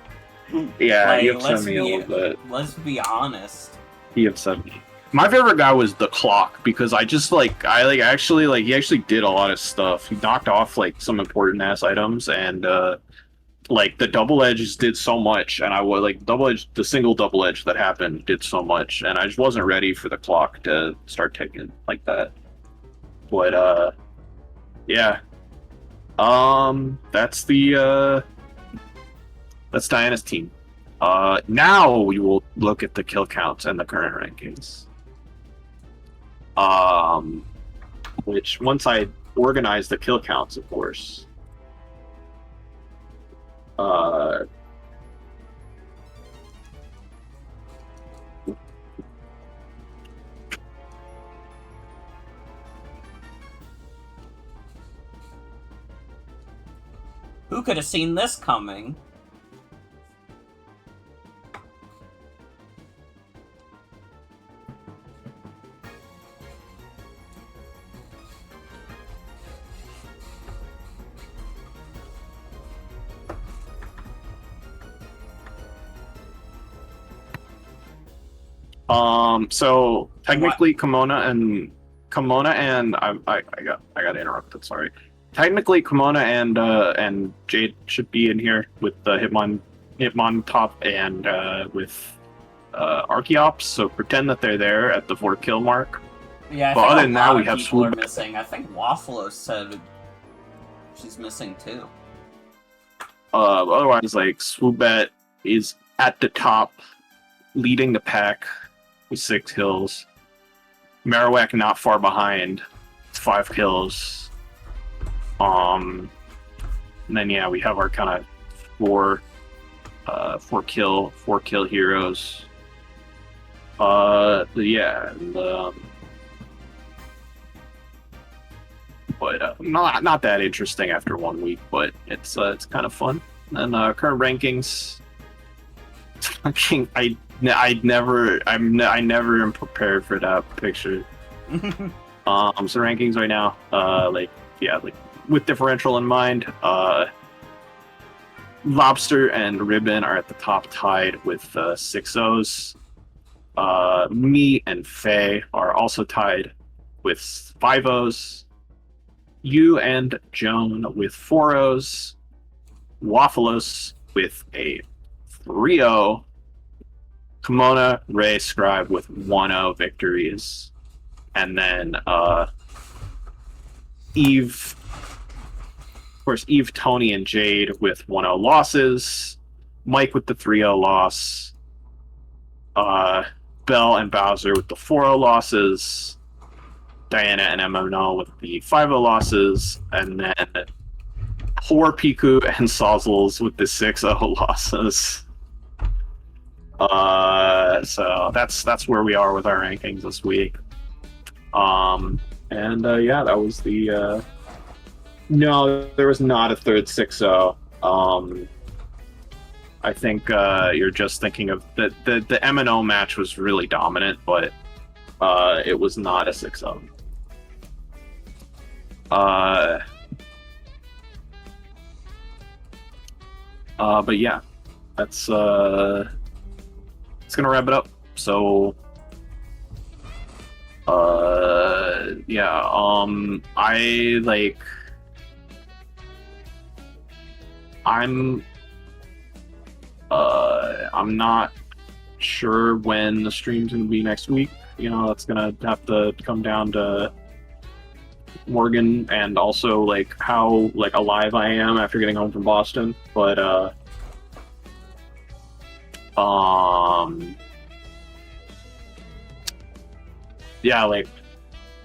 Yeah, like, he upset me a little bit. Let's be honest. He upset me. My favorite guy was the Clock, because he actually did a lot of stuff. He knocked off, like, some important ass items, and like, the double edges did so much, and I was like, the single double edge that happened did so much, and I just wasn't ready for the Clock to start taking like that. But yeah. That's Diana's team. Now we will look at the kill counts and the current rankings. Which, once I organize the kill counts, of course. Who could have seen this coming? So technically Comona and I got interrupted, sorry. Technically Comona and Jade should be in here with the Hitmon top and with Archeops, so pretend that they're there at the 4 kill mark. Yeah, but other than that, we have Swoobat. Swoobat. Missing. I think WAFFLOES said she's missing too. Otherwise, like, Swoobat is at the top, leading the pack with 6 kills. Marowak not far behind, 5 kills. And then yeah, we have our kind of 4 kill heroes. Yeah, and, but not that interesting after 1 week. But it's kind of fun. And current rankings, fucking I never am prepared for that picture. So rankings right now, like with differential in mind, Lobster and Ribbon are at the top, tied with 6-0s. Me and Faye are also tied with 5-0s. You and Joan with 4-0s. WAFFLOES with a 3-0. Comona, Ray, Scribe with 1-0 victories. And then Eve, of course, Eve, Tony, and Jade with 1-0 losses. Mike with the 3-0 loss. Bell and Bowser with the 4-0 losses. Diana and MML with the 5-0 losses. And then poor Piku and Sauzels with the 6-0 losses. So that's where we are with our rankings this week. Yeah, that was the no, there was not a third 6-0. I think you're just thinking of the MNO match was really dominant, but it was not a 6-0. But yeah, that's it's gonna wrap it up. So yeah, I'm not sure when the stream's gonna be next week. You know, that's gonna have to come down to Morgan and also like how like alive I am after getting home from Boston. But yeah, like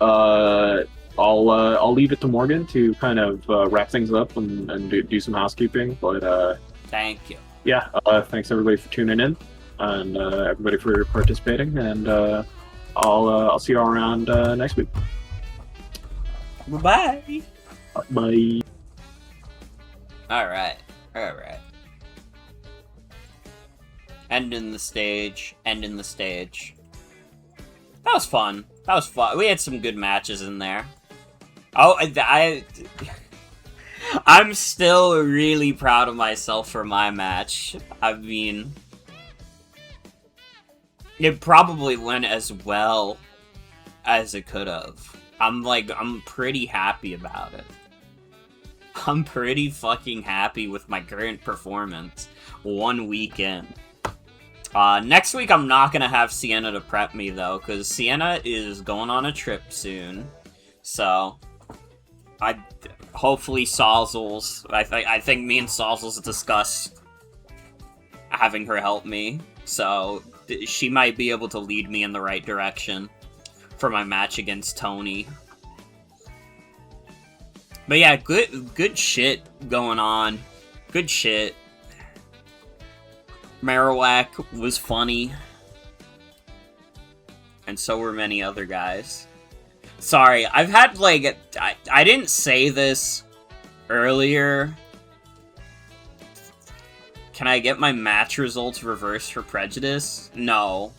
I'll leave it to Morgan to kind of wrap things up and do some housekeeping. But thank you. Yeah, thanks everybody for tuning in, and everybody for participating, and I'll see you all around next week. Bye. Bye. All right. Ending the stage. That was fun. We had some good matches in there. Oh, I'm still really proud of myself for my match. I mean, it probably went as well as it could have. I'm pretty happy about it. I'm pretty fucking happy with my current performance 1 week in. Next week I'm not gonna have Sienna to prep me though, because Sienna is going on a trip soon. So, hopefully Sauzels, I think me and Sauzels discussed having her help me. So, she might be able to lead me in the right direction for my match against Tony. But yeah, good shit going on. Good shit. Marowak was funny. And so were many other guys. Sorry, I've had, like, I didn't say this earlier. Can I get my match results reversed for prejudice? No.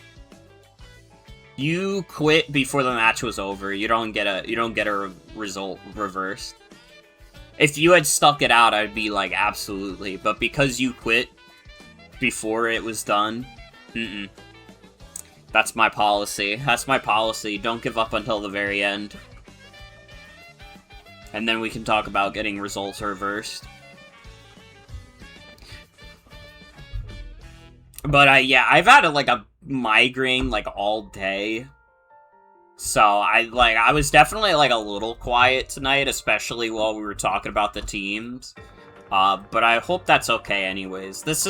You quit before the match was over. You don't get a result reversed. If you had stuck it out, I'd be like, absolutely. But because you quit before it was done, that's my policy. That's my policy. Don't give up until the very end. And then we can talk about getting results reversed. But yeah, I've had a migraine like all day. So I was definitely like a little quiet tonight, especially while we were talking about the teams. But I hope that's okay anyways. This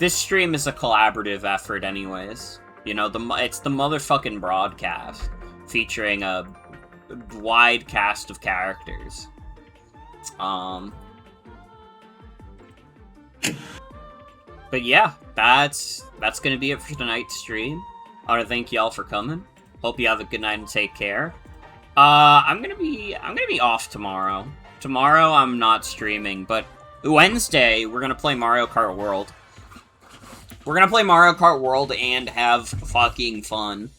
stream is a collaborative effort anyways. You know, it's the motherfucking broadcast featuring a wide cast of characters. But yeah, that's gonna be it for tonight's stream. I want to thank y'all for coming. Hope you have a good night and take care. I'm gonna be off tomorrow. Tomorrow I'm not streaming, but Wednesday we're gonna play Mario Kart World. We're gonna play Mario Kart World and have fucking fun.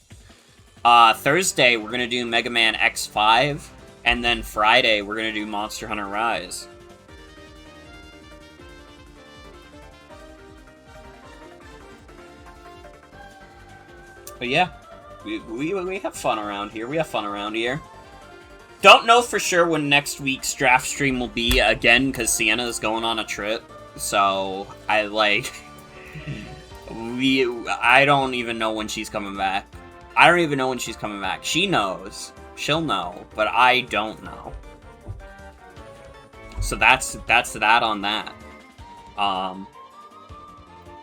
Thursday we're gonna do Mega Man X5, and then Friday we're gonna do Monster Hunter Rise. But yeah, we have fun around here. We have fun around here. Don't know for sure when next week's draft stream will be again, because Sienna is going on a trip. So I don't even know when she's coming back. I don't even know when she's coming back. She knows. She'll know, but I don't know. So that's that on that.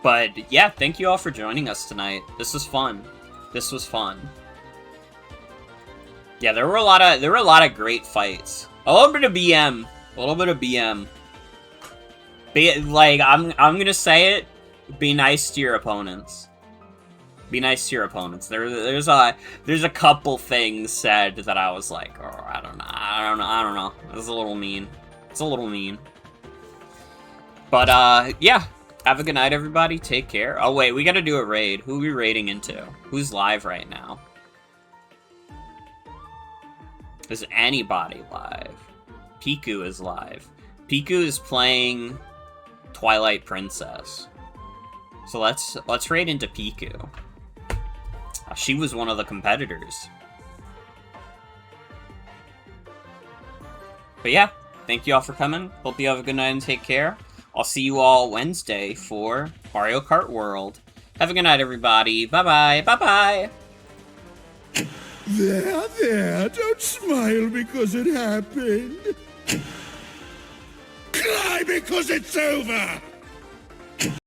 But yeah, thank you all for joining us tonight. This was fun. This was fun. Yeah, there were a lot of great fights. A little bit of BM. Like, I'm gonna say it. Be nice to your opponents. Be nice to your opponents. There's a couple things said that I was like, oh, I don't know. It was a little mean. It's a little mean. But yeah. Have a good night, everybody. Take care. Oh, wait, we gotta do a raid. Who are we raiding into? Who's live right now? Is anybody live? Piku is live. Piku is playing Twilight Princess. So let's raid into Piku. She was one of the competitors. But yeah, thank you all for coming. Hope you have a good night and take care. I'll see you all Wednesday for Mario Kart World. Have a good night, everybody. Bye-bye. Bye-bye. There, don't smile because it happened. Cry because it's over!